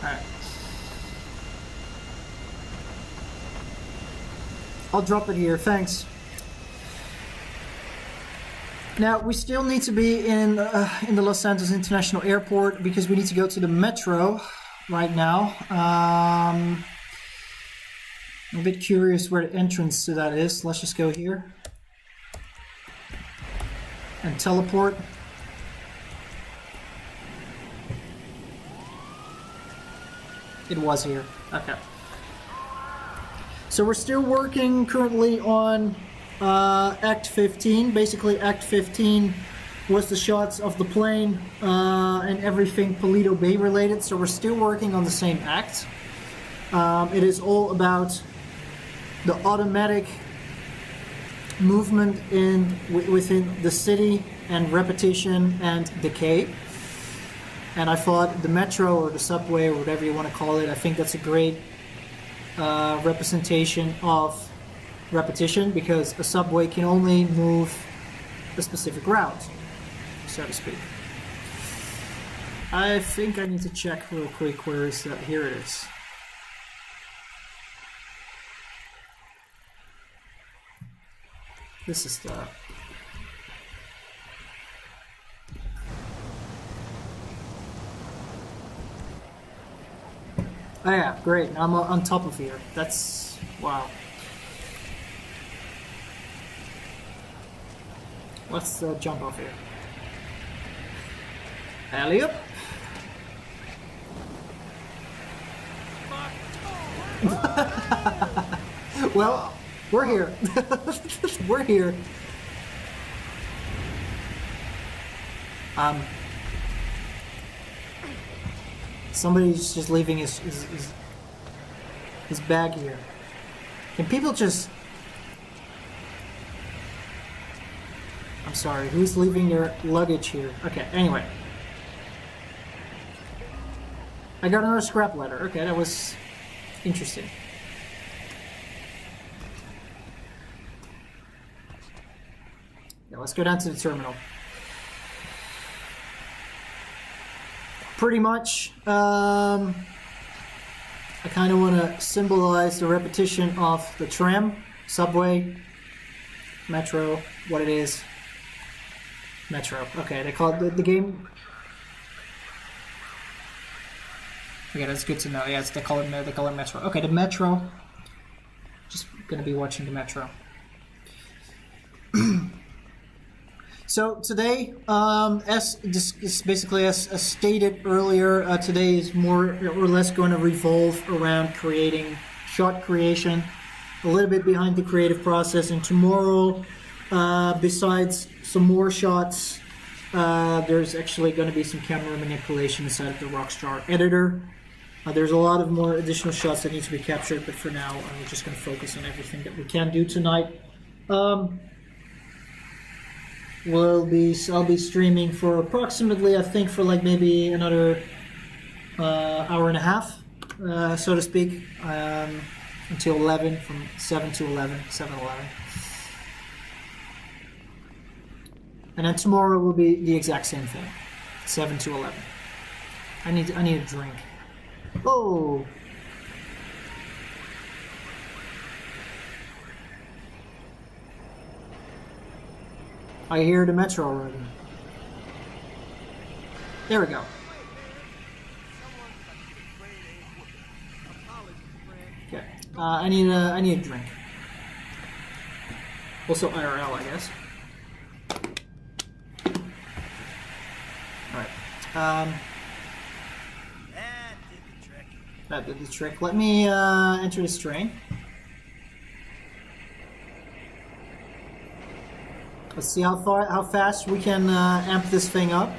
Alright. I'll drop it here, thanks. Now, we still need to be in the Los Santos International Airport because we need to go to the metro right now. I'm a bit curious where the entrance to that is. Let's just go here and teleport. It was here. Okay. So we're still working currently on Act 15. Basically, Act 15 was the shots of the plane and everything Paleto Bay related. So we're still working on the same act. It is all about the automatic movement within the city and repetition and decay. And I thought the metro or the subway or whatever you want to call it, I think that's a great representation of repetition, because a subway can only move a specific route, so to speak. I think I need to check real quick where is that. Here it is. This is the... Oh yeah, great. I'm on top of here. That's... wow. Let's jump off here. Alley-oop. Well, we're here. We're here. Somebody's just leaving his bag here. Can people just... I'm sorry, who's leaving your luggage here? Okay, anyway. I got another scrap letter. Okay, that was interesting. Now let's go down to the terminal. Pretty much, I kind of want to symbolize the repetition of the tram, subway, metro, what it is. Metro. Okay, they call it the game. Okay, that's good to know. Yes, they call it metro. Okay, the metro. Just gonna be watching the metro. So today, as stated earlier, today is more or less going to revolve around shot creation, a little bit behind the creative process, and tomorrow, besides some more shots, there's actually going to be some camera manipulation inside of the Rockstar editor. There's a lot of more additional shots that need to be captured, but for now, we're just going to focus on everything that we can do tonight. I'll be streaming for approximately, I think, for like maybe another hour and a half, so to speak, until 11, from 7 to 11, 7-11. And then tomorrow will be the exact same thing, 7 to 11. I need a drink. Oh! I hear the metro already. There we go. Okay. I need a drink. Also IRL, I guess. All right. That did the trick. Let me enter this train. Let's see how fast we can amp this thing up.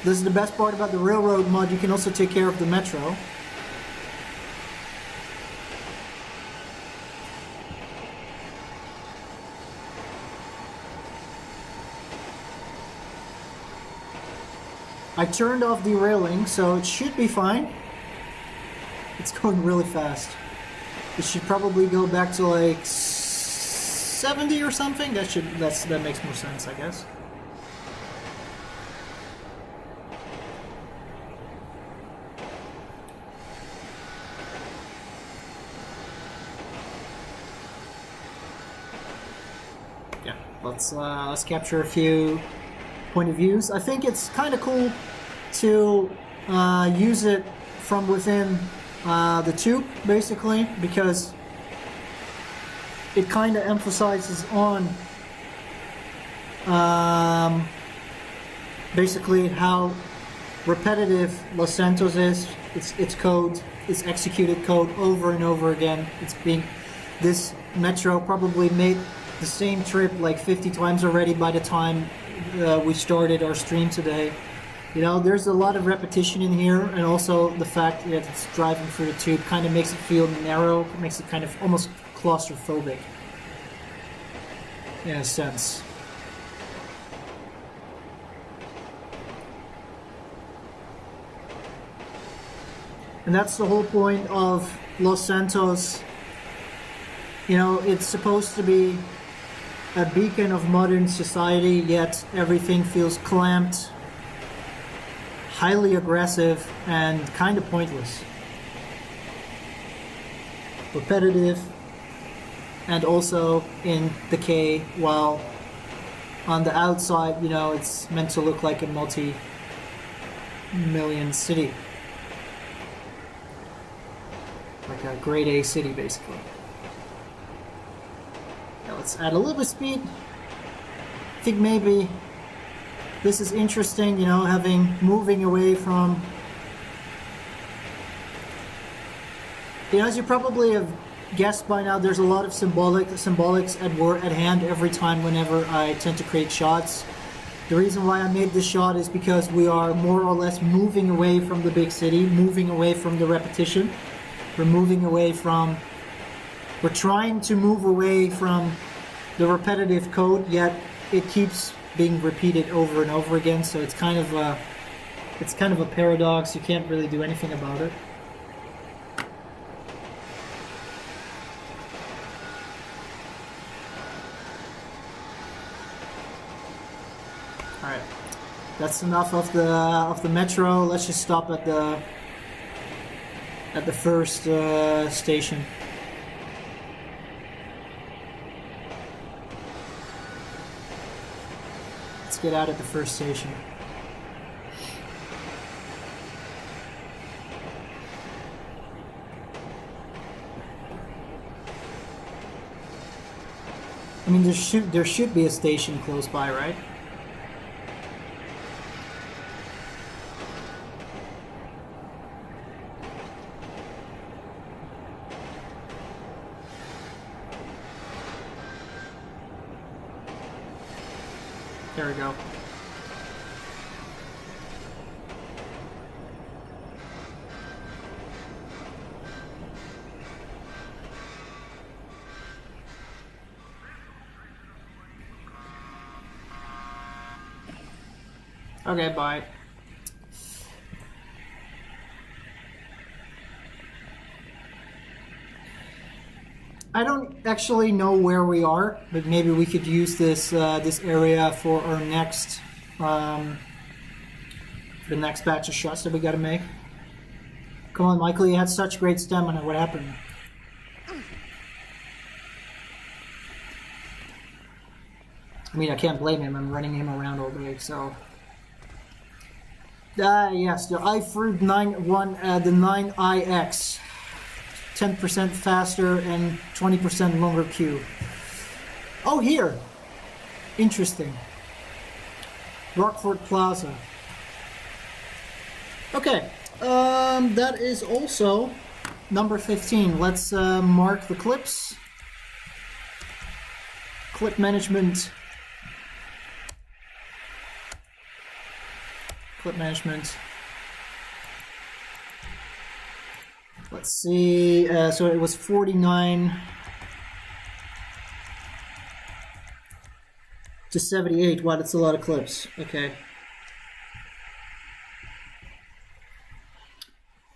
This is the best part about the railroad mod. You can also take care of the metro. I turned off derailing, so it should be fine. It's going really fast. It should probably go back to like 70 or something. That makes more sense, I guess. Yeah, let's capture a few point of views. I think it's kind of cool to use it from within the tube, basically, because it kind of emphasizes on basically how repetitive Los Santos is. It's code, it's executed code over and over again. This metro probably made the same trip like 50 times already by the time we started our stream today. You know, there's a lot of repetition in here, and also the fact that it's driving through the tube kind of makes it feel narrow, makes it kind of almost claustrophobic in a sense. And that's the whole point of Los Santos. You know, it's supposed to be a beacon of modern society, yet everything feels clamped, highly aggressive, and kind of pointless. Repetitive, and also in decay, while on the outside, you know, it's meant to look like a multi-million city. Like a grade A city, basically. Now let's add a little bit of speed. I think maybe this is interesting, you know, moving away from, you know, as you probably have guessed by now, there's a lot of symbolics at hand every time whenever I tend to create shots. The reason why I made this shot is because we are more or less moving away from the big city, moving away from the repetition. We're trying to move away from the repetitive code, yet it keeps being repeated over and over again, so it's kind of a paradox. You can't really do anything about it. All right, that's enough of the metro. Let's just stop at the first station. Let's get out at the first station. I mean, there should be a station close by, right? There we go. Okay, bye. I don't actually know where we are, but maybe we could use this this area for our next the next batch of shots that we got to make. Come on, Michael, you had such great stamina. What happened? I mean, I can't blame him. I'm running him around all day, so. Yes, the iFruit 9 the 9iX. 10% faster and 20% longer queue. Oh, here. Interesting. Rockford Plaza. Okay, that is also number 15. Let's mark the clips. Clip management. Clip management. Let's see. So it was 49 to 78. Wow, that's a lot of clips. Okay.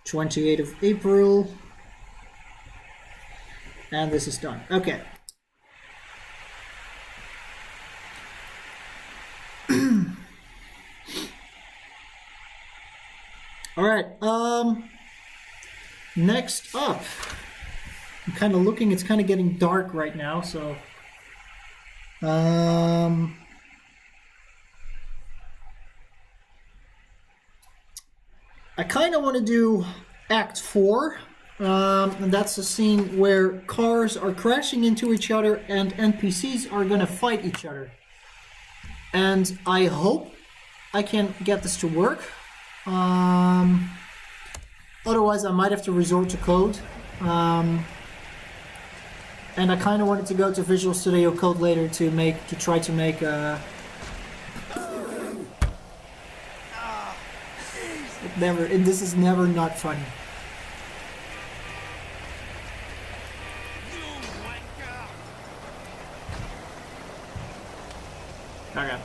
28th of April. And this is done. Okay. All right. Next up, I'm kind of looking. It's kind of getting dark right now, so I kind of want to do Act 4, and that's a scene where cars are crashing into each other and NPCs are gonna fight each other. And I hope I can get this to work. Otherwise, I might have to resort to code. And I kind of wanted to go to Visual Studio Code later to try to make a. This is never not funny. Okay.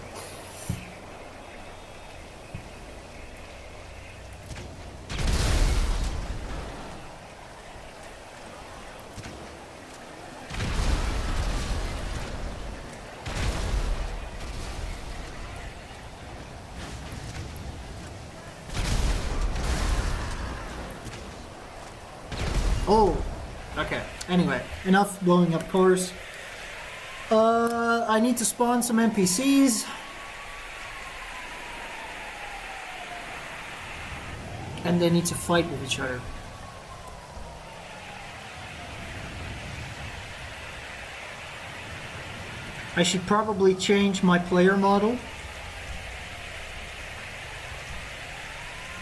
Oh, okay. Anyway, enough blowing up cars. I need to spawn some NPCs. And they need to fight with each other. I should probably change my player model.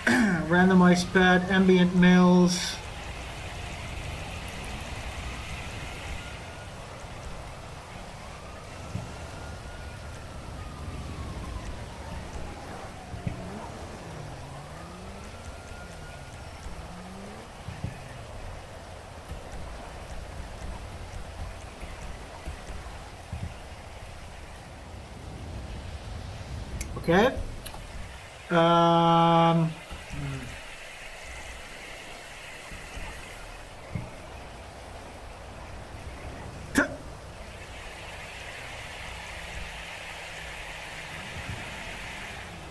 Randomized pad, ambient males. Okay.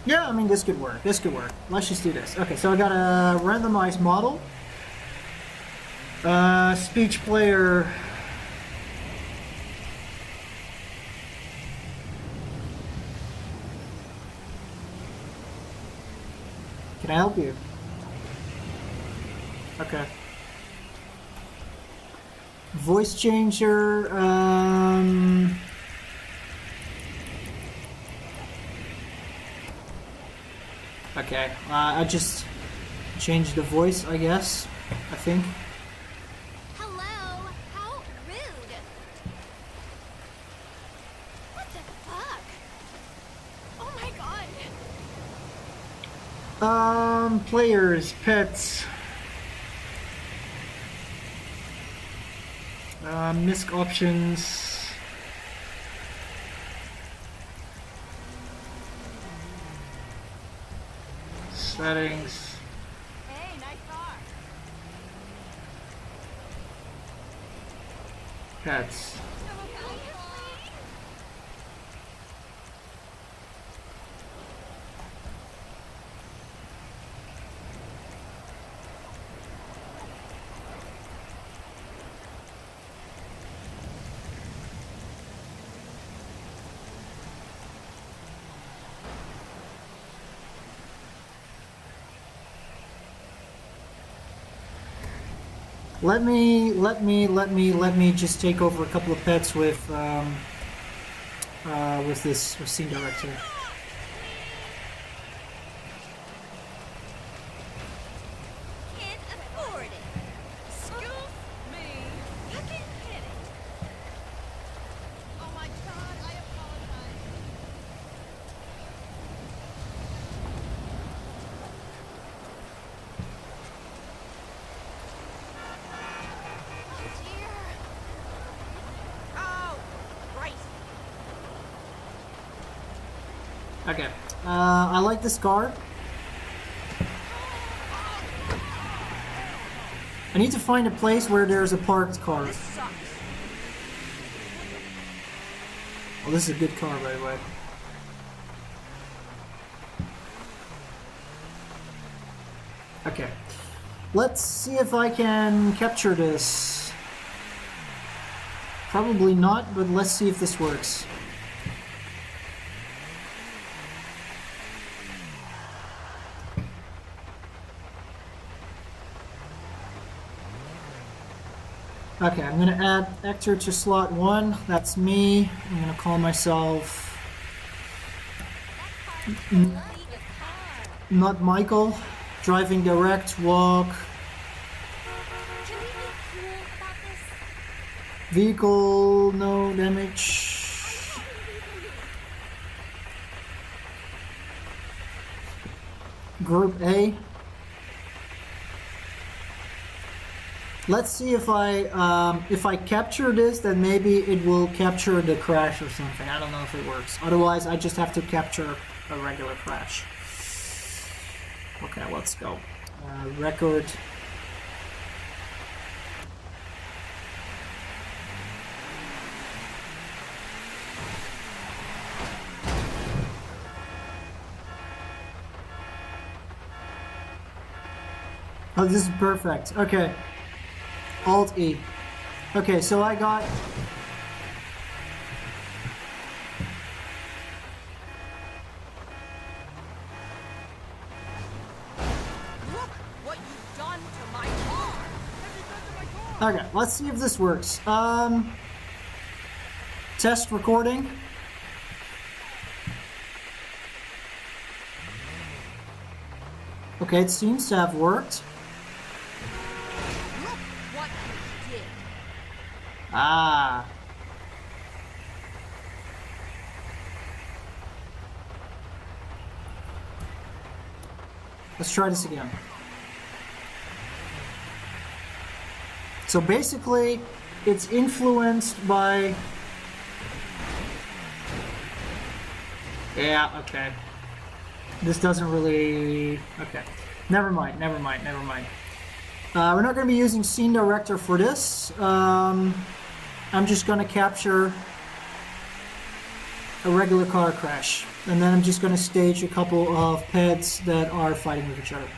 Yeah, I mean, this could work. This could work. Let's just do this. Okay, so I got a randomized model. Speech player. Can I help you? Okay. Voice changer. Okay. I just changed the voice, I guess. I think. Hello? How rude. What the fuck? Oh my god. Players, pets. Misc options. Settings. Hey, nice car. Pets. Let me just take over a couple of pets with scene director. Can't afford it. Excuse me. Fucking kidding. Oh my god, I apologize. Oh dear. Oh, right. Okay. I like this car. I need to find a place where there's a parked car. This sucks. Oh, this is a good car, by the way. Okay. Let's see if I can capture this. Probably not, but let's see if this works. Okay, I'm gonna add actor to slot 1. That's me. I'm gonna call myself not Michael. Driving direct, walk, Can we be cool about this? vehicle, no damage. Group A. Let's see if I capture this, then maybe it will capture the crash or something. I don't know if it works. Otherwise, I just have to capture a regular crash. Okay, let's go. Record. Oh, this is perfect. Okay. Alt E. Okay, so I got... Look what you've done to my car. Okay, let's see if this works. Test recording. Okay, it seems to have worked. Look what you did. Ah. Let's try this again. So basically, it's influenced by... Yeah, okay. This doesn't really... Okay. Never mind. We're not going to be using scene director for this. I'm just going to capture a regular car crash. And then I'm just going to stage a couple of pets that are fighting with each other.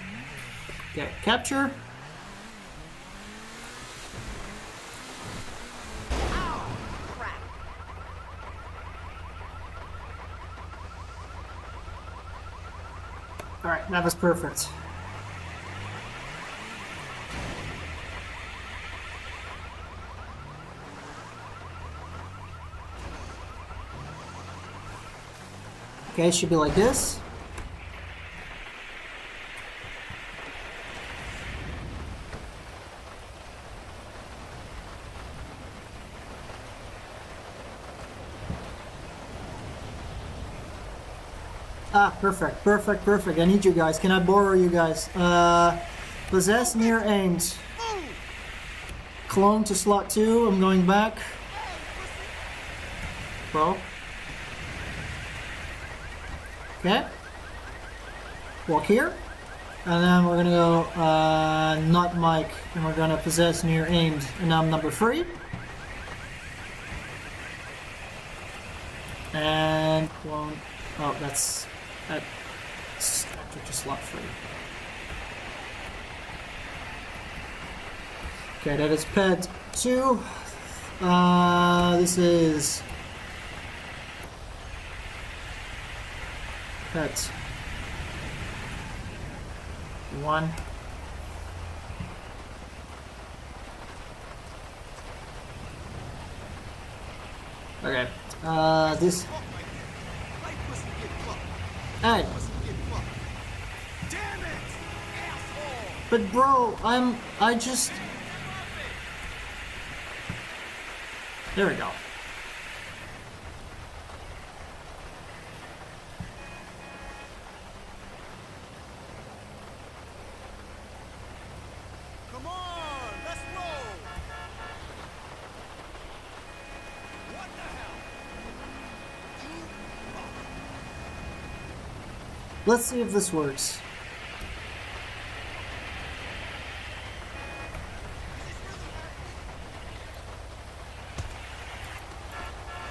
Okay, capture. Ow, crap. Alright, that was perfect. Okay, it should be like this. Ah, perfect. I need you guys. Can I borrow you guys? Possess near aimed. Clone to slot 2. I'm going back. Bro. Okay. Walk here. And then we're gonna go not Mike. And we're gonna possess near aimed. And I'm number 3. And clone. Oh, that's actor to slot 3. Okay, that is pet 2. This is pet 1. Okay. This. Hey. Damn it! Asshole! But bro, I just. There we go. Come on, let's roll! What the hell? Let's see if this works.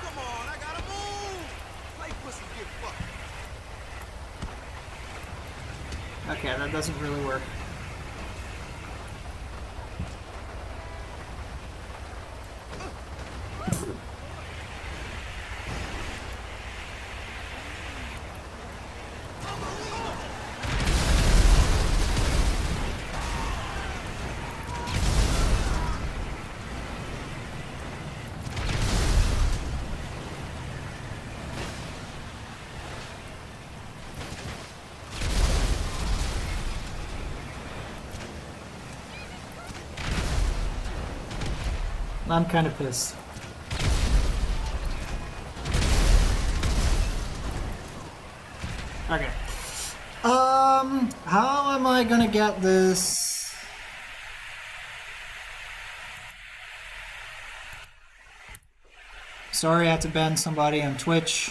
Come on, I gotta move! Play pussy, get fucked. Okay, that doesn't really work. I'm kind of pissed. Okay. How am I gonna get this? Sorry, I had to ban somebody on Twitch.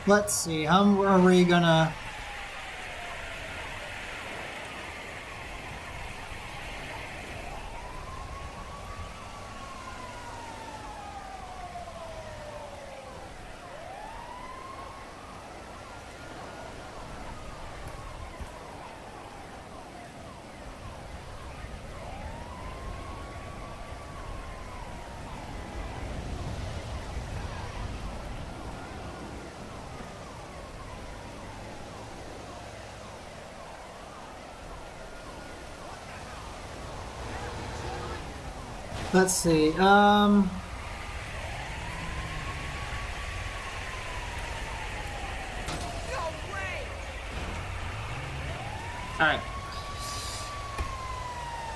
Let's see, how are we gonna... Let's see, Alright.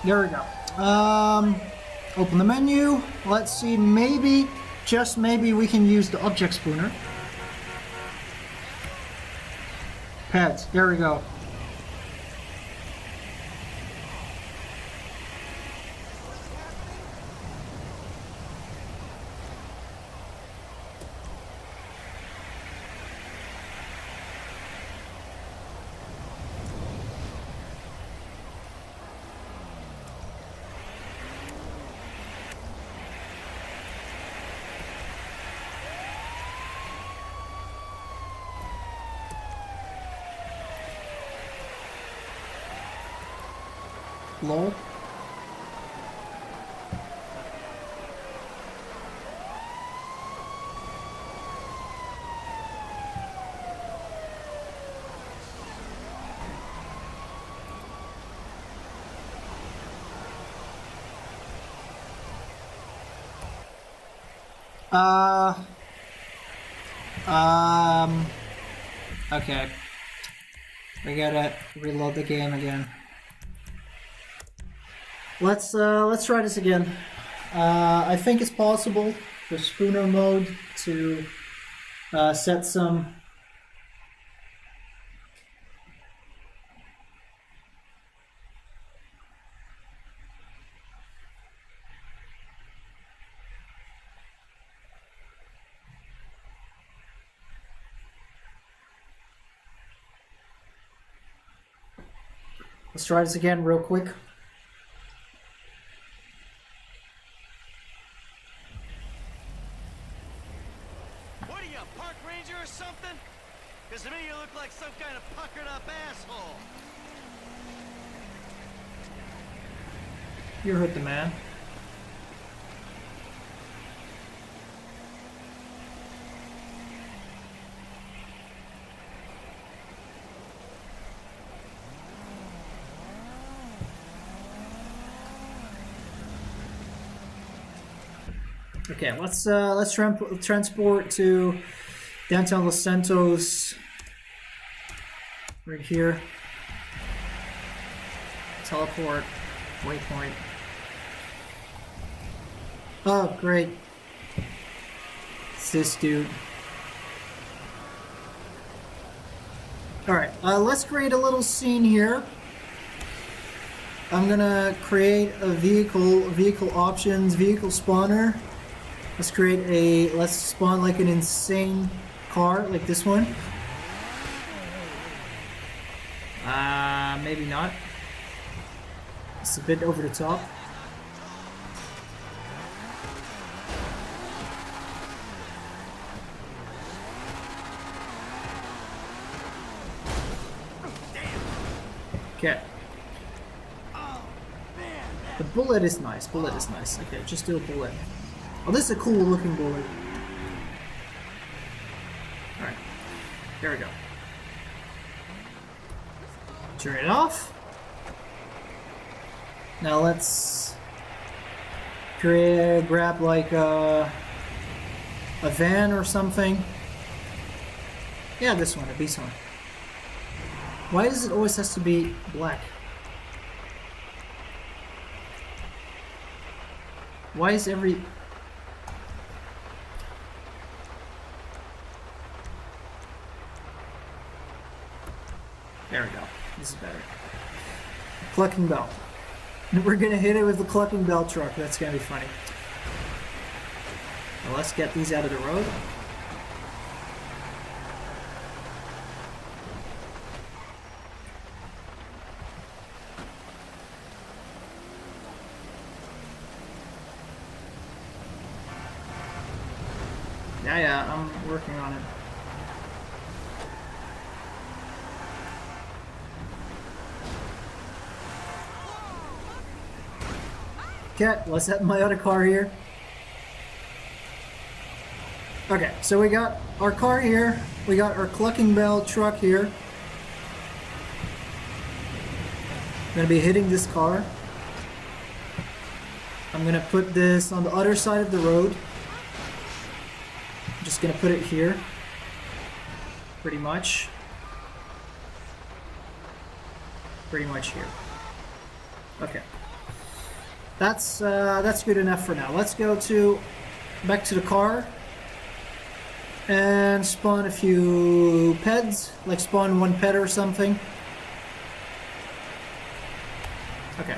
There we go. Open the menu. Let's see, maybe, just maybe we can use the object spooner. Pets, there we go. Lol. Okay. We gotta reload the game again. Let's try this again. I think it's possible for spooner mode to set some. Let's try this again real quick. What are you, a park ranger or something? Because to me you look like some kind of puckered up asshole. You heard the man. Okay, let's transport to downtown Los Santos. Right here. Teleport. Waypoint. Oh, great. It's this dude. Alright, let's create a little scene here. I'm gonna create a vehicle options, vehicle spawner. Let's spawn like an insane car, like this one. Maybe not. It's a bit over the top. Okay. The bullet is nice. Okay, just do a bullet. Oh, this is a cool looking bullet. Alright. There we go. Turn it off. Now let's grab like a van or something. Yeah, this one, a beast one. Why does it always has to be black? Why is every... There we go. This is better. Clucking bell. We're gonna hit it with the clucking bell truck. That's gonna be funny. Well, let's get these out of the road. Yeah, I'm working on it. Okay, let's set my other car here. Okay, so we got our car here. We got our clucking bell truck here. I'm gonna be hitting this car. I'm gonna put this on the other side of the road. Just gonna put it here, pretty much here. Okay, that's good enough for now. Let's go back to the car and spawn a few peds, like spawn one ped or something. Okay,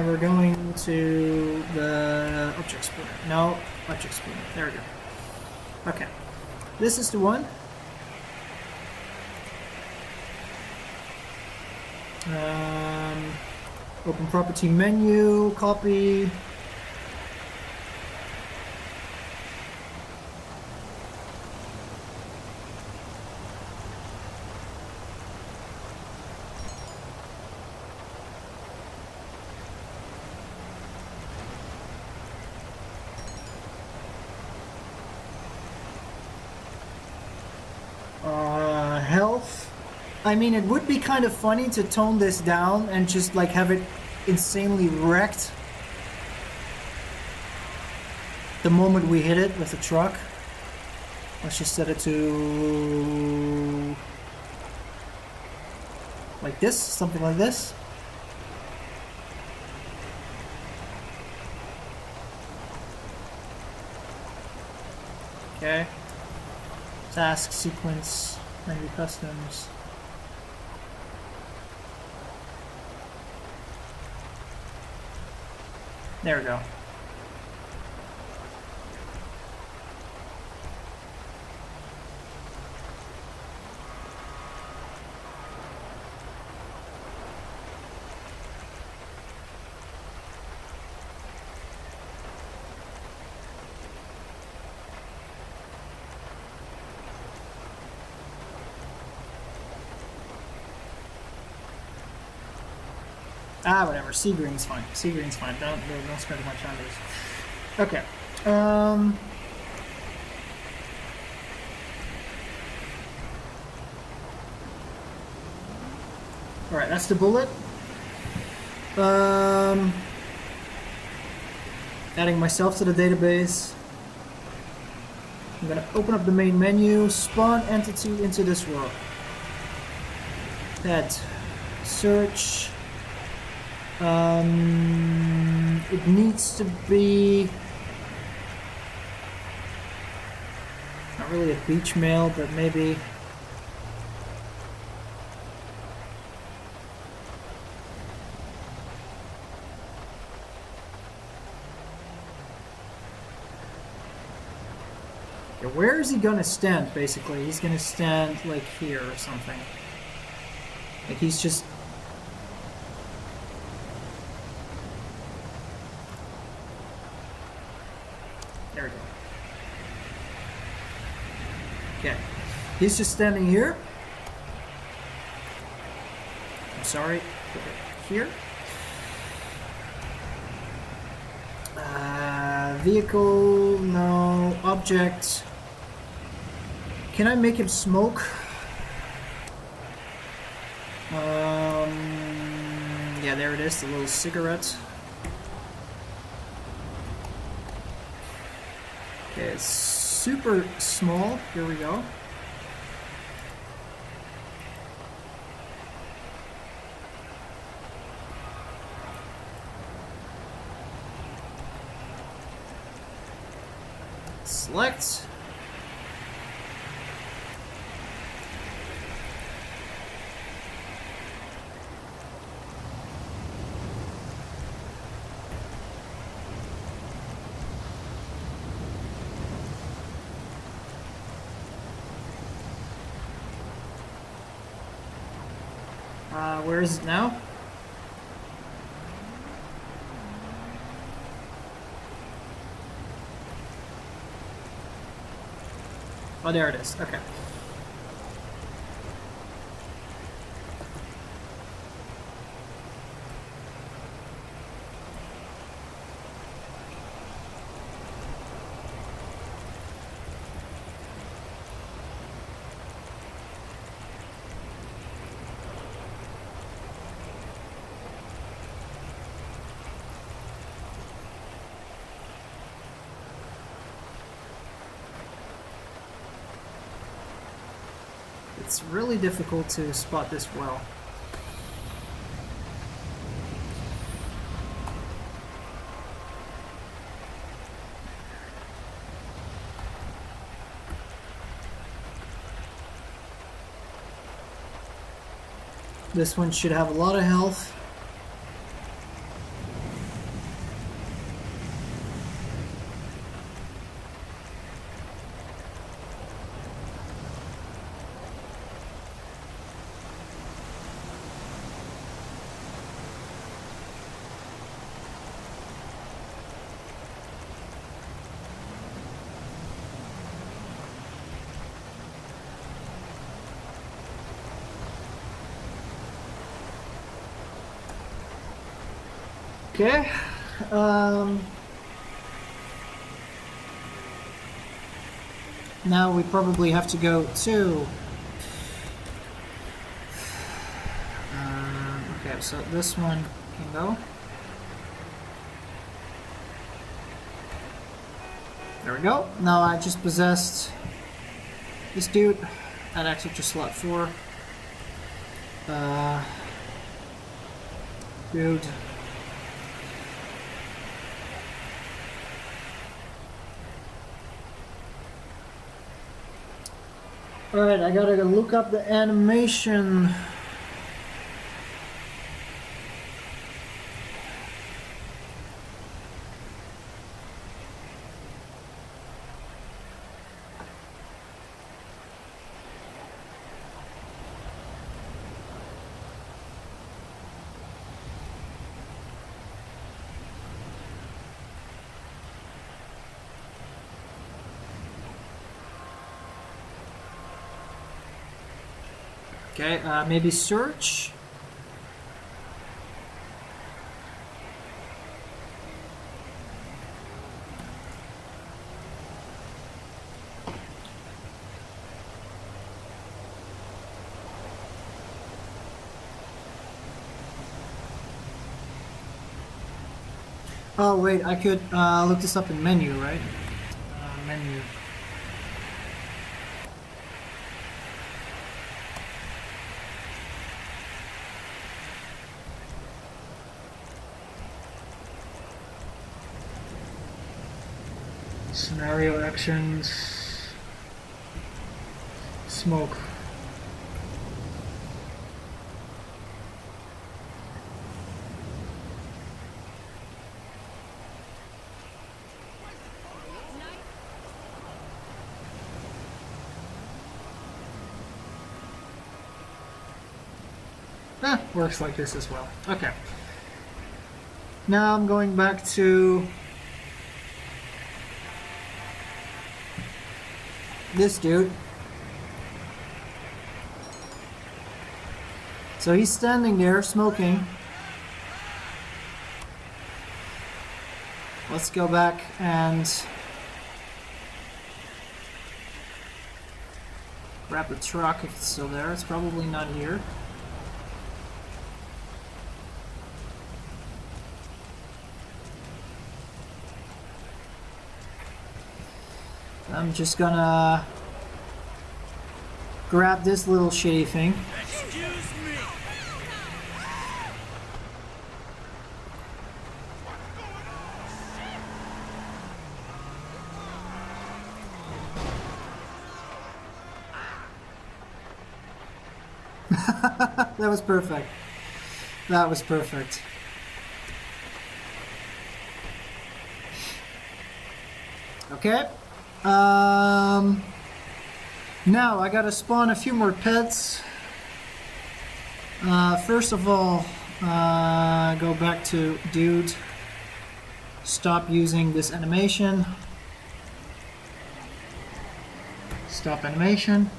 we're going to the object spawner. No, object spawner. There we go. Okay, this is the one. Open property menu, copy. Health. I mean, it would be kind of funny to tone this down and just like have it insanely wrecked the moment we hit it with the truck. Let's just set it to like this, something like this. Okay. Task sequence, menu customs. There we go. Ah, whatever. Sea green's fine. Sea green's fine. Don't spend much on these. Okay. All right. That's the bullet. Adding myself to the database. I'm gonna open up the main menu, spawn entity into this world. Add, search. It needs to be not really a beach mail, but maybe yeah, where is he gonna stand? Basically, he's gonna stand like here or something. Like he's just. There we go. Okay. He's just standing here. I'm sorry. Put it here. Vehicle, no. Object. Can I make him smoke? Yeah, there it is, the little cigarette. Okay, it's super small. Here we go. Select. Where is it now? Oh, there it is. Okay. It's really difficult to spot this well. This one should have a lot of health. Okay. Now we probably have to go to. Okay, so this one can go. There we go. Now I just possessed this dude. That actually just slot 4. Dude. Alright, I gotta go look up the animation. Okay, maybe search. Oh wait, I could look this up in menu, right? Menu. Scenario actions. Smoke. Works like this as well. Okay. Now I'm going back to this dude. So he's standing there smoking. Let's go back and grab the truck if it's still there. It's probably not here. I'm just gonna grab this little shitty thing. Excuse me. That was perfect. That was perfect. Okay. Now I gotta spawn a few more pets. First of all, go back to dude. Stop using this animation. Stop animation.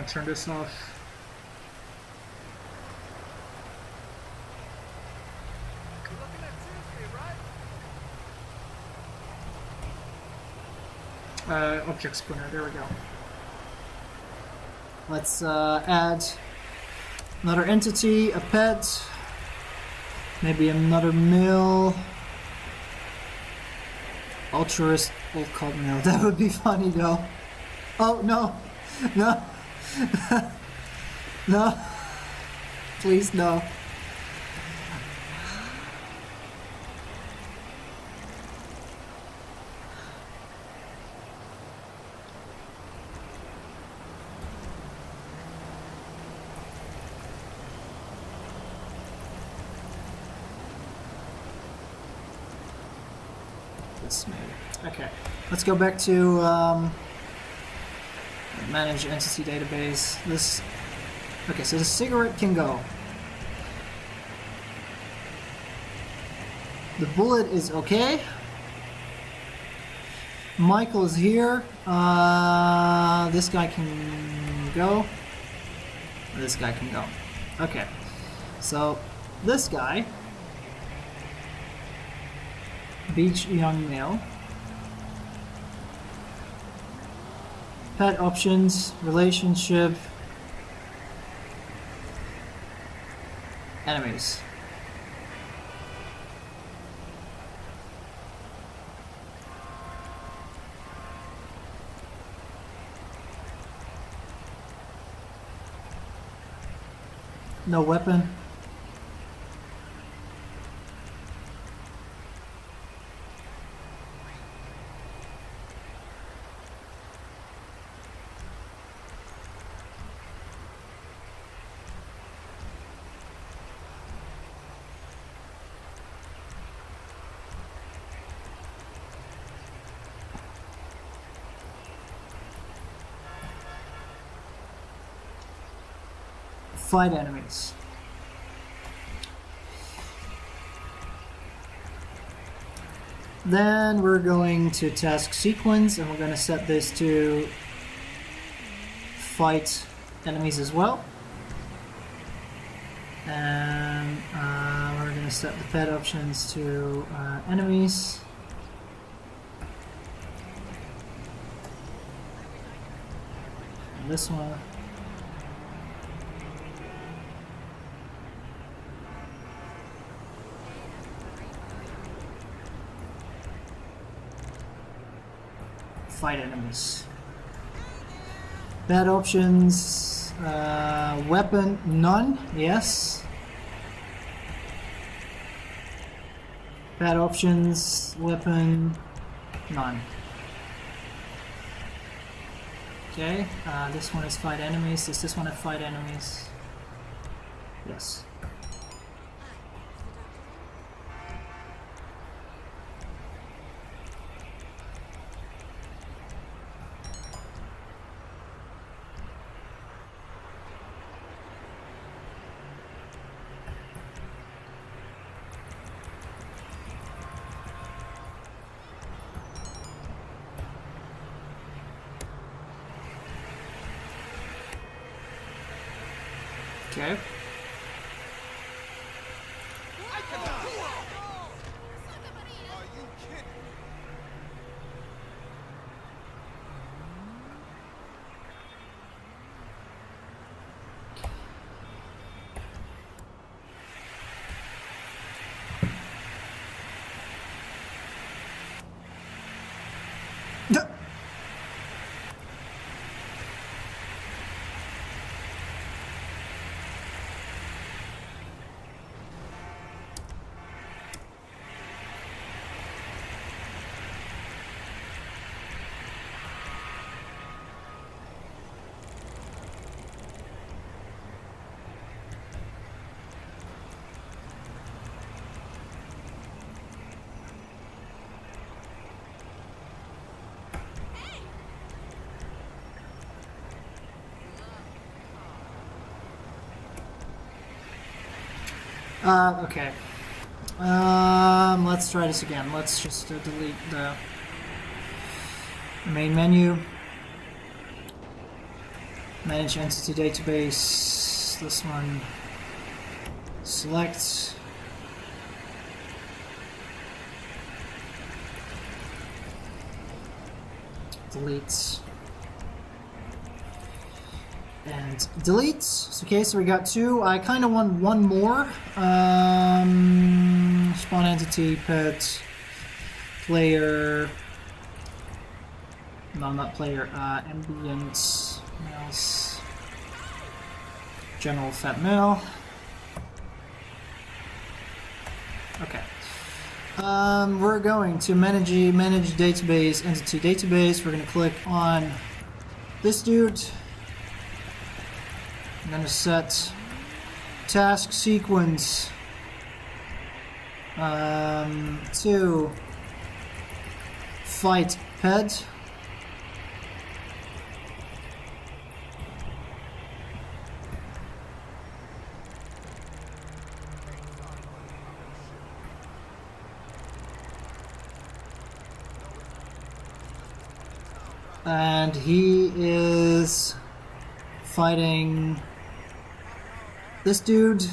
Turn this off. Object spinner, there we go. Let's add another entity, a pet, maybe another mill. Altruist old cult mill, that would be funny though. Oh no, no. No. Please, no. This maybe. Okay. Let's go back to manage entity database. This. Okay, so the cigarette can go. The bullet is okay. Michael is here. This guy can go. This guy can go. Okay. So this guy, beach young male. Pet options, relationship, enemies. No weapon. Fight enemies. Then we're going to task sequence and we're going to set this to fight enemies as well. And we're going to set the pet options to enemies. this one. Fight enemies. Bad options. Weapon, none. Yes. Bad options. Weapon, none. Okay. This one is fight enemies. Does this one have fight enemies? Yes. Okay. Okay. Let's try this again. Let's just delete the main menu. Manage entity database. This one. Select. Delete. And delete. Okay, so we got two. I kind of want one more. Spawn entity, pet, player. No, not player. Ambient, mouse, general fat male. Okay. We're going to manage database, entity database. We're going to click on this dude. I'm going to set task sequence to fight pet. And he is fighting this dude.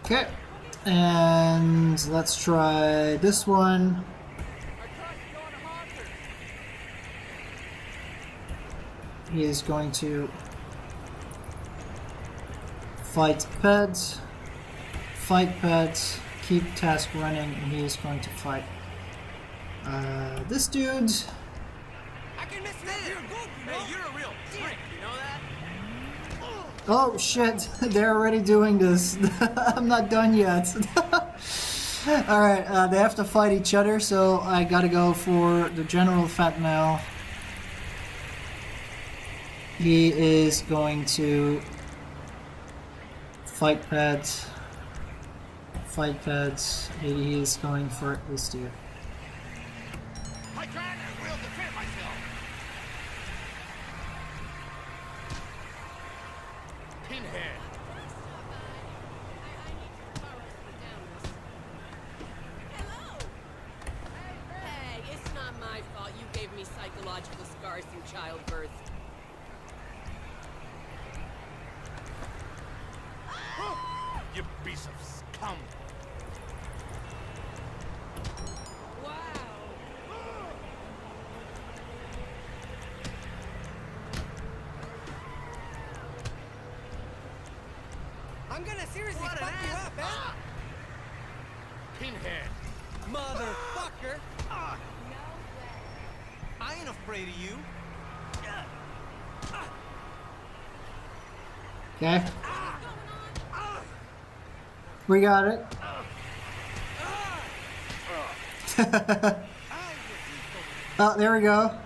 Okay, and let's try this one. He is going to fight pet, keep task running, and he is going to fight this dude. I can miss that. You're a goop, you know? Hey, you're a real prick, you know that? Oh shit, they're already doing this. I'm not done yet. Alright, they have to fight each other, so I gotta go for the general fat male. He is going to fight pet, fight pads. 80 is going for this dude. I can and will defend myself. Pinhead. Hey, it's not my fault you gave me psychological scars through childbirth. You piece of scum. Wow. I'm gonna seriously fuck you up, man. Pinhead. Motherfucker. I ain't afraid of you. Okay. We got it. Oh, there we go.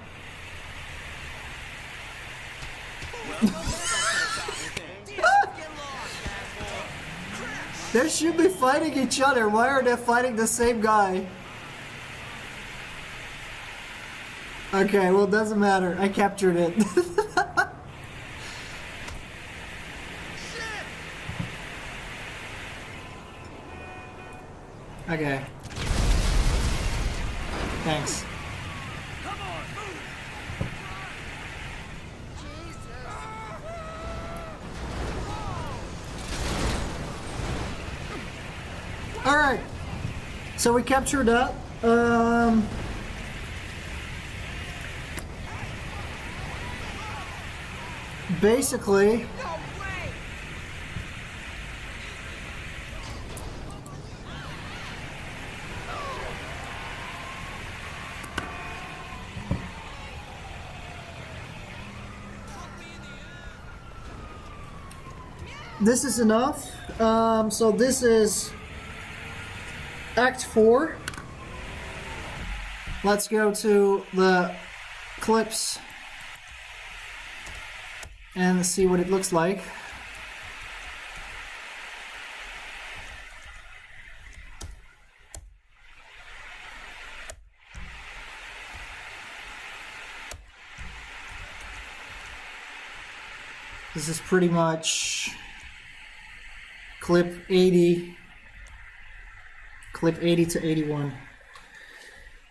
They should be fighting each other. Why are they fighting the same guy? Okay, well, it doesn't matter. I captured it. Okay. Thanks. Alright. So we captured that. Basically, this is enough. So this is Act 4. Let's go to the clips and see what it looks like. This is pretty much clip 80 to 81.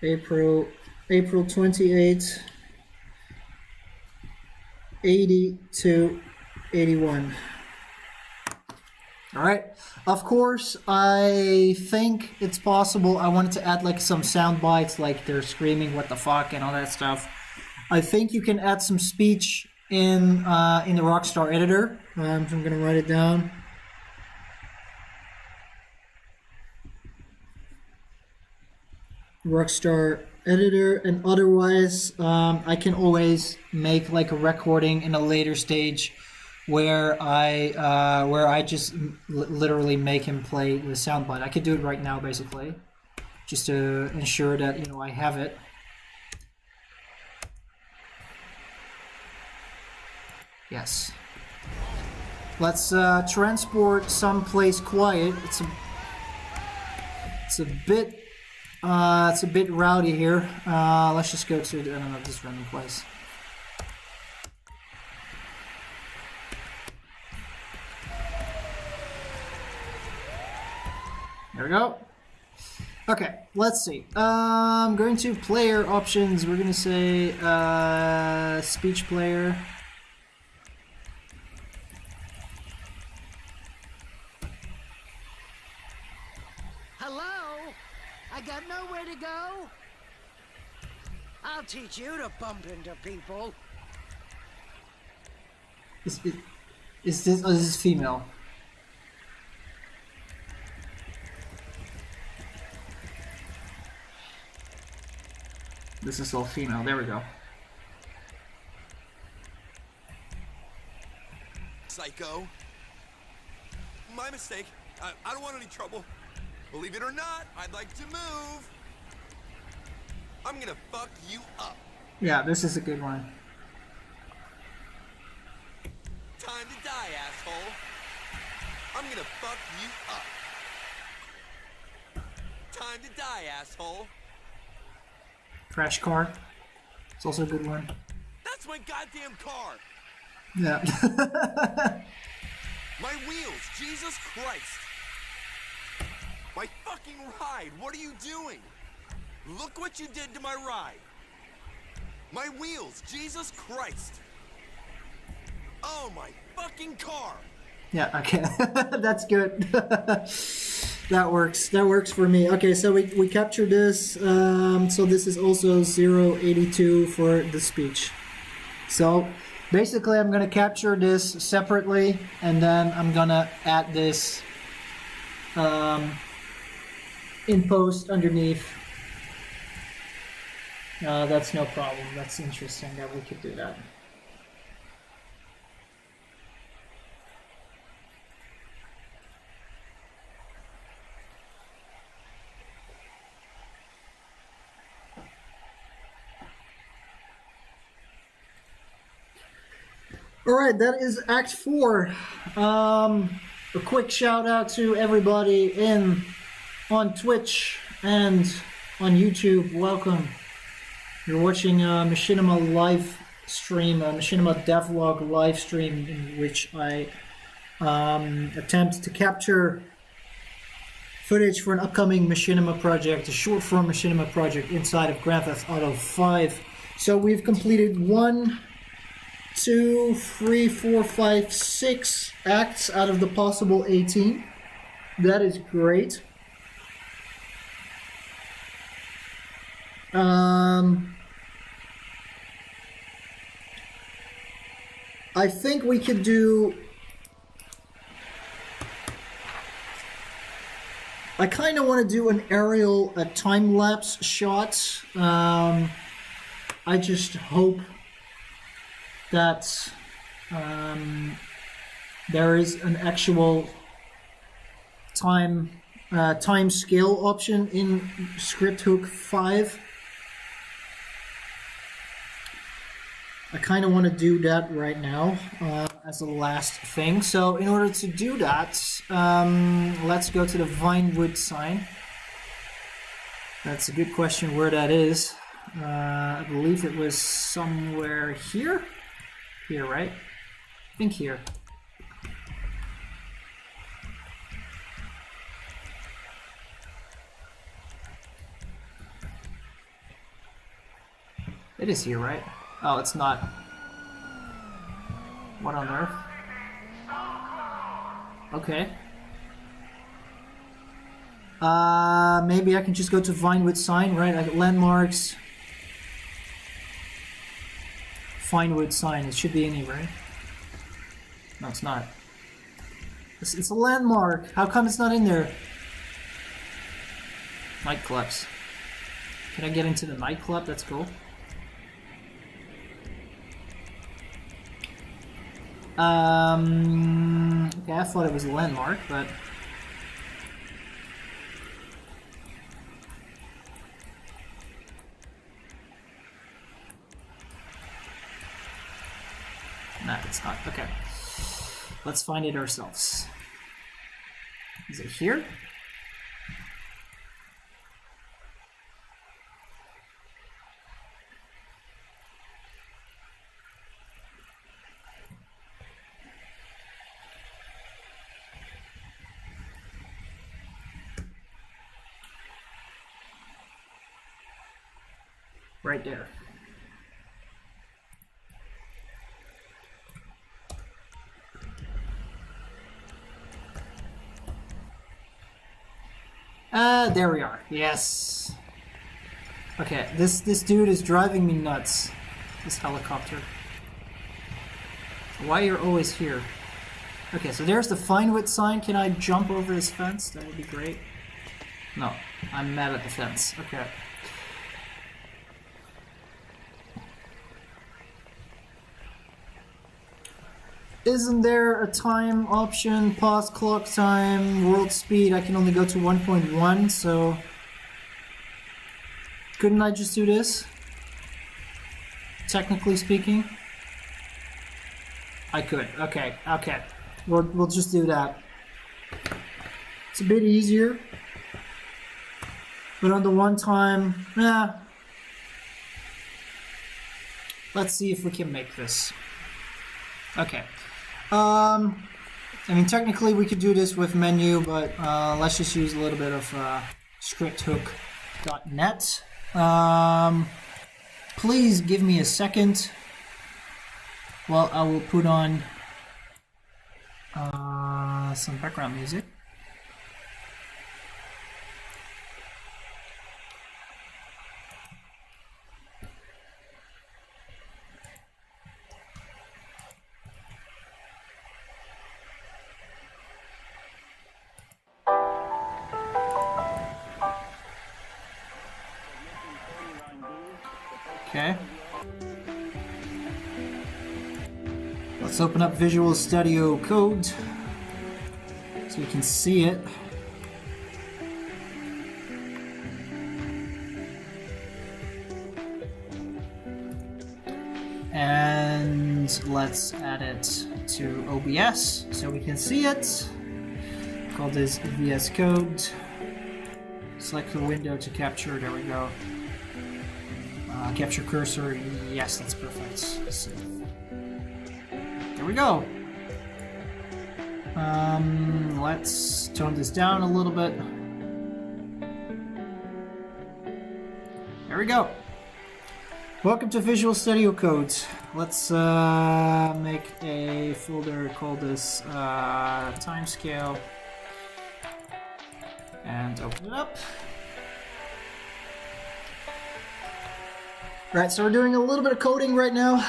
April 28, 80 to 81. All right. Of course, I think it's possible. I wanted to add like some sound bites, like they're screaming "what the fuck" and all that stuff. I think you can add some speech in the Rockstar editor. So I'm gonna write it down. Rockstar editor, and otherwise I can always make like a recording in a later stage where I just literally make him play the soundbite. I could do it right now basically, just to ensure that I have it. Yes. Let's transport someplace quiet. It's a bit rowdy here. Let's just go to this random place. There we go. Okay, let's see. Going to player options. We're gonna say speech player. Hello? I got nowhere to go? I'll teach you to bump into people. Is this? Oh, this is female. This is all female. There we go. Psycho. My mistake. I don't want any trouble. Believe it or not, I'd like to move. I'm gonna fuck you up. Yeah, this is a good one. Time to die, asshole. I'm gonna fuck you up. time to die, asshole. Crash car. It's also a good one. That's my goddamn car. Yeah. My wheels, Jesus Christ. My fucking ride, what are you doing? Look what you did to my ride. My wheels, Jesus Christ. Oh, my fucking car. Yeah, okay. That's good. That works. That works for me. Okay, so we captured this. So this is also 082 for the speech. So basically I'm going to capture this separately, and then I'm going to add this in post underneath. That's no problem. That's interesting that we could do that. Alright, that is Act 4. A quick shout out to everybody on Twitch and on YouTube. Welcome. You're watching Machinima live stream, Machinima devlog live stream, in which I attempt to capture footage for an upcoming Machinima project, a short form Machinima project inside of Grand Theft Auto 5. So we've completed 1, 2, 3, 4, 5, 6 acts out of the possible 18. That is great. I think we could do... I kind of want to do an aerial, a time-lapse shot. I just hope that there is an actual time scale option in Script-Hook 5. I kind of want to do that right now as a last thing. So in order to do that, let's go to the Vinewood sign. That's a good question where that is. I believe it was somewhere here. Here, right? I think here. It is here, right? Oh, it's not. What on earth? Okay. Maybe I can just go to Vinewood sign, right? I got landmarks. Vinewood sign, it should be in here, right? No, it's not. It's a landmark. How come it's not in there? Nightclubs. Can I get into the nightclub? That's cool. Okay, I thought it was a landmark, but... No, it's not. Okay. Let's find it ourselves. Is it here? Right there. There we are. Yes. Okay, this dude is driving me nuts. This helicopter. Why you're always here? Okay, so there's the Vinewood sign. Can I jump over this fence? That would be great. No, I'm mad at the fence. Okay. Isn't there a time option? Pause clock time, world speed. I can only go to 1.1, so couldn't I just do this? Technically speaking, I could. Okay, okay. We'll just do that. It's a bit easier. But on the one time, let's see if we can make this. Okay. I mean, technically we could do this with menu, but let's just use a little bit of scripthook.net. Please give me a second. Well, I will put on some background music. Okay. Let's open up Visual Studio Code so you can see it. And let's add it to OBS so we can see it. Call this VS Code. Select the window to capture. There we go. Capture cursor. Yes, that's perfect. So, there we go. Let's tone this down a little bit. There we go. Welcome to Visual Studio Code. Let's make a folder, call this timescale, and open it up. Right, so we're doing a little bit of coding right now.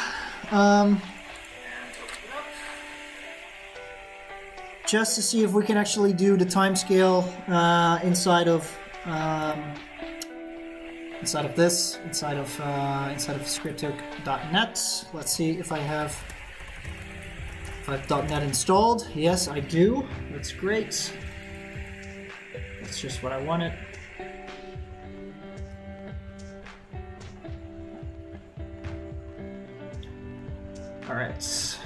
Just to see if we can actually do the timescale inside of scripthook.net. Let's see if I have .net installed. Yes, I do. That's great. That's just what I wanted. All right. So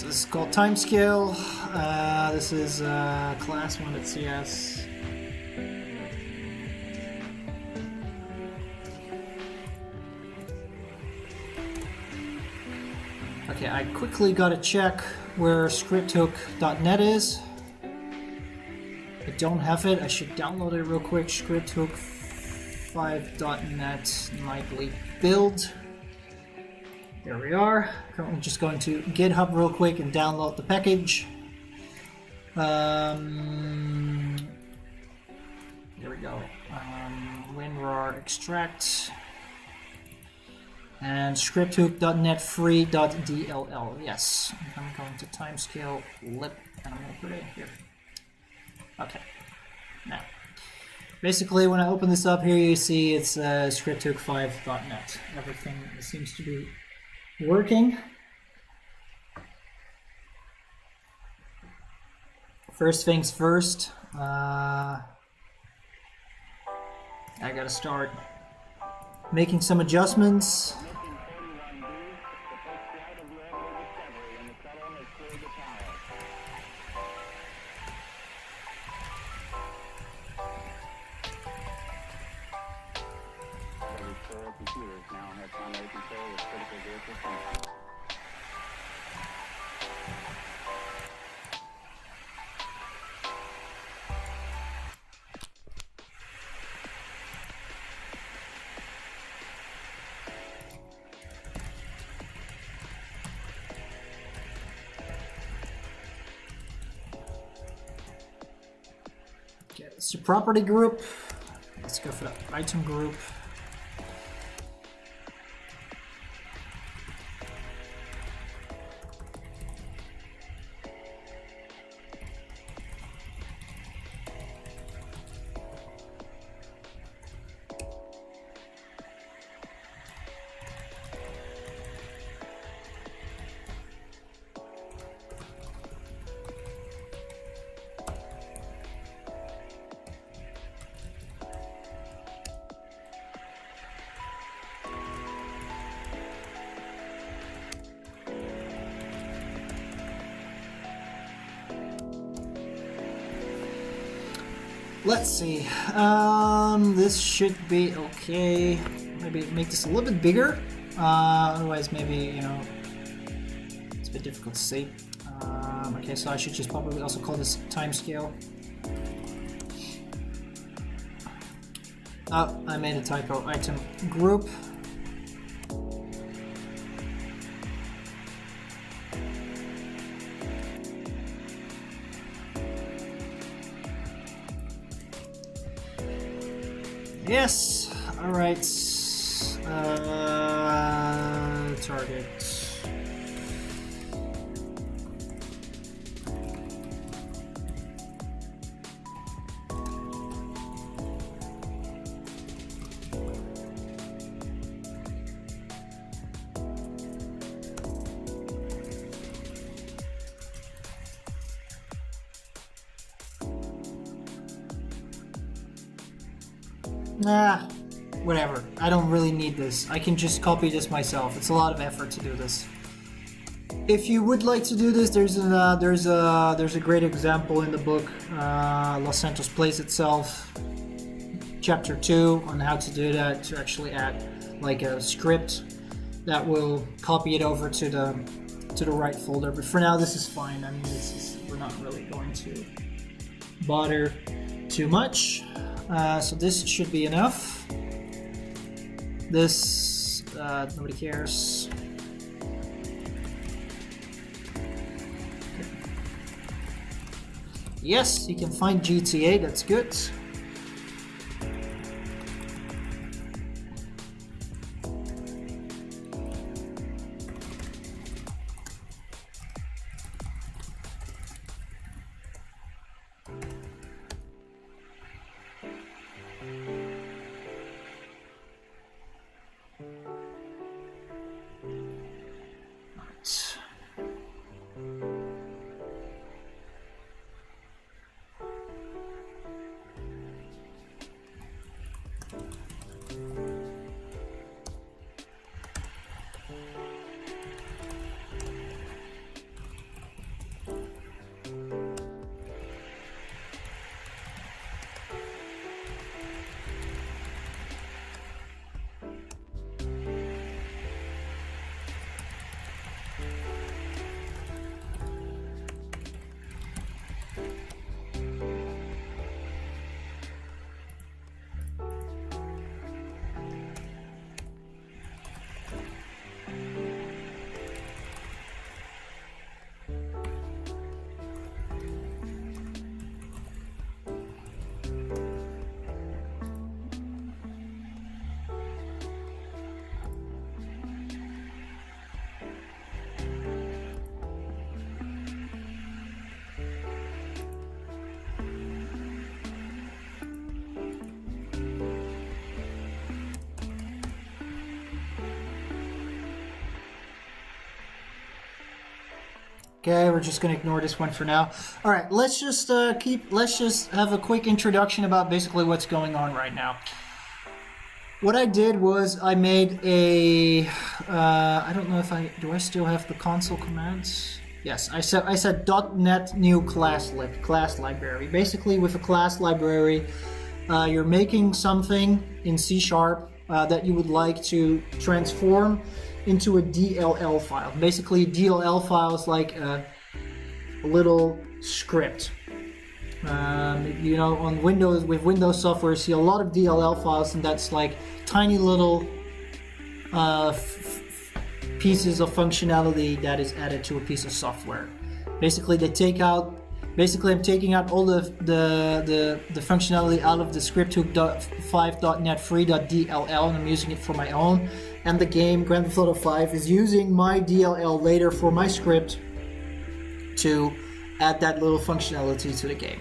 this is called timescale. This is class 1 at CS. Okay, I quickly gotta check where scripthook.net is. I don't have it. I should download it real quick. Scripthook5.net nightly build. There we are. I'm just going to GitHub real quick and download the package. There we go. WinRAR extract. And scripthook.net free.dll. Yes. I'm going to timescale lib and I'm going to put it here. Okay. Now, basically, when I open this up here, you see it's scripthook5.net. Everything seems to be working. First things first, I gotta start making some adjustments. Okay, it's the property group. Let's go for the item group. Let's see. This should be okay. Maybe make this a little bit bigger. Otherwise, maybe, you know, it's a bit difficult to see. Okay, so I should just probably also call this time scale. Oh, I made a typo. Item group. Yes. All right. Target. Nah, whatever. I don't really need this. I can just copy this myself. It's a lot of effort to do this. If you would like to do this, there's a great example in the book, Los Santos Plays Itself, Chapter 2, on how to do that, to actually add like a script that will copy it over to the right folder. But for now, this is fine. I mean, we're not really going to bother too much. So this should be enough. This, nobody cares. Okay. Yes, you can find GTA, that's good. Okay, we're just gonna ignore this one for now. All right, let's just have a quick introduction about basically what's going on right now. What I did was I made a, I don't know if do I still have the console commands? Yes, I said .NET new class library. Basically, with a class library, you're making something in C# that you would like to transform into a DLL file. Basically, DLL file is like a little script. You know, on Windows, with Windows software, you see a lot of DLL files, and that's like tiny little pieces of functionality that is added to a piece of software. Basically, I'm taking out all the functionality out of the scripthook.5.net free.dll, and I'm using it for my own. And the game, Grand Theft Auto 5, is using my DLL later for my script to add that little functionality to the game.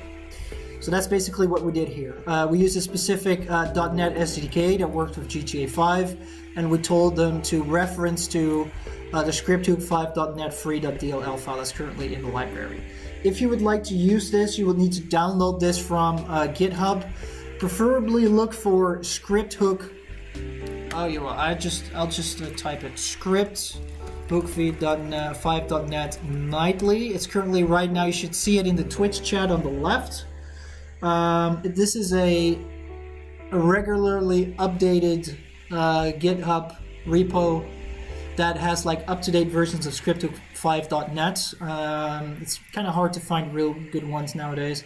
So that's basically what we did here. We used a specific .NET SDK that worked with GTA 5, and we told them to reference to the scripthook5.net free.dll file that's currently in the library. If you would like to use this, you will need to download this from GitHub. Preferably look for scripthook. Oh, you will. I'll just type it: scripthook5.net nightly. It's currently right now. You should see it in the Twitch chat on the left. This is a regularly updated GitHub repo that has like up-to-date versions of script 5.net. It's kind of hard to find real good ones nowadays.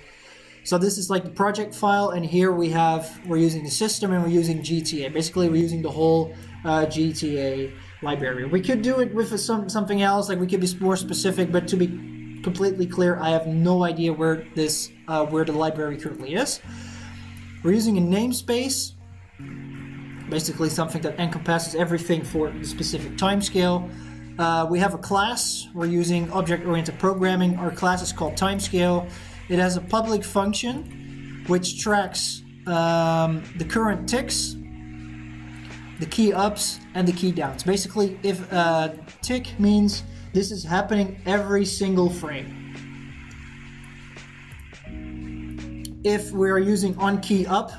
So this is like the project file, and here we're using the system and we're using GTA. Basically, we're using the whole GTA library. We could do it with something else, like we could be more specific, but to be completely clear, I have no idea where the library currently is. We're using a namespace, basically something that encompasses everything for the specific timescale. We have a class. We're using object-oriented programming. Our class is called timescale. It has a public function which tracks the current ticks, the key ups, and the key downs. Basically, if tick means this is happening every single frame. If we're using on key up,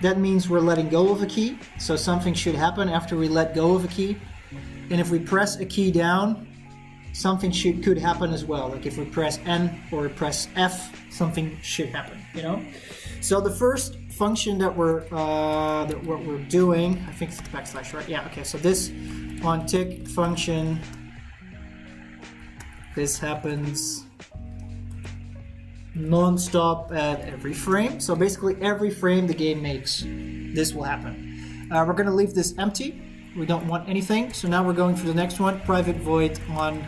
that means we're letting go of a key. So something should happen after we let go of a key. And if we press a key down, something could happen as well. Like if we press N or we press F, something should happen, you know? So the first function that what we're doing, I think it's the backslash, right? Yeah, okay, so this on tick function, this happens non-stop at every frame. So basically every frame the game makes, this will happen. We're gonna leave this empty. We don't want anything. So now we're going for the next one, private void on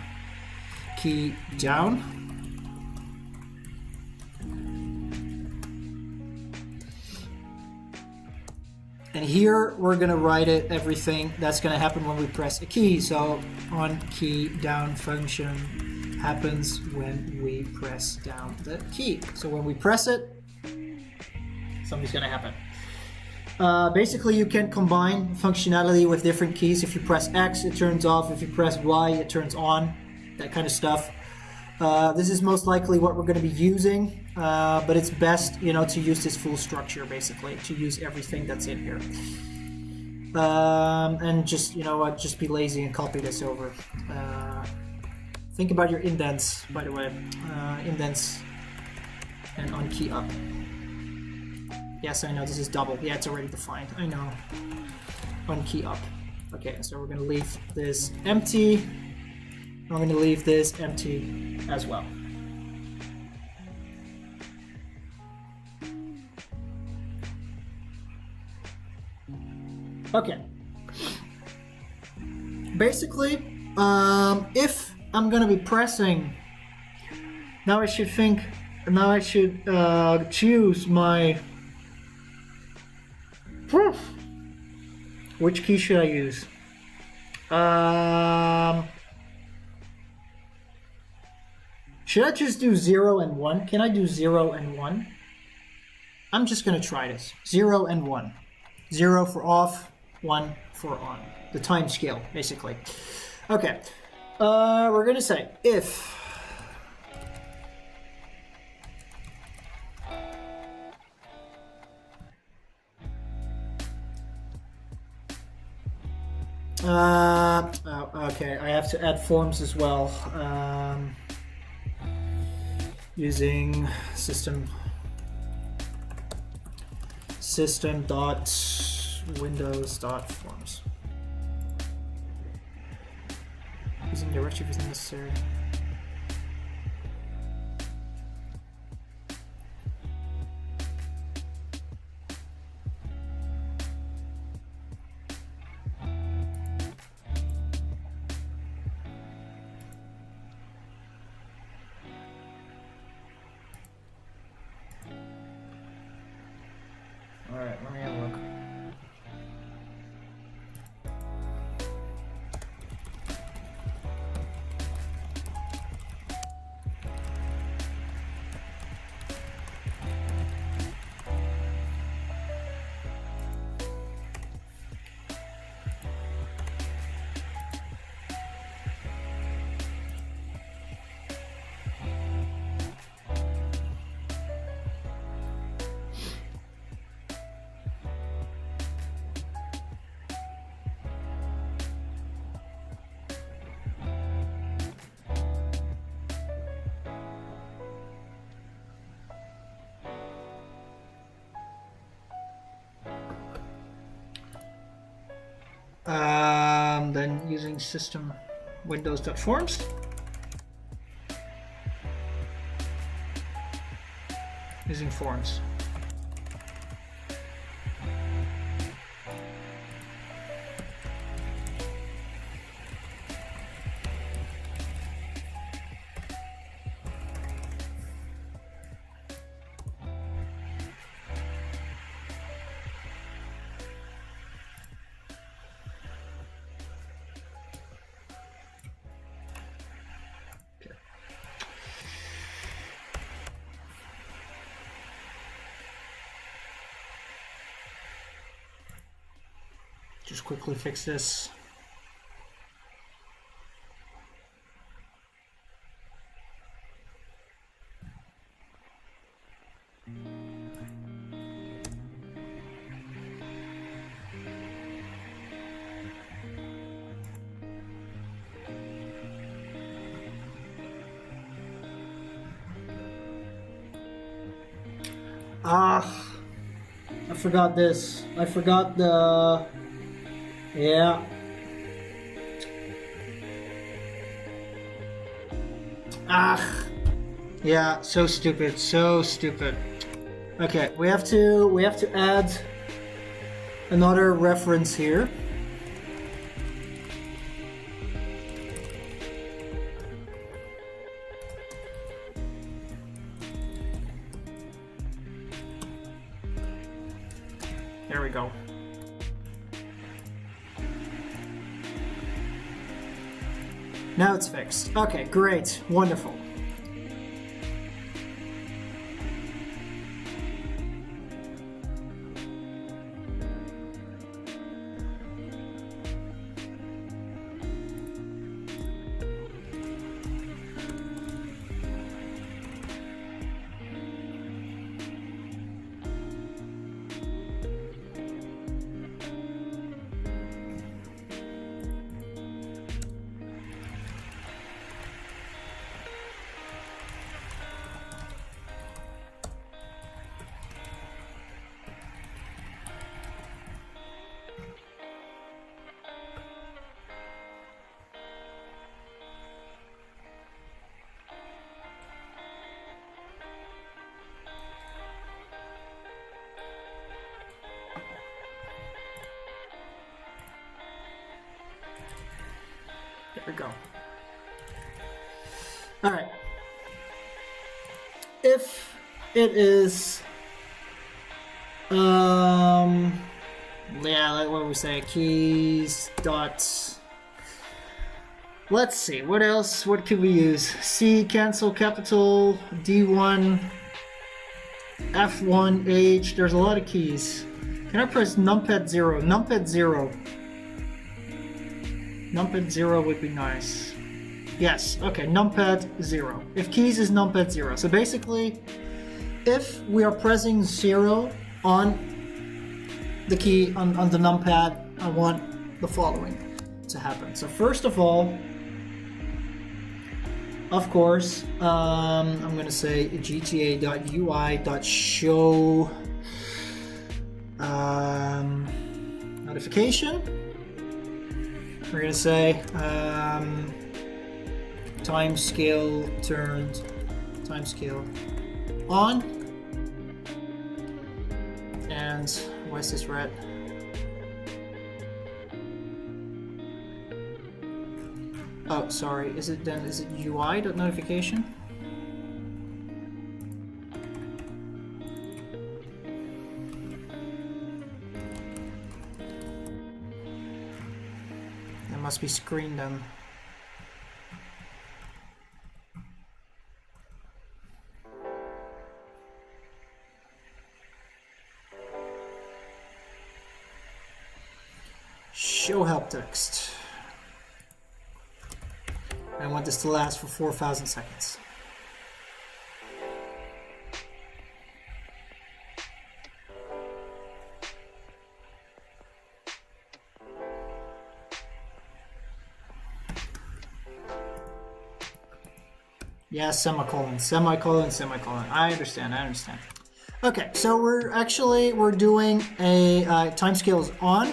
key down. And here we're gonna write it everything that's gonna happen when we press a key. So on key down function happens when we press down the key. So when we press it, something's gonna happen. Basically, you can combine functionality with different keys. If you press X, it turns off. If you press Y, it turns on. That kind of stuff. This is most likely what we're going to be using, but it's best, you know, to use this full structure, basically, to use everything that's in here. And just, you know what, just be lazy and copy this over. Think about your indents, by the way. Indents and on key up. Yes, I know this is double. Yeah, it's already defined. I know. On key up. Okay, so we're going to leave this empty. I'm going to leave this empty as well. Okay. Basically, if I'm going to be pressing, now I should choose my... Which key should I use? Should I just do 0 and 1? Can I do 0 and 1? I'm just gonna try this. 0 and 1. 0 for off, 1 for on. The time scale, basically. Okay. We're gonna say if okay, I have to add forms as well. Using system.windows.forms. Using directory is necessary. Alright, let me have a look. Then using system windows.forms. Using forms. Just quickly fix this. I forgot this. I forgot the... Yeah. Yeah, so stupid, so stupid. Okay, we have to add another reference here. There we go. Now it's fixed. Okay, great. Wonderful. There we go. All right. If it is, yeah, like what we say, keys dot. Let's see, what else? What could we use? C, cancel, capital, D1, F1, H. There's a lot of keys. Can I press numpad 0? Numpad 0. Numpad 0 would be nice. Yes, okay, numpad 0. If keys is numpad 0. So basically, if we are pressing 0 on the key, on the numpad, I want the following to happen. So first of all, of course, I'm going to say gta.ui.show notification. We're going to say time scale turned, time scale on, and why is this red? Oh, sorry. Is it UI.notification? That must be screen then. Show help text. I want this to last for 4,000 seconds. Yeah, semicolon, semicolon, semicolon. I understand. Okay, so we're doing a timescales on.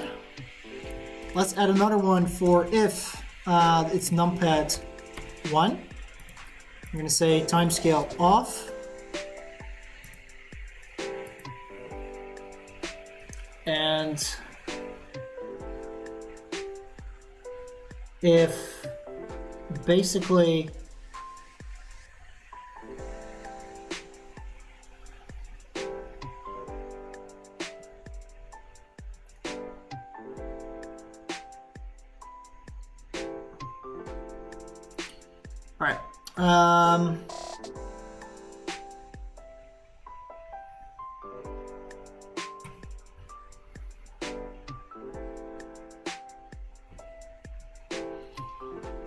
let's add another one for if it's numpad 1. I'm going to say timescale off. And if basically all right.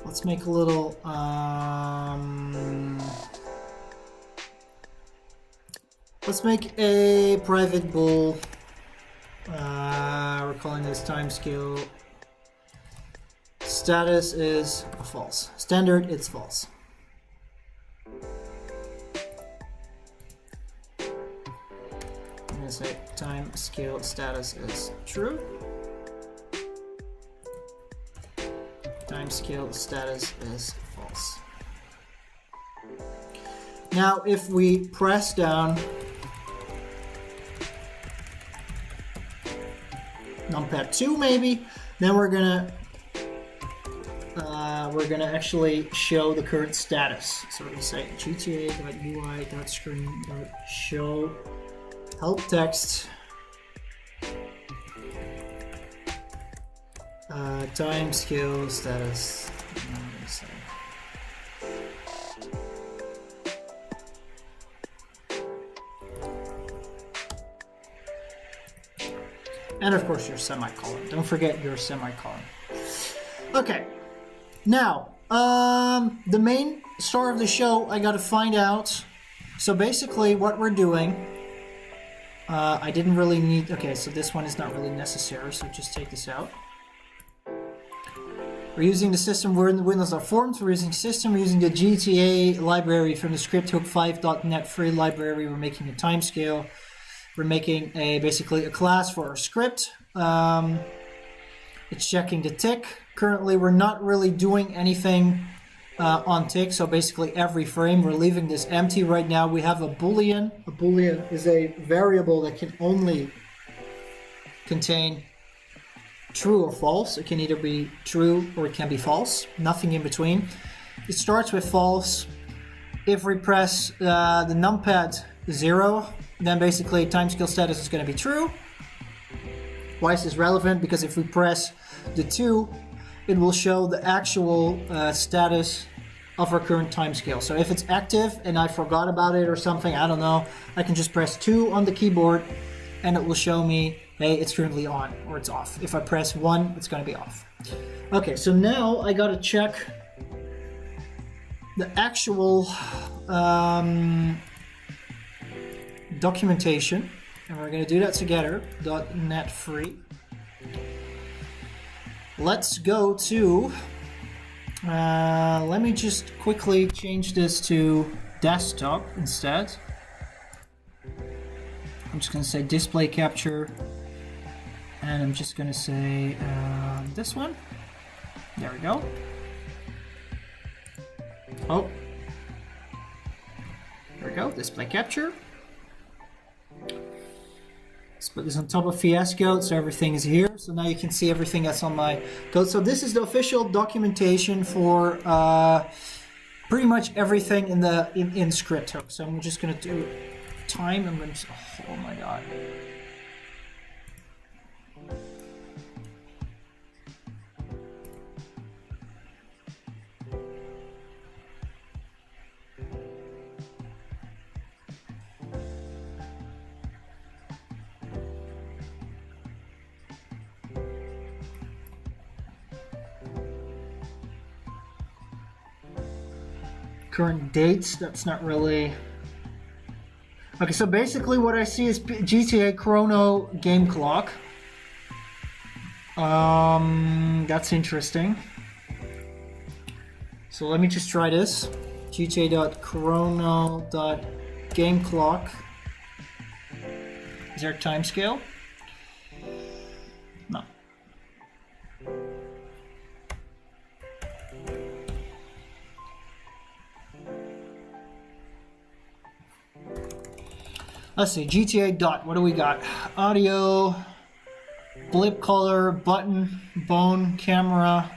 Let's make a little, let's make a private bool. We're calling this timescale. Status is false. Standard, it's false. I'm gonna say timescale status is true. Timescale status is false. Now, if we press down numpad 2, maybe, then we're gonna actually show the current status. So we say gta.ui.screen.show help text timescale status. And of course your semicolon. Don't forget your semicolon. Okay. Now, the main star of the show, I gotta find out. So basically what we're doing, I didn't really need, okay, so this one is not really necessary, so just take this out. We're using the system, we're in the Windows.Forms, we're using system, we're using the GTA library from the scripthook5.net free library, we're making a timescale, we're making basically a class for our script. It's checking the tick. Currently, we're not really doing anything on tick, so basically every frame, we're leaving this empty right now. We have a boolean. A boolean is a variable that can only contain true or false. It can either be true or it can be false, nothing in between. It starts with false. If we press the numpad 0, then basically timescale status is going to be true. Why is this relevant? Because if we press the 2, it will show the actual status of our current timescale. So if it's active and I forgot about it or something, I don't know, I can just press 2 on the keyboard and it will show me, hey, it's currently on or it's off. If I press 1, it's going to be off. Okay, so now I got to check the actual documentation, and we're going to do that together. .NET free. Let's go to, let me just quickly change this to desktop instead. I'm just going to say display capture, and I'm just going to say this one. There we go. Oh, there we go, display capture. Let's put this on top of VS Code so everything is here. So now you can see everything that's on my code. So this is the official documentation for pretty much everything in the in script hook. So I'm just going to do time. I'm going to, oh my god. Current dates, that's not really... Okay, so basically what I see is GTA Chrono game clock. That's interesting. So let me just try this. gta.chrono.gameclock. Is there a timescale? No. Let's see, GTA dot. What do we got? Audio, blip color, button, bone, camera.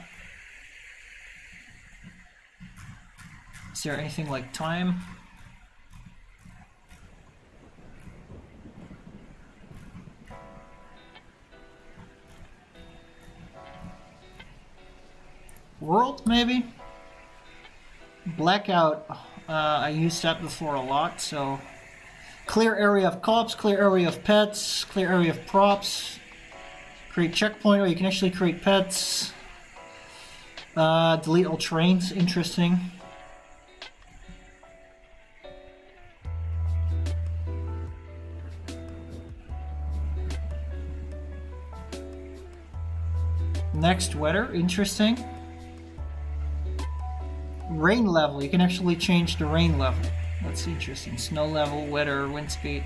Is there anything like time? World, maybe? Blackout. I used that before a lot, so... Clear area of cops, clear area of pets, clear area of props. Create checkpoint, or you can actually create pets. Delete all trains, interesting. Next, weather, interesting. Rain level, you can actually change the rain level. That's interesting. Snow level, weather, wind speed.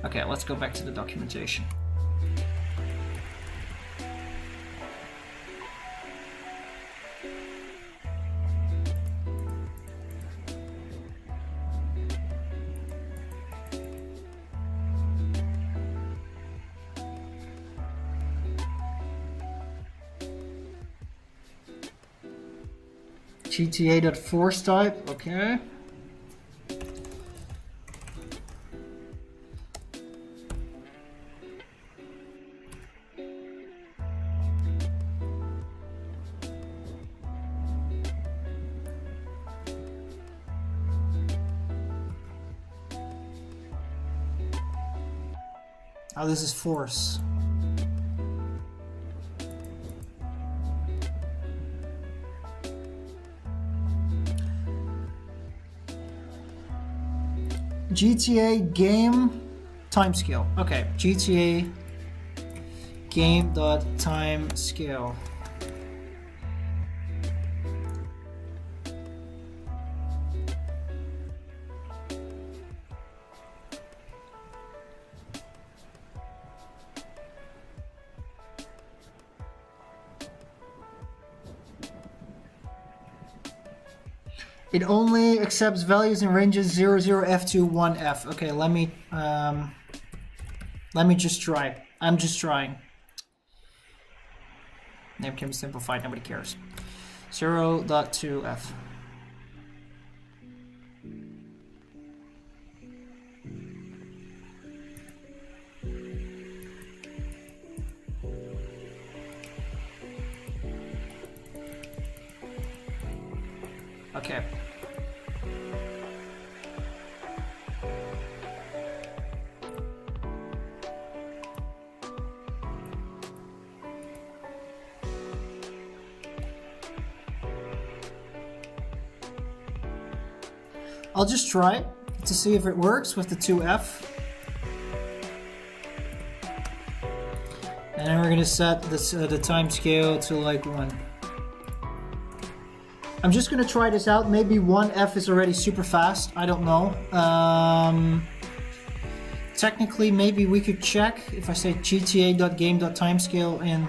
Okay, let's go back to the documentation. GTA.force type, okay. Oh, this is force. GTA game timescale. Okay, GTA game dot timescale. It only accepts values in ranges 00F to 1F. Okay, let me just try. I'm just trying. Name can be simplified, nobody cares. 0.2F. Okay. I'll just try it to see if it works with the 2F. And then we're gonna set this the time scale to like 1. I'm just gonna try this out. Maybe 1F is already super fast. I don't know. Technically, maybe we could check if I say gta.game.timescale in.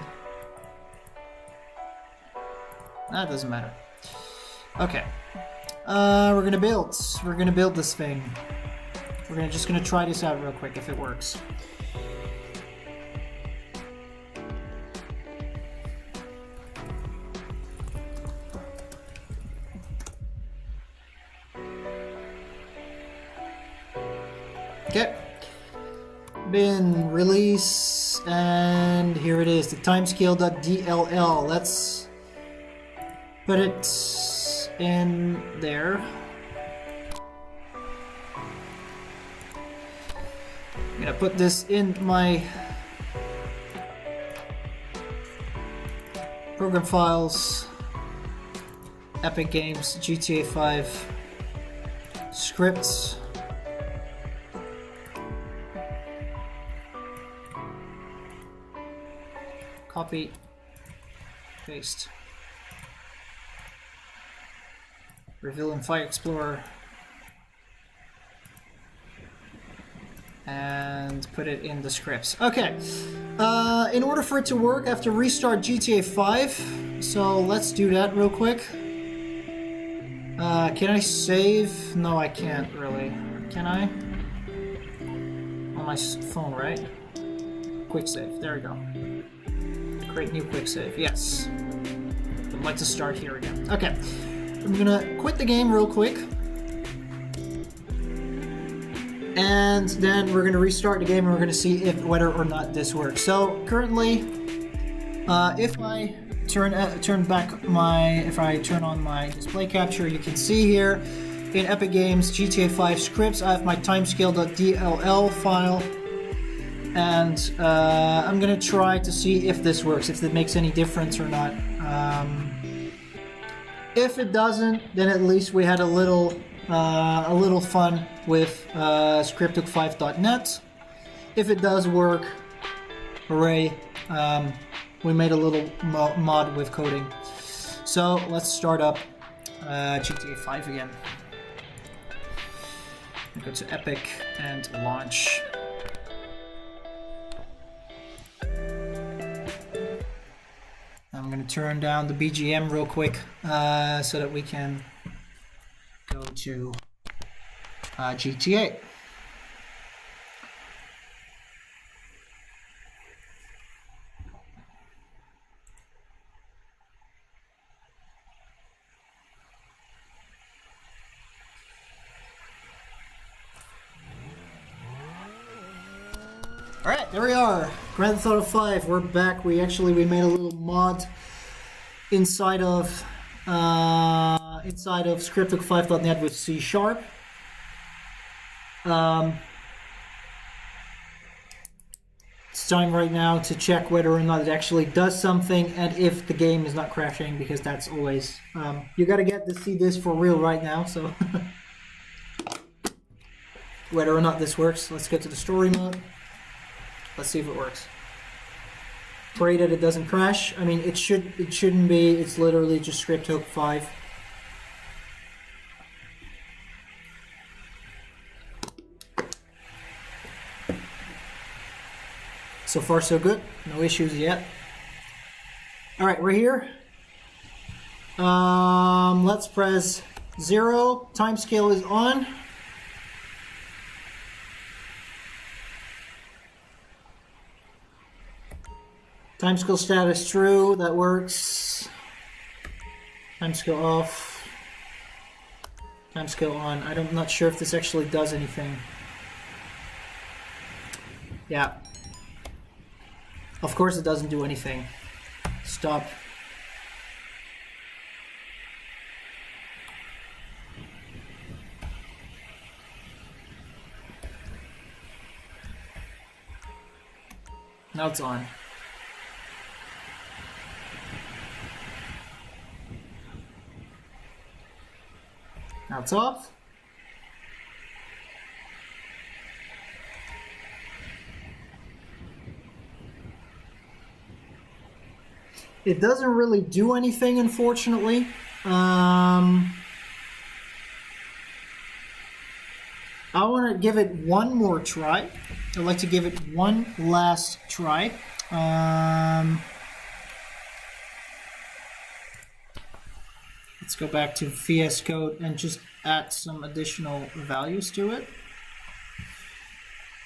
That doesn't matter. Okay. We're gonna build. We're gonna build this thing. We're just gonna try this out real quick if it works. Okay. Bin release, and here it is, the timescale.dll. Let's put it in there. I'm gonna put this in my program files, Epic Games, GTA 5, scripts. Copy, paste. Reveal in Fire Explorer. And put it in the scripts. Okay. In order for it to work, I have to restart GTA 5. So let's do that real quick. Can I save? No, I can't really. Can I? on my phone, right? Quick save. There we go. Create new quick save. Yes. I'd like to start here again. Okay. I'm gonna quit the game real quick. And then we're gonna restart the game and we're gonna see if whether or not this works. So currently, if I turn on my display capture, you can see here in Epic Games GTA 5 scripts, I have my timescale.dll file, and I'm gonna try to see if this works, if it makes any difference or not. If it doesn't, then at least we had a little fun with scripthook5.net. If it does work, hooray! We made a little mod with coding. So let's start up GTA 5 again. Go to Epic and launch. I'm gonna turn down the BGM real quick so that we can go to GTA. Alright, there we are. Grand Theft Auto 5, we're back. We made a little mod inside of scripthook5.net with C#. It's time right now to check whether or not it actually does something and if the game is not crashing, because that's always you gotta get to see this for real right now, so whether or not this works. Let's get to the story mode. Let's see if it works. Pray that it doesn't crash. I mean, it shouldn't be. It's literally just scripthook 5. So far, so good. No issues yet. All right, we're here. Let's press 0. Timescale is on. Timescale status true, that works. Timescale off. Timescale on. I'm not sure if this actually does anything. Yeah. Of course it doesn't do anything. Stop. Now it's on. Now it's off. It doesn't really do anything, unfortunately. I want to give it one more try. I'd like to give it one last try. Let's go back to VS Code and just add some additional values to it.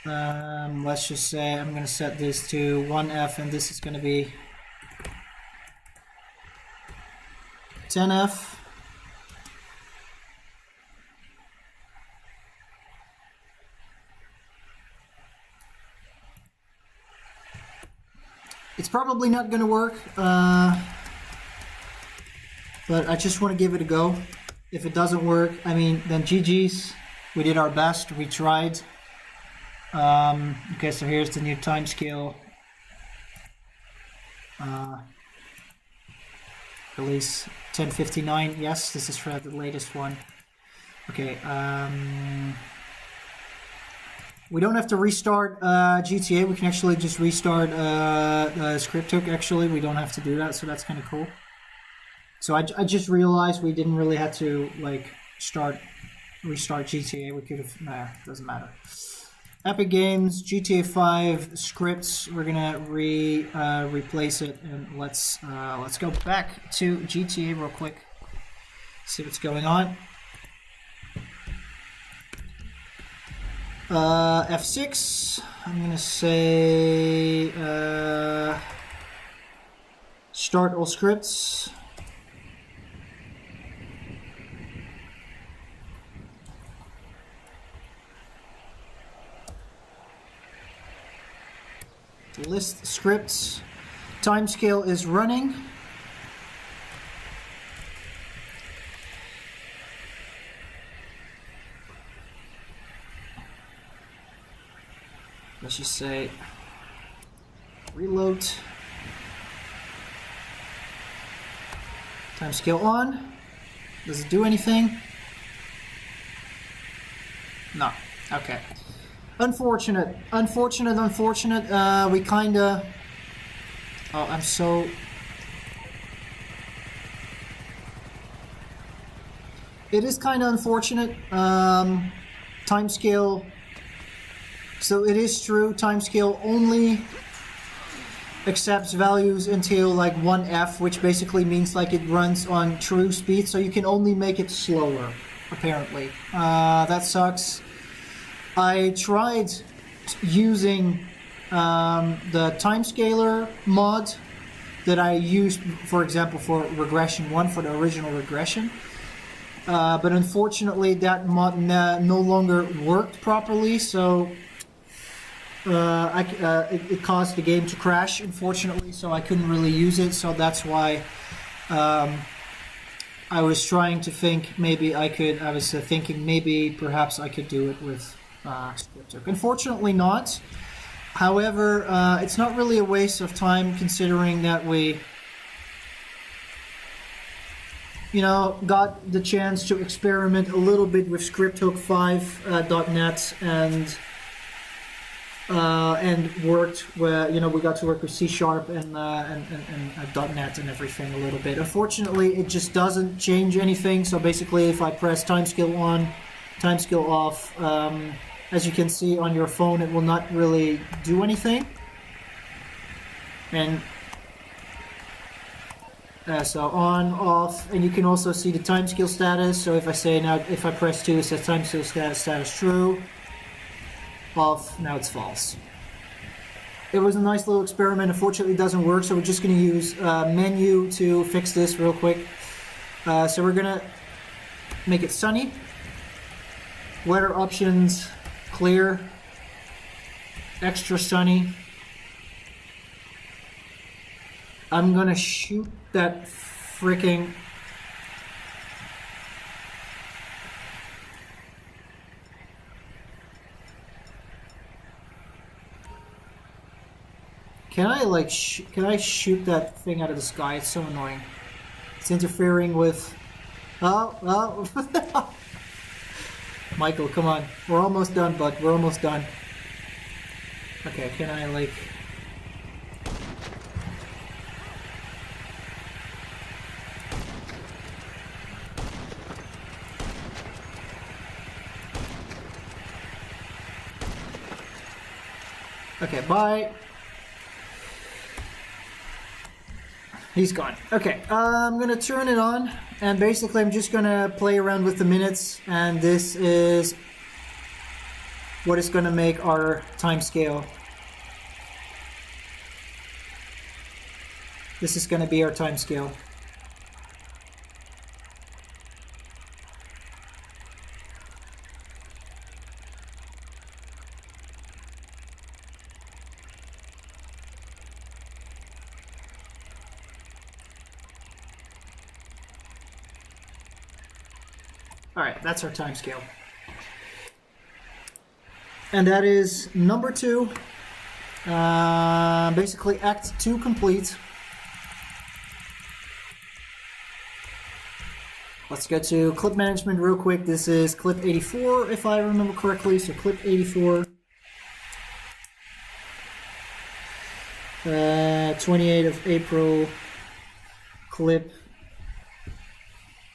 Let's just say I'm going to set this to 1F and this is going to be 10F. It's probably not going to work. But I just want to give it a go. If it doesn't work, I mean, then GG's. We did our best. We tried. Okay, so here's the new timescale. Release 10:59. Yes, this is for the latest one. Okay. We don't have to restart GTA. We can actually just restart scripthook. Actually, we don't have to do that, so that's kind of cool. So I just realized we didn't really have to like restart GTA. We could have, nah, doesn't matter. Epic Games, GTA 5 scripts. We're gonna replace it, and let's go back to GTA real quick. See what's going on. F6. I'm gonna say start all scripts. List scripts. Timescale is running. Let's just say reload. Timescale on. Does it do anything? No. Okay. Unfortunate. We kinda... Oh, I'm so... It is kinda unfortunate. Timescale... So it is true, timescale only accepts values until like 1F, which basically means like it runs on true speed, so you can only make it slower, apparently. That sucks. I tried using the timescaler mod that I used, for example, for regression 1, for the original regression. But unfortunately that mod no longer worked properly, so it caused the game to crash, unfortunately, so I couldn't really use it. So that's why I was trying to think maybe I could. I was thinking maybe perhaps I could do it with ScriptHook. Unfortunately, not. However, it's not really a waste of time considering that we, got the chance to experiment a little bit with ScriptHook 5.net and worked where we got to work with C# and .NET and everything a little bit. Unfortunately, it just doesn't change anything. So basically, if I press timescale on, timescale off, as you can see on your phone, it will not really do anything. And so on, off, and you can also see the timescale status. So if I say now, if I press 2, it says timescale status true. Off, now it's false. It was a nice little experiment. Unfortunately, it doesn't work, so we're just going to use menu to fix this real quick. So we're going to make it sunny. Weather options, clear, extra sunny. I'm going to shoot that freaking... Can I can I shoot that thing out of the sky? It's so annoying. It's interfering with... Oh. Michael, come on. We're almost done, bud. We're almost done. Okay, can I Okay, bye. He's gone. Okay, I'm gonna turn it on, and basically I'm just gonna play around with the minutes, and this is what is gonna make our time scale. This is gonna be our time scale. Alright, that's our time scale. And that is number 2. Basically Act 2 complete. Let's go to clip management real quick. This is clip 84, if I remember correctly. So clip 84. 28th of April. Clip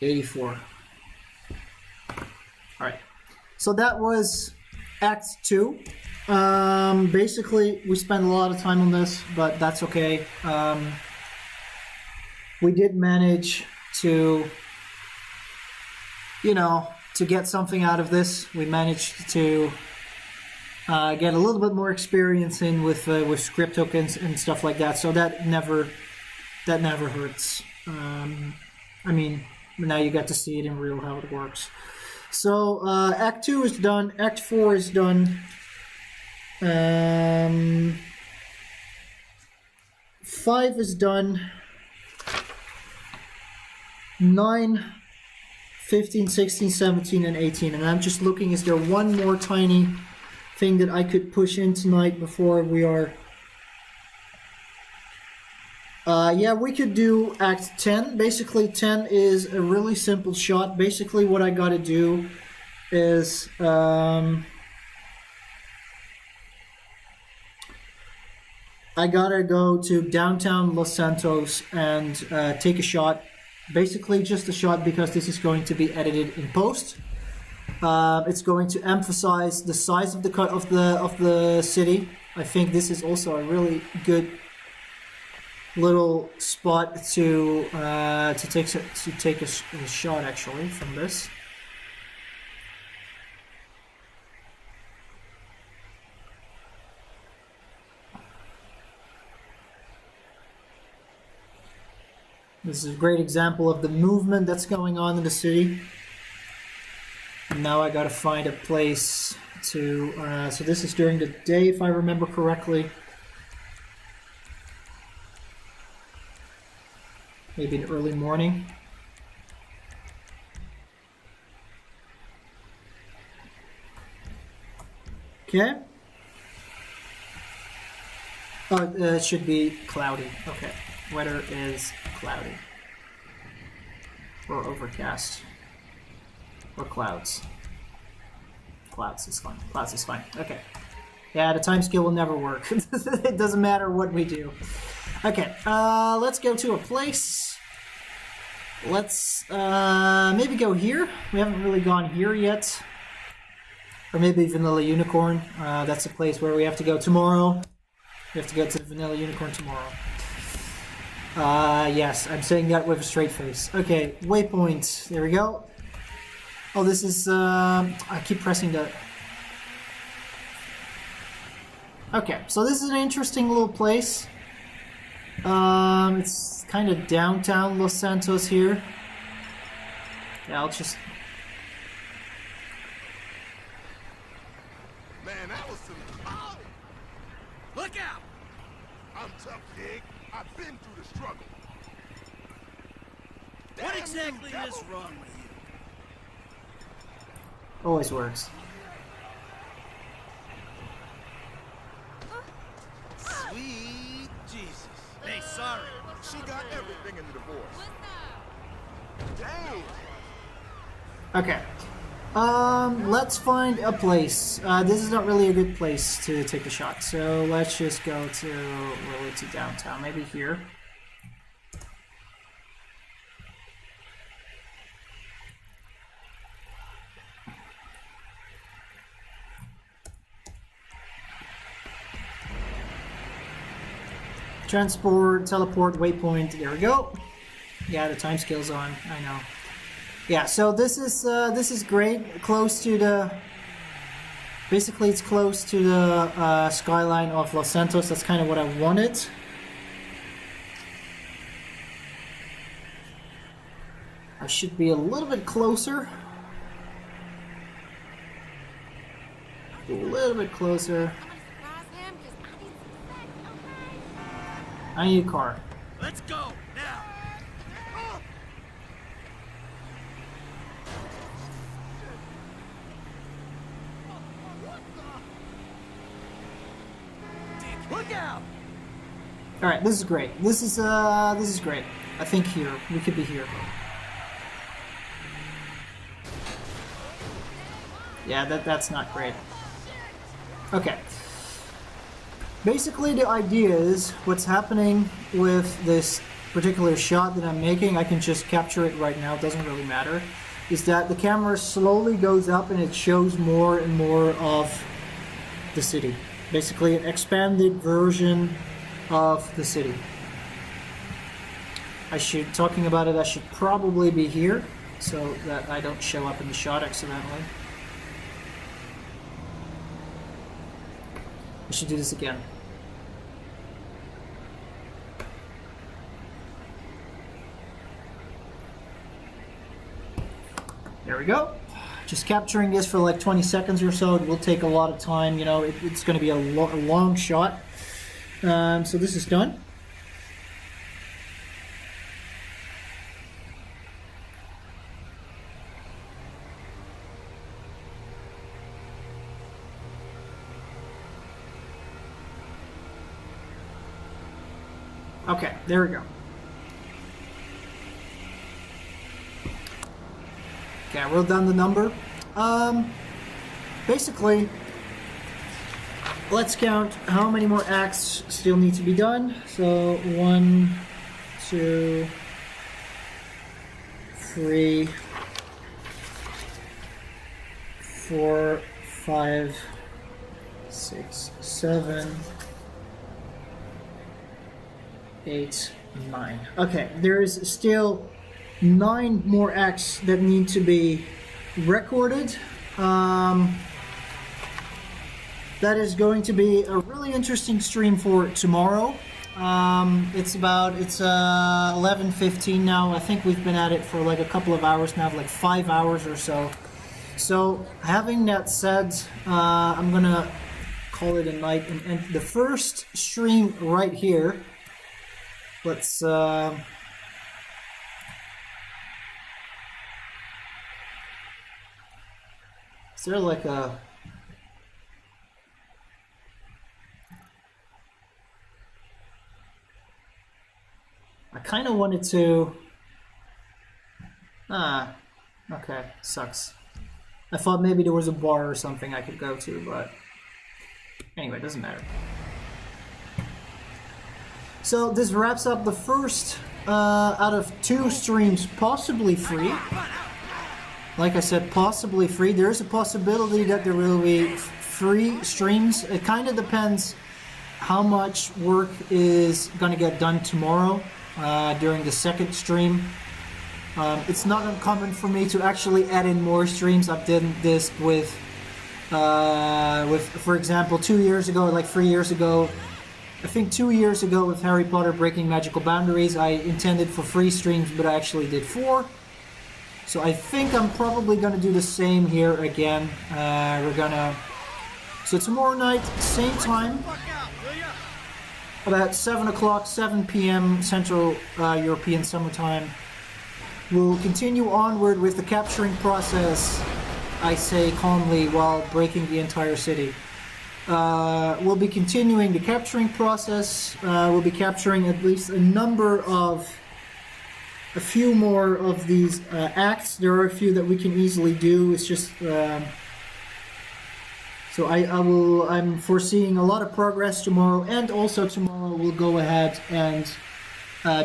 84. Alright, so that was Act 2. Basically, we spent a lot of time on this, but that's okay. We did manage to, to get something out of this. We managed to get a little bit more experience in with script tokens and stuff like that. So that never hurts. I mean, now you get to see it in real how it works. So Act 2 is done. Act 4 is done. 5 is done. 9, 15, 16, 17, and 18. And I'm just looking, is there one more tiny thing that I could push in tonight before we are... yeah, we could do Act 10. Basically, 10 is a really simple shot. Basically, what I gotta do is... I gotta go to downtown Los Santos and take a shot. Basically, just a shot because this is going to be edited in post. It's going to emphasize the size of the city. I think this is also a really good little spot to take a shot actually from this. This is a great example of the movement that's going on in the city. And now I gotta find a place to... so this is during the day, if I remember correctly. Maybe in early morning. Okay. Oh, it should be cloudy. Okay. Weather is cloudy. Or overcast. Or clouds. Clouds is fine. Clouds is fine. Okay. Yeah, the time scale will never work. It doesn't matter what we do. Okay, let's go to a place. Let's maybe go here. We haven't really gone here yet. Or maybe Vanilla Unicorn. That's a place where we have to go tomorrow. We have to go to Vanilla Unicorn tomorrow. Yes, I'm saying that with a straight face. Okay, waypoint. There we go. Oh, this is, I keep pressing the... Okay, so this is an interesting little place. It's kind of downtown Los Santos here. Yeah, I'll just... Man, that was some... Oh! Look out! I'm tough, pig. I've been through the struggle. What Damn exactly you, devil. is wrong with you? Always works. Sweet Jesus. Hey, sorry. She got everything in the divorce. Dang! Okay. Let's find a place. This is not really a good place to take a shot, so let's just go to downtown. Maybe here. Transport, teleport, waypoint. There we go. Yeah, the time scale's on. I know. Yeah, so this is great. Close to the. Basically, it's close to the skyline of Los Santos. That's kind of what I wanted. I should be a little bit closer. A little bit closer. I need a car. Let's go, now! Look out! All right, this is great. This is great. I think here we could be here. Yeah, that's not great. Okay. Basically, the idea is what's happening with this particular shot that I'm making. I can just capture it right now. It doesn't really matter. Is that the camera slowly goes up and it shows more and more of the city. Basically, an expanded version of the city. Talking about it, I should probably be here so that I don't show up in the shot accidentally. I should do this again. There we go. Just capturing this for like 20 seconds or so. It will take a lot of time, you know, it's going to be a long shot. So this is done. Okay, there we go. Okay, I wrote down the number. Basically, let's count how many more acts still need to be done. So 1, 2, 3, 4, 5, 6, 7, 8, 9. Okay, there is still 9 more acts that need to be recorded. That is going to be a really interesting stream for tomorrow. It's 11:15 now. I think we've been at it for like a couple of hours now, like 5 hours or so. So having that said, I'm gonna call it a night and end the first stream right here. Let's is there like a I kind of wanted to okay, sucks. I thought maybe there was a bar or something I could go to, but anyway, it doesn't matter. So this wraps up the first out of 2 streams, possibly free. Like I said, possibly free. There is a possibility that there will be free streams. It kind of depends how much work is going to get done tomorrow during the second stream. It's not uncommon for me to actually add in more streams. I've done this with, for example, 2 years ago, like 3 years ago. I think 2 years ago with Harry Potter Breaking Magical Boundaries, I intended for 3 streams, but I actually did 4. So I think I'm probably going to do the same here again. So tomorrow night, same time, about 7 o'clock, 7 p.m. Central European Summer Time. We'll continue onward with the capturing process, I say calmly, while breaking the entire city. We'll be continuing the capturing process. We'll be capturing at least a few more of these acts. There are a few that we can easily do. It's just so I'm foreseeing a lot of progress tomorrow, and also tomorrow we'll go ahead and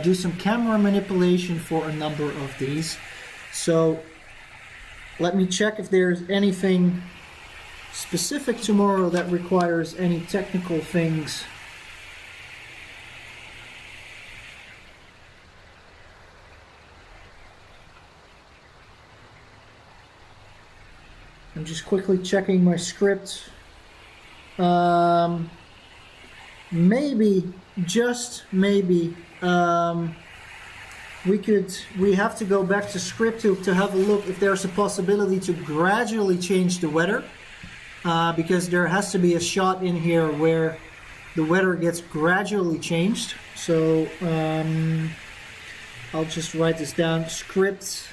do some camera manipulation for a number of these. So let me check if there's anything specific tomorrow that requires any technical things. I'm just quickly checking my script. Maybe, just maybe, we have to go back to script to have a look if there's a possibility to gradually change the weather. Because there has to be a shot in here where the weather gets gradually changed. So I'll just write this down. Script,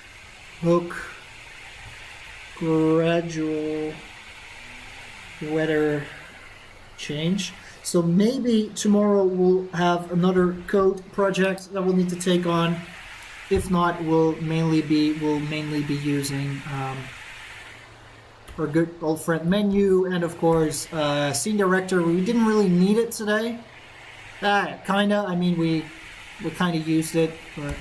hook, gradual weather change. So maybe tomorrow we'll have another code project that we'll need to take on. If not, we'll mainly be using our good old friend menu, and of course scene director. We didn't really need it today. Kinda. I mean, we kind of used it, but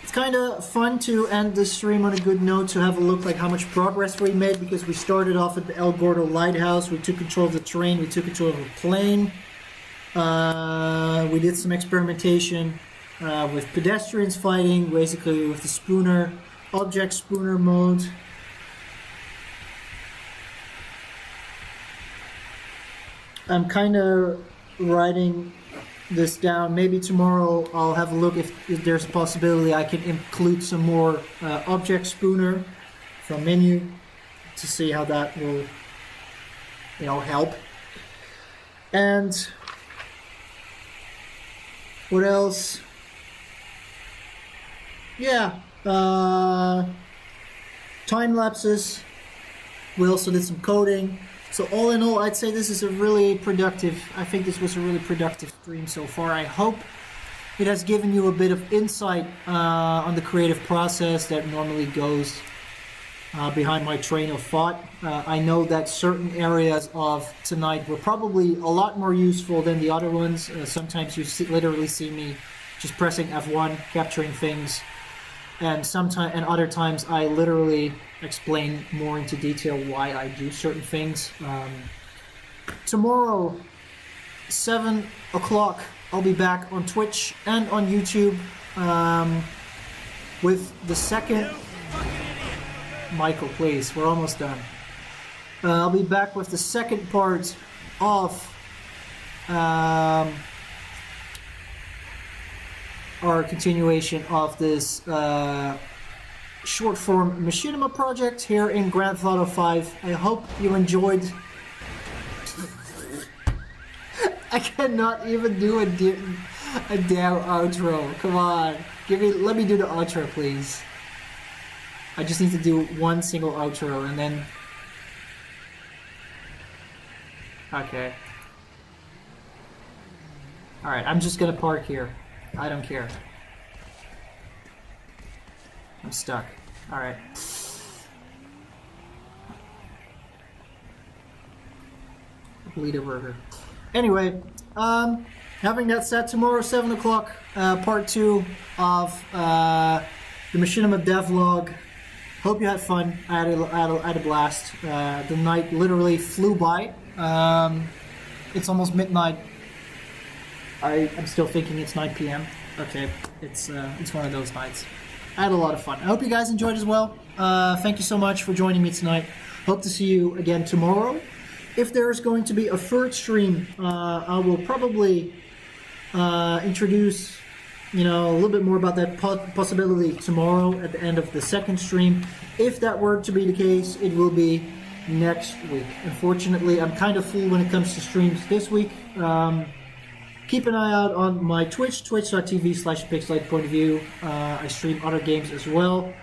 it's kind of fun to end the stream on a good note, to have a look like how much progress we made, because we started off at the El Gordo Lighthouse. We took control of the terrain. We took control of a plane. We did some experimentation with pedestrians fighting, basically with the spooner. Object spooner mode. I'm kind of writing this down. Maybe tomorrow I'll have a look if there's a possibility I can include some more object spooner from menu to see how that will, help. And what else? Yeah, time lapses. We also did some coding. So all in all, I'd say this is I think this was a really productive stream so far. I hope it has given you a bit of insight on the creative process that normally goes behind my train of thought. I know that certain areas of tonight were probably a lot more useful than the other ones. Sometimes you literally see me just pressing F1, capturing things. And other times I literally explain more into detail why I do certain things. Tomorrow, 7 o'clock, I'll be back on Twitch and on YouTube with the second... Michael, please, we're almost done. I'll be back with the second part of our continuation of this short-form Machinima project here in Grand Theft Auto 5. I hope you enjoyed. I cannot even do a damn outro. Come on, let me do the outro, please. I just need to do one single outro and then. Okay. All right, I'm just gonna park here. I don't care. I'm stuck. Alright. Bleeder burger. Anyway, having that said, tomorrow 7 o'clock, part 2 of the Machinima devlog. Hope you had fun. I had a blast. The night literally flew by. It's almost midnight. I'm still thinking it's 9 p.m. Okay, it's one of those nights. I had a lot of fun. I hope you guys enjoyed as well. Thank you so much for joining me tonight. Hope to see you again tomorrow. If there is going to be a third stream, I will probably introduce, a little bit more about that possibility tomorrow at the end of the second stream. If that were to be the case, it will be next week. Unfortunately, I'm kind of full when it comes to streams this week. Keep an eye out on my Twitch, twitch.tv/pixelated.point-of-view. I stream other games as well.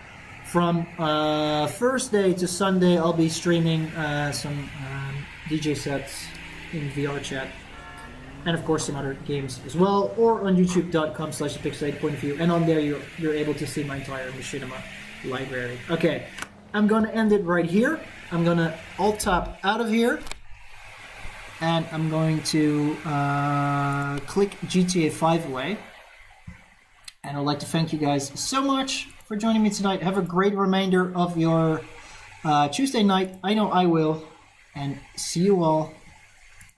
From Thursday to Sunday, I'll be streaming some DJ sets in VR chat. And of course some other games as well. Or on youtube.com/pixelated.point-of-view. And on there you're able to see my entire Machinima library. Okay, I'm going to end it right here. I'm going to alt-tab out of here. And I'm going to click GTA 5 away. And I'd like to thank you guys so much for joining me tonight. Have a great remainder of your Tuesday night. I know I will. And see you all,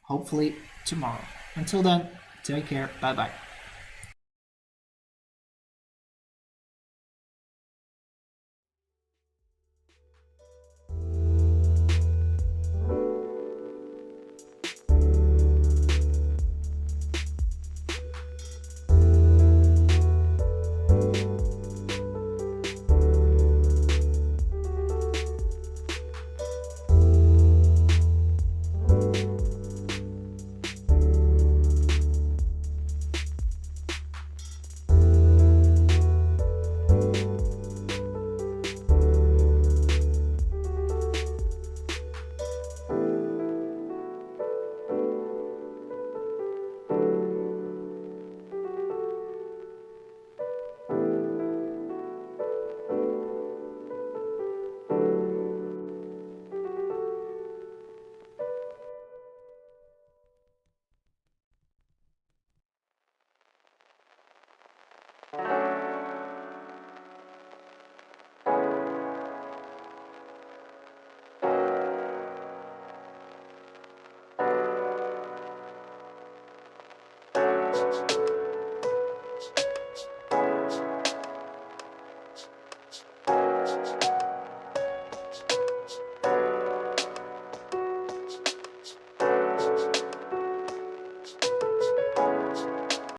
hopefully, tomorrow. Until then, take care. Bye-bye.